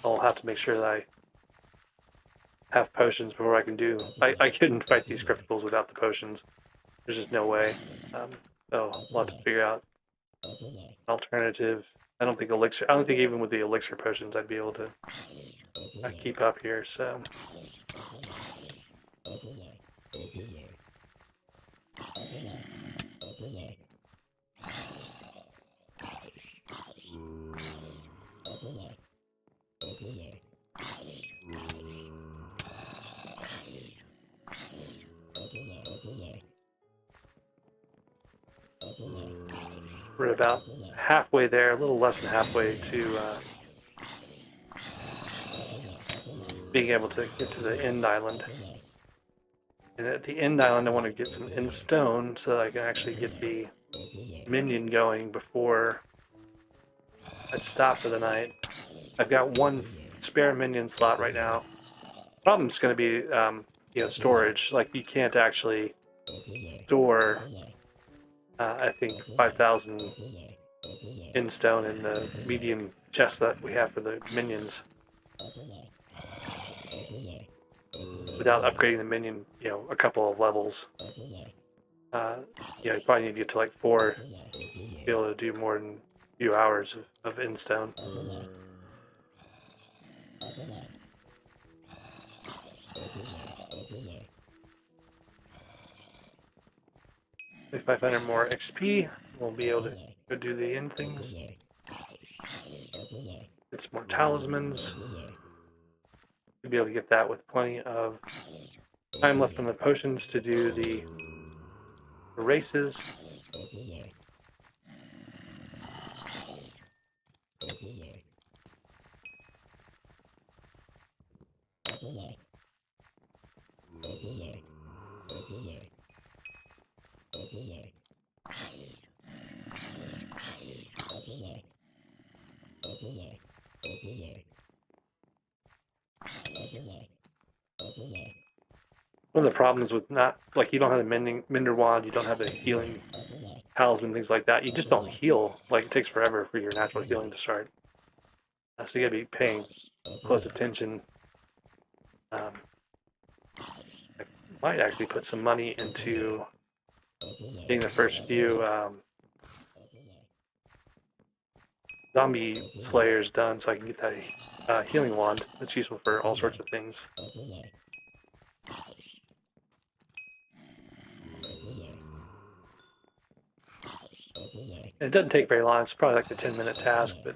I'll have to make sure that I have potions before I can do. I couldn't fight these crypticals without the potions. There's just no way. So we'll have to figure out an alternative. I don't think elixir. I don't think even with the elixir potions I'd be able to keep up here. So. We're about halfway there, a little less than halfway to being able to get to the end island. And at the end island, I want to get some end stone so that I can actually get the minion going before I stop for the night. I've got one spare minion slot right now. Problem's going to be, storage. Like, you can't actually store, I think, 5,000 end stone in the medium chest that we have for the minions. without upgrading the minion, you know, a couple of levels. You know, you probably need to get to like 4 to be able to do more than a few hours of in-stone. If 500 more XP, we'll be able to go do the end things. Get some more talismans. We'll be able to get that with plenty of time left on the potions to do the races. One of the problems with not, like, you don't have the Mender Wand, you don't have the healing talisman, things like that, you just don't heal. Like, it takes forever for your natural healing to start. So you gotta be paying close attention. I might actually put some money into getting the first few zombie slayers done so I can get that healing wand that's useful for all sorts of things. And it doesn't take very long. It's probably like a 10-minute task, but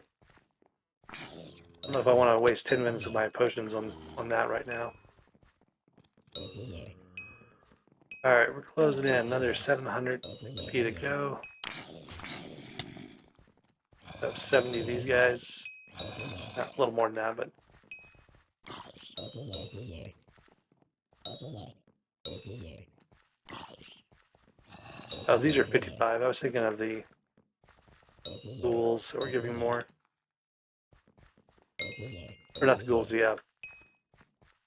I don't know if I want to waste 10 minutes of my potions on that right now. Alright, we're closing in. Another 700 P to go. About 70 of these guys. Not a little more than that, but... Oh, these are 55. I was thinking of the ghouls that were giving more. Or not the ghouls, the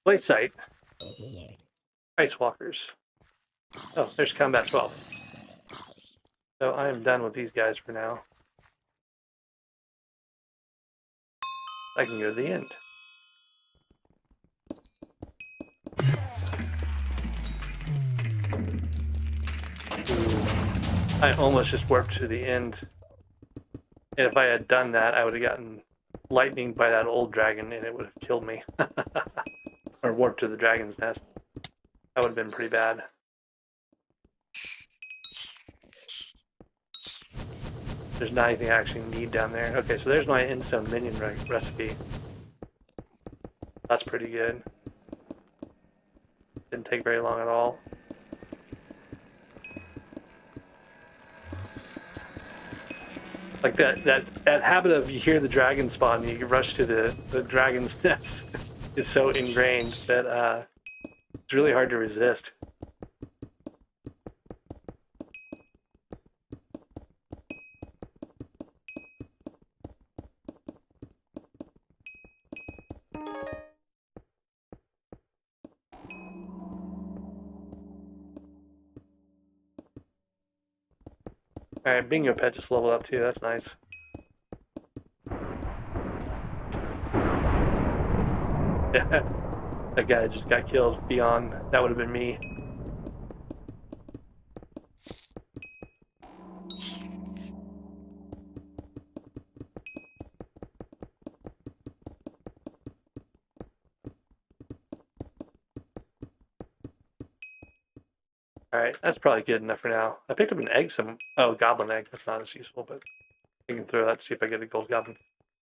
blade sight. Ice walkers. Oh, there's combat 12. So I am done with these guys for now. I can go to the end. I almost just warped to the end. And if I had done that, I would have gotten lightning by that old dragon and it would have killed me. Or warped to the dragon's nest. That would have been pretty bad. There's not anything I actually need down there. Okay, so there's my in-stone minion recipe. That's pretty good. Didn't take very long at all. Like that habit of you hear the dragon spawn and you rush to the dragon's nest is so ingrained that it's really hard to resist. Alright, Bingo Pet just leveled up too, that's nice. Yeah, that guy just got killed beyond, that would have been me. Alright, that's probably good enough for now. I picked up an egg, goblin egg. That's not as useful, but I can throw that to see if I get a gold goblin.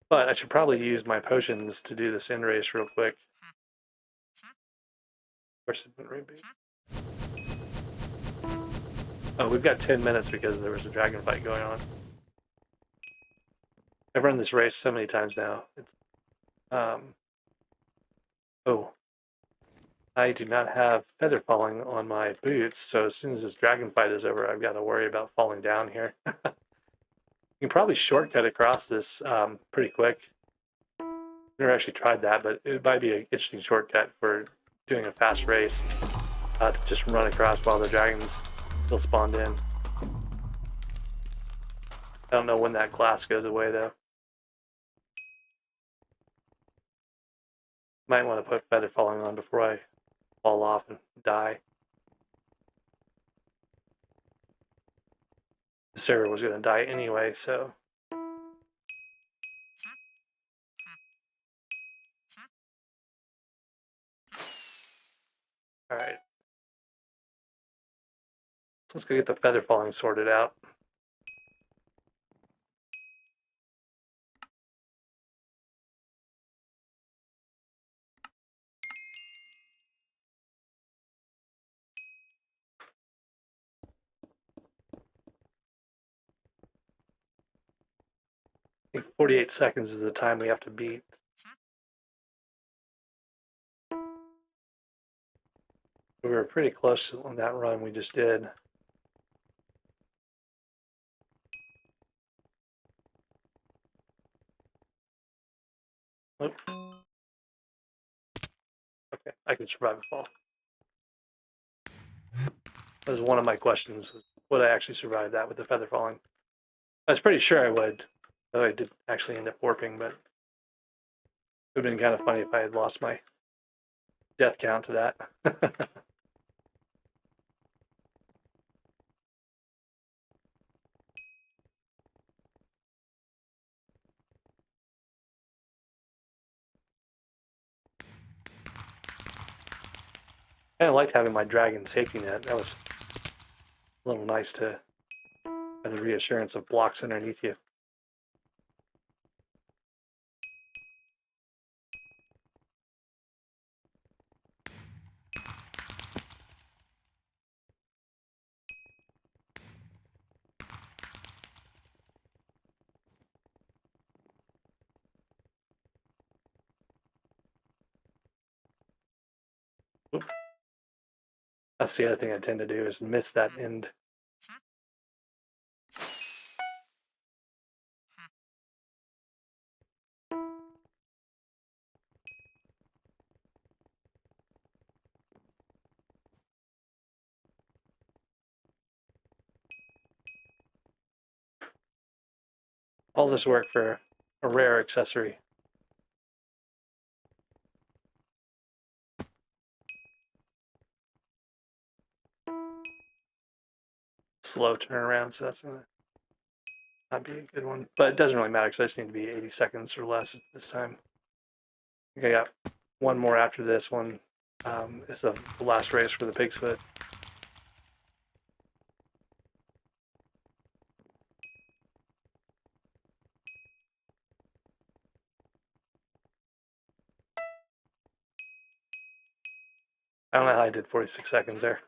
But I should probably use my potions to do this end race real quick. Of course, it went right back. Oh, we've got 10 minutes because there was a dragon fight going on. I've run this race so many times now. It's oh. I do not have feather falling on my boots, so as soon as this dragon fight is over, I've got to worry about falling down here. You can probably shortcut across this pretty quick. I've never actually tried that, but it might be an interesting shortcut for doing a fast race to just run across while the dragon's still spawned in. I don't know when that glass goes away, though. Might want to put feather falling on before I fall off and die. The server was going to die anyway, so. All right. Let's go get the feather falling sorted out. I think 48 seconds is the time we have to beat. We were pretty close on that run we just did. Oop. Okay, I can survive a fall. That was one of my questions. Would I actually survive that with the feather falling? I was pretty sure I would, though I did actually end up warping, but it would have been kind of funny if I had lost my death count to that. I kind of liked having my dragon safety net. That was a little nice to have the reassurance of blocks underneath you. Oop. That's the other thing I tend to do is miss that end. All this work for a rare accessory. Slow turnaround, so that's gonna not be a good one. But it doesn't really matter because I just need to be 80 seconds or less this time. I think I got one more after this one. It's the last race for the pig's foot. I don't know how I did 46 seconds there.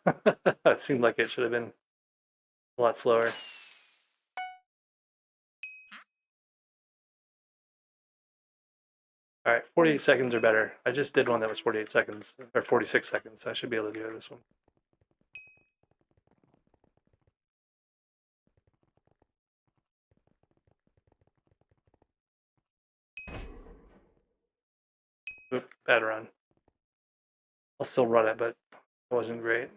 That seemed like it should have been a lot slower. All right, 48 seconds or better. I just did one that was 48 seconds, or 46 seconds. I should be able to do this one. Oop, bad run. I'll still run it, but it wasn't great.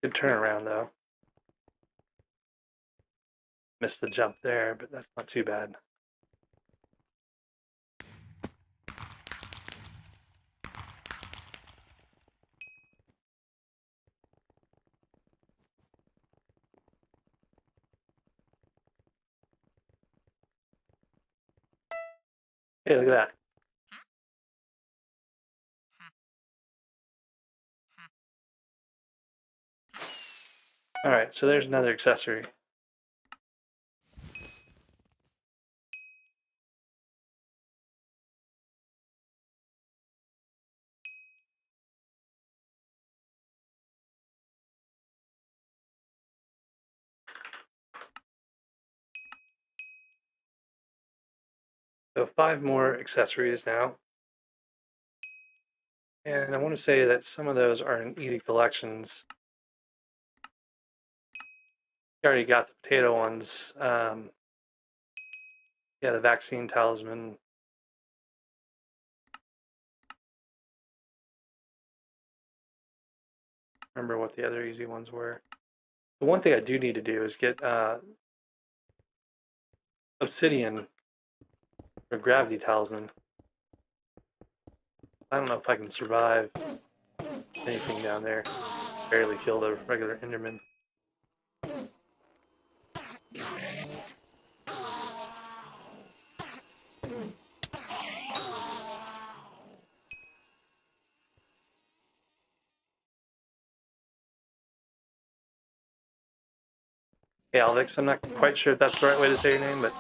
Good turnaround, though. Missed the jump there, but that's not too bad. Hey, look at that. All right, so there's another accessory. So 5 more accessories now. And I want to say that some of those are in easy collections. You already got the potato ones. Yeah, the vaccine talisman. Remember what the other easy ones were. The one thing I do need to do is get obsidian Or gravity talisman. I don't know if I can survive anything down there. Barely killed a regular Enderman. Hey, Alex, I'm not quite sure if that's the right way to say your name, but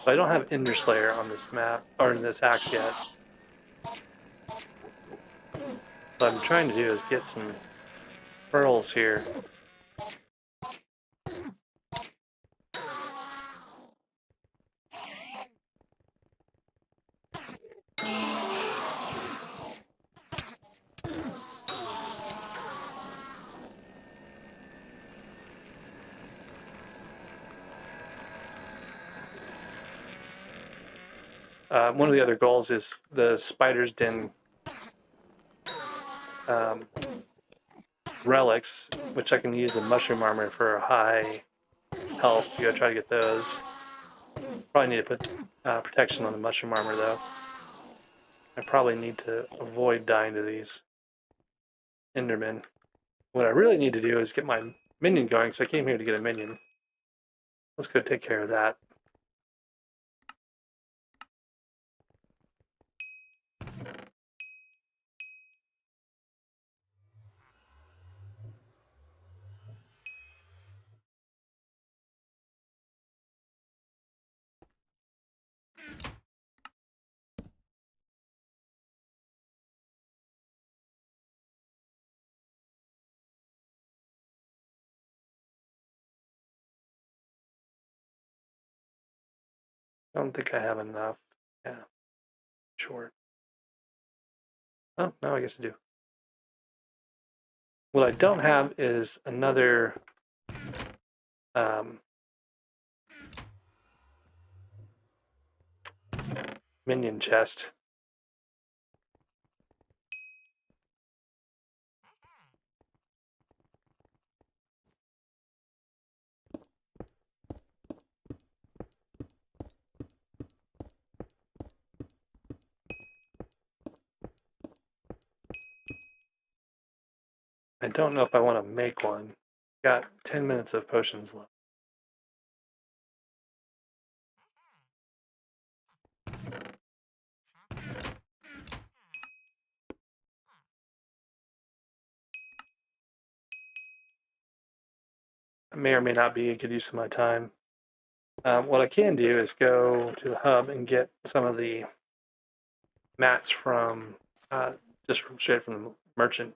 I don't have Ender Slayer on this map, or in this axe yet. What I'm trying to do is get some pearls here. One of the other goals is the spider's den relics, which I can use in mushroom armor for high health. You gotta try to get those. Probably need to put protection on the mushroom armor though. I probably need to avoid dying to these Endermen. What I really need to do is get my minion going, because I came here to get a minion. Let's go take care of that. I don't think I have enough. Yeah, short. Oh, no, I guess I do. What I don't have is another minion chest. I don't know if I want to make one. Got 10 minutes of potions left. It may or may not be a good use of my time. What I can do is go to the hub and get some of the mats from straight from the merchant.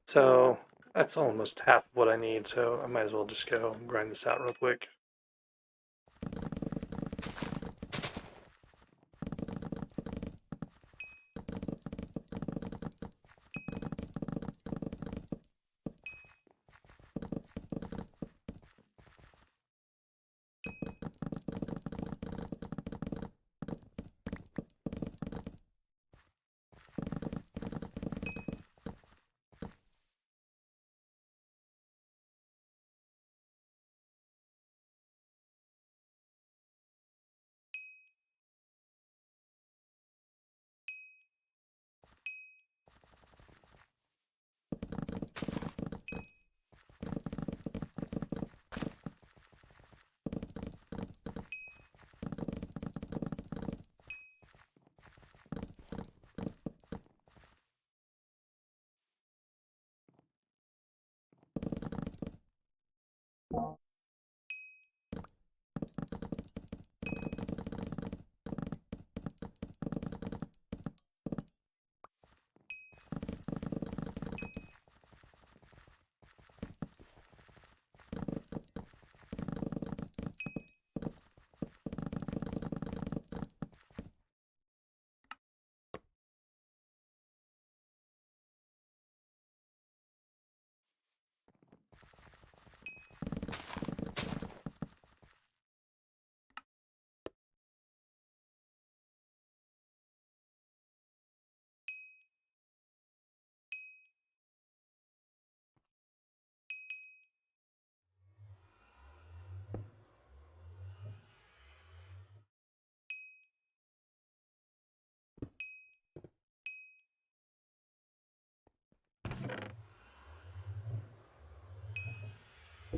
So that's almost half of what I need, so I might as well just go and grind this out real quick.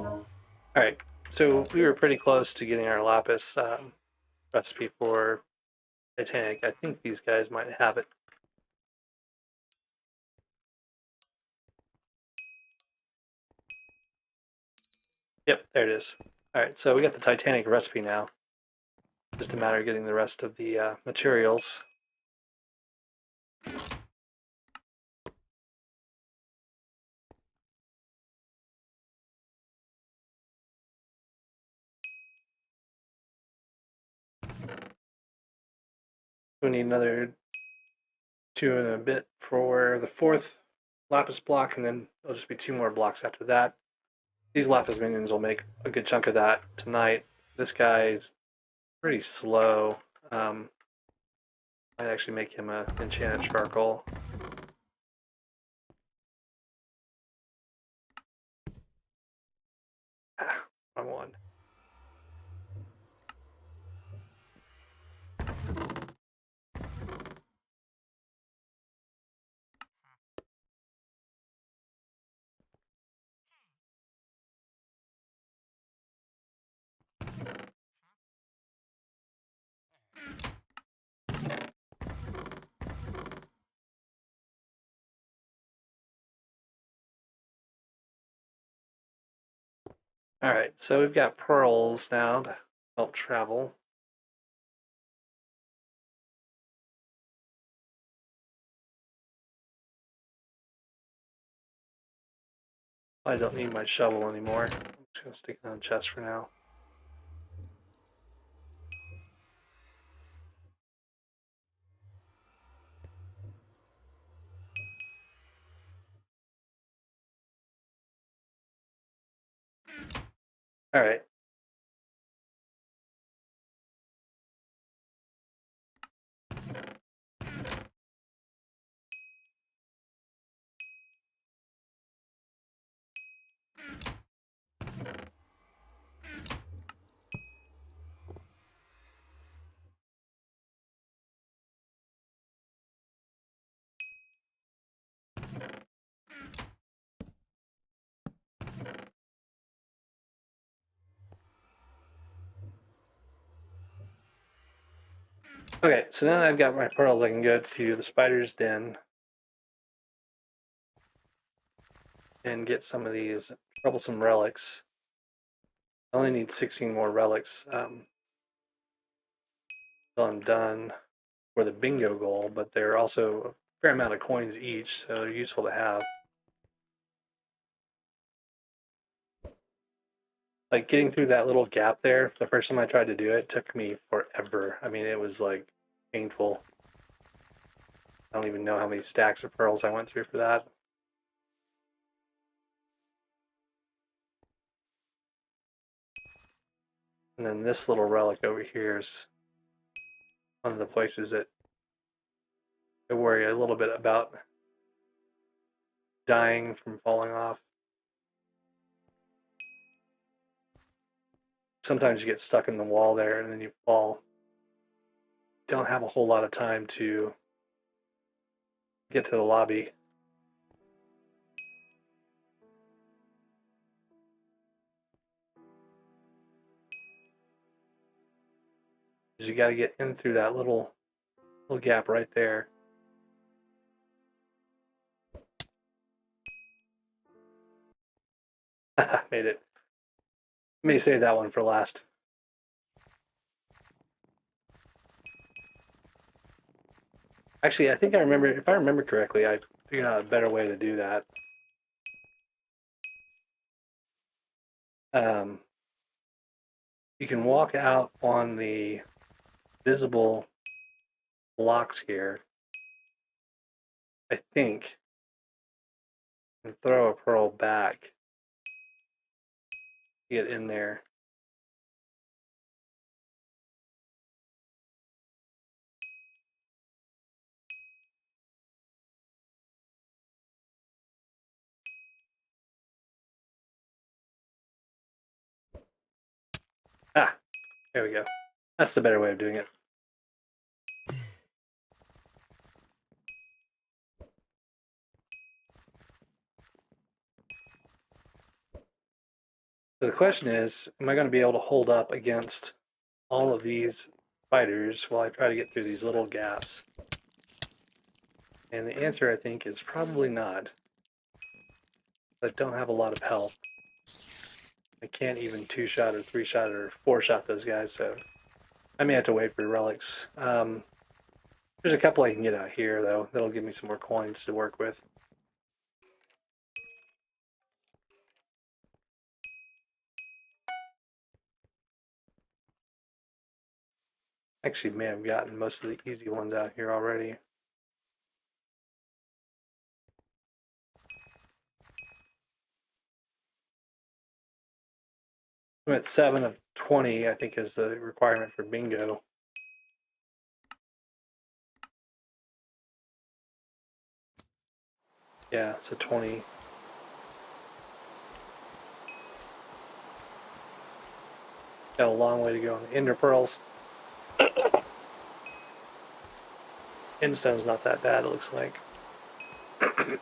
Alright, so we were pretty close to getting our lapis recipe for Titanic. I think these guys might have it. Yep, there it is. Alright, so we got the Titanic recipe now. Just a matter of getting the rest of the materials. We need another 2 and a bit for the 4th lapis block, and then it'll just be 2 more blocks after that. These lapis minions will make a good chunk of that tonight. This guy's pretty slow. Might actually make him a enchanted charcoal. Wrong one. Alright, so we've got pearls now to help travel. I don't need my shovel anymore. I'm just going to stick it on the chest for now. Alright. Okay, so now I've got my pearls, I can go to the spider's den and get some of these troublesome relics. I only need 16 more relics until I'm done for the bingo goal, but they're also a fair amount of coins each, so they're useful to have. Like getting through that little gap there, the first time I tried to do it took me forever. I mean, it was like painful. I don't even know how many stacks of pearls I went through for that. And then this little relic over here is one of the places that I worry a little bit about dying from falling off. Sometimes you get stuck in the wall there and then you fall. Don't have a whole lot of time to get to the lobby. Because you got to get in through that little gap right there. Made it. May save that one for last. Actually, I think I remember, if I remember correctly, I figured out a better way to do that. You can walk out on the visible blocks here, I think, and throw a pearl back. Get in there. Ah, there we go. That's the better way of doing it. So the question is, am I going to be able to hold up against all of these fighters while I try to get through these little gaps? And the answer, I think, is probably not. I don't have a lot of health. I can't even 2-shot or 3-shot or 4-shot those guys, so I may have to wait for relics. There's a couple I can get out here, though. That'll give me some more coins to work with. Actually, may have gotten most of the easy ones out here already. I'm at 7 of 20, I think, is the requirement for bingo. Yeah, so 20. Got a long way to go on the ender pearls. Endstone's not that bad, it looks like. A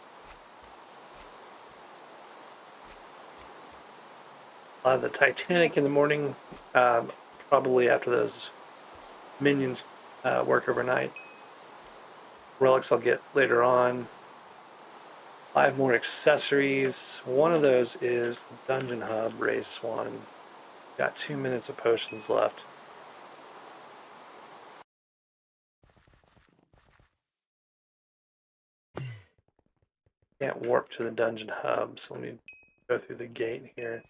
lot of the Titanic in the morning, probably after those minions work overnight. Relics I'll get later on. 5 more accessories. One of those is the Dungeon Hub race one. Got 2 minutes of potions left. Can't warp to the Dungeon Hub, so let me go through the gate here.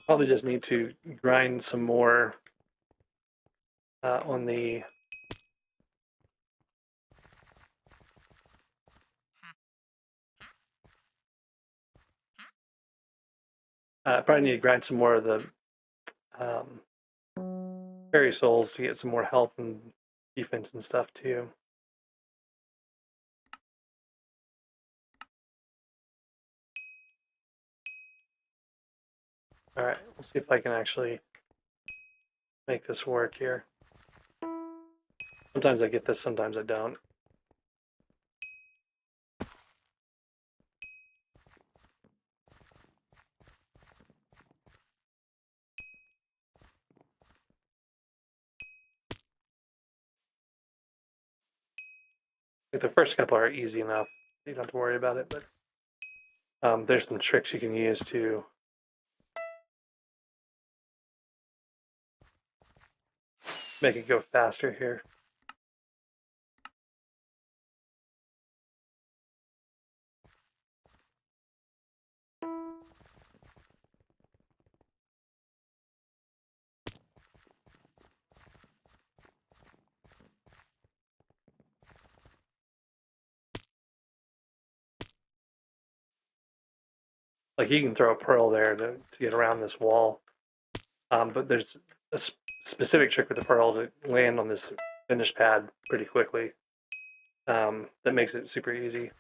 Probably just need to grind some more on the probably need to grind some more of the fairy souls to get some more health and defense and stuff too. All right, we'll see if I can actually make this work here. Sometimes I get this, sometimes I don't. The first couple are easy enough. You don't have to worry about it, but there's some tricks you can use to make it go faster here. Like you can throw a pearl there to get around this wall, but there's a specific trick with the pearl to land on this finish pad pretty quickly. That makes it super easy.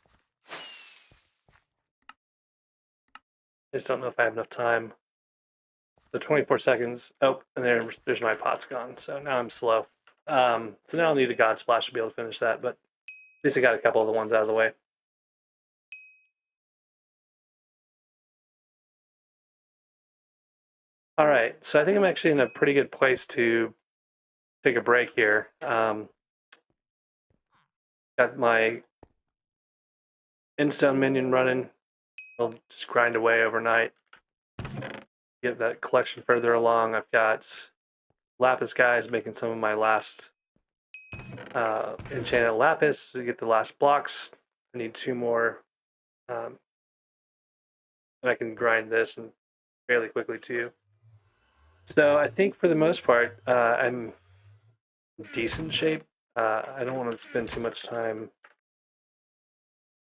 I just don't know if I have enough time. So 24 seconds. Oh, and there's my pot's gone. So now I'm slow. So now I'll need a God Splash to be able to finish that, but at least I got a couple of the ones out of the way. All right, so I think I'm actually in a pretty good place to take a break here. Got my Endstone minion running. I'll just grind away overnight. Get that collection further along. I've got Lapis guys making some of my last enchanted Lapis to get the last blocks. I need 2 more. And I can grind this and fairly quickly too. So I think for the most part, I'm in decent shape. I don't want to spend too much time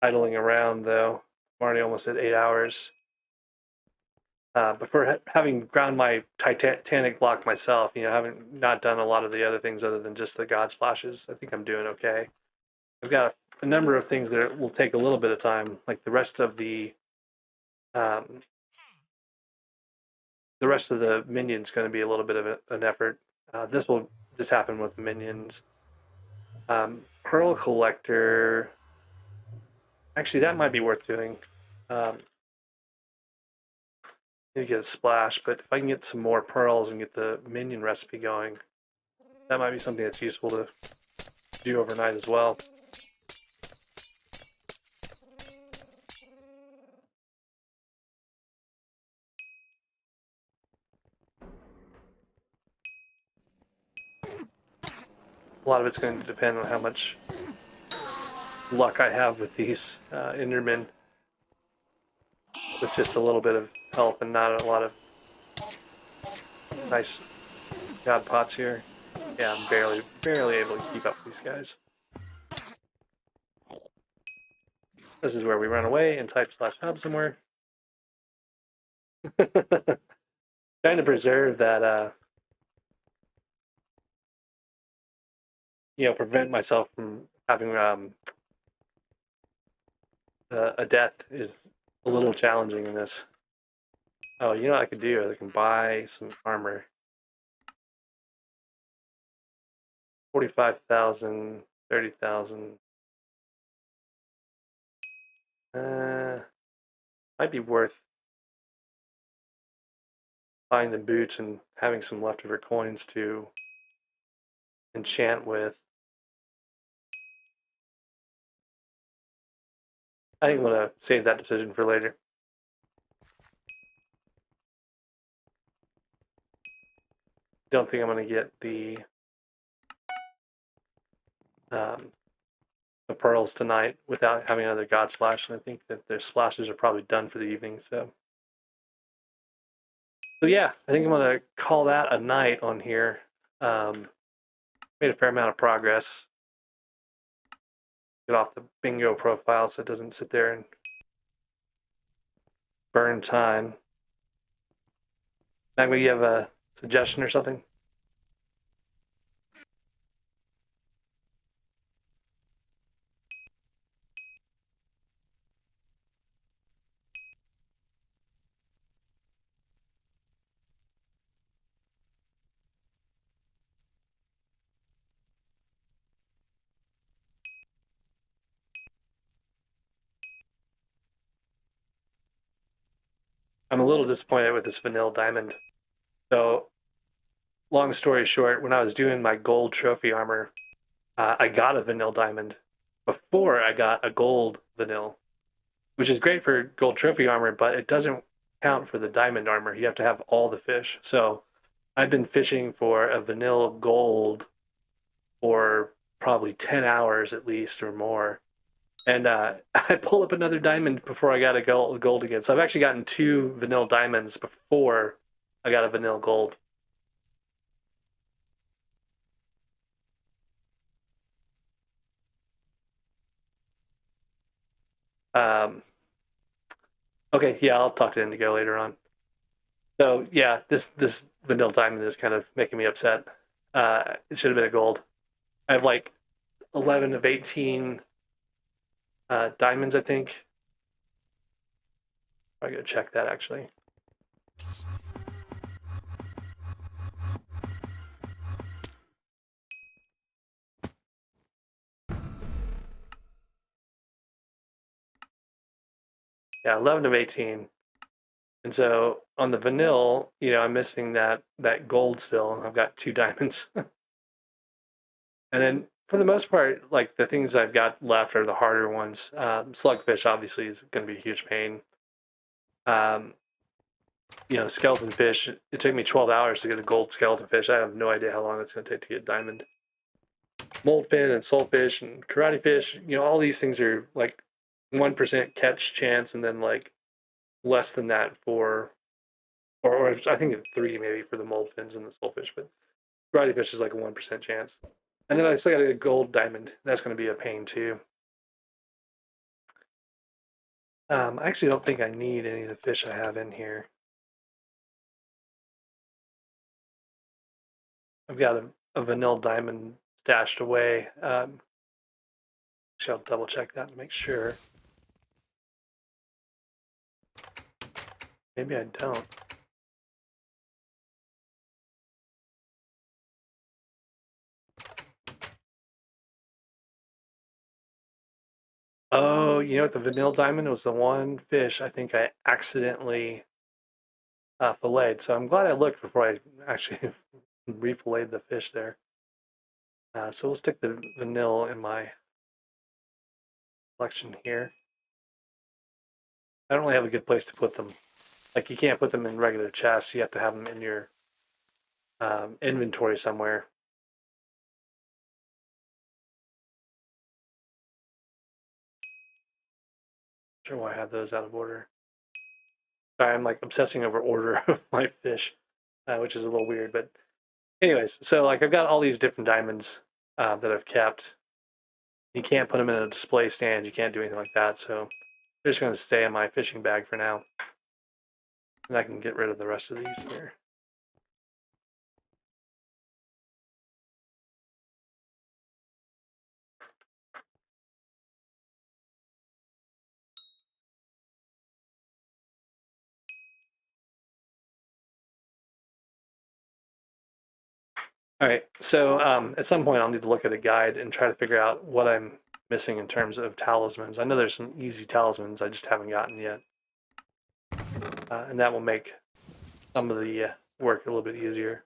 idling around, though. I'm already almost at 8 hours. But for having ground my Titanic block myself, having not done a lot of the other things other than just the God Splashes, I think I'm doing okay. I've got a number of things that will take a little bit of time, like the rest of the minions going to be a little bit of an effort. This will just happen with the minions. Pearl Collector. Actually, that might be worth doing. Need to get a splash, but if I can get some more pearls and get the minion recipe going, that might be something that's useful to do overnight as well. A lot of it's going to depend on how much luck I have with these Endermen. With just a little bit of help and not a lot of nice god pots here. Yeah, I'm barely able to keep up with these guys. This is where we run away and type /hub somewhere. Trying to preserve that, prevent myself from having a death is a little challenging in this. Oh, you know what I could do? I can buy some armor. 45,000, 30,000. Might be worth buying the boots and having some leftover coins to enchant with. I think I'm going to save that decision for later. Don't think I'm going to get the pearls tonight without having another god splash, and I think that their splashes are probably done for the evening. So yeah, I think I'm going to call that a night on here. Made a fair amount of progress. Get off the bingo profile so it doesn't sit there and burn time. Magma, you have a suggestion or something? I'm a little disappointed with this vanilla diamond. So, long story short, when I was doing my gold trophy armor, I got a vanilla diamond before I got a gold vanilla, which is great for gold trophy armor, but it doesn't count for the diamond armor. You have to have all the fish. So I've been fishing for a vanilla gold for probably 10 hours at least or more. And I pull up another diamond before I got a gold again. So I've actually gotten 2 vanilla diamonds before I got a vanilla gold. Um, okay, yeah, I'll talk to Indigo later on. So yeah, this vanilla diamond is kind of making me upset. It should have been a gold. I have like 11 of 18 diamonds, I think. I gotta check that actually. Yeah, 11 of 18. And so on the vanilla, I'm missing that gold still. I've got 2 diamonds. And then for the most part, like the things I've got left are the harder ones. Slugfish obviously is going to be a huge pain. Um, skeleton fish. It took me 12 hours to get a gold skeleton fish. I have no idea how long it's going to take to get a diamond. Moldfin and soulfish and karate fish. All these things are like 1% catch chance, and then like less than that for, or I think it's 3 maybe for the moldfins and the soulfish, but karate fish is like a 1% chance. And then I still got to get a gold diamond. That's going to be a pain too. I actually don't think I need any of the fish I have in here. I've got a vanilla diamond stashed away. Actually, I'll double check that to make sure. Maybe I don't. Oh, you know what? The vanilla diamond was the one fish I think I accidentally filleted. So I'm glad I looked before I actually refilleted the fish there. So we'll stick the vanilla in my collection here. I don't really have a good place to put them. Like you can't put them in regular chests. You have to have them in your inventory somewhere. Not sure why I have those out of order. Sorry, I'm like obsessing over order of my fish, which is a little weird. But anyways, so like I've got all these different diamonds that I've kept. You can't put them in a display stand. You can't do anything like that. So they're just going to stay in my fishing bag for now. And I can get rid of the rest of these here. All right, so at some point I'll need to look at a guide and try to figure out what I'm missing in terms of talismans. I know there's some easy talismans I just haven't gotten yet. And that will make some of the work a little bit easier.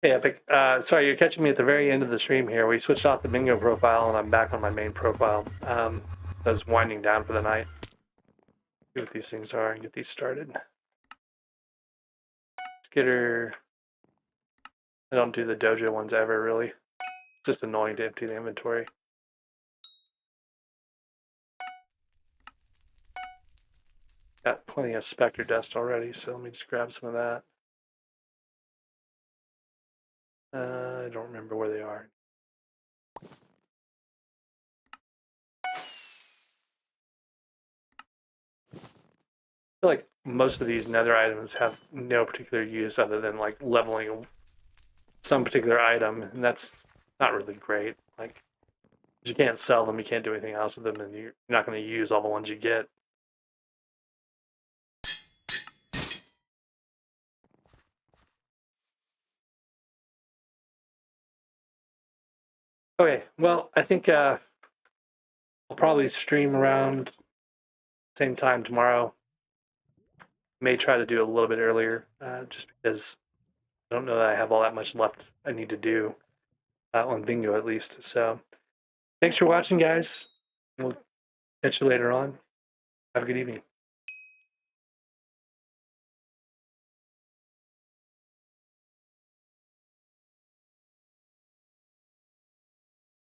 Hey, Epic. Sorry, you're catching me at the very end of the stream here. We switched off the bingo profile, and I'm back on my main profile. I was winding down for the night. See what these things are and get these started. Skitter. I don't do the dojo ones ever, really. It's just annoying to empty the inventory. Got plenty of Spectre dust already, so let me just grab some of that. I don't remember where they are. I feel like most of these nether items have no particular use other than like leveling some particular item, and that's not really great. Like, you can't sell them, you can't do anything else with them, and you're not going to use all the ones you get. Okay, well, I think I'll probably stream around same time tomorrow. May try to do a little bit earlier, just because I don't know that I have all that much left I need to do on bingo at least. So thanks for watching, guys. We'll catch you later on. Have a good evening.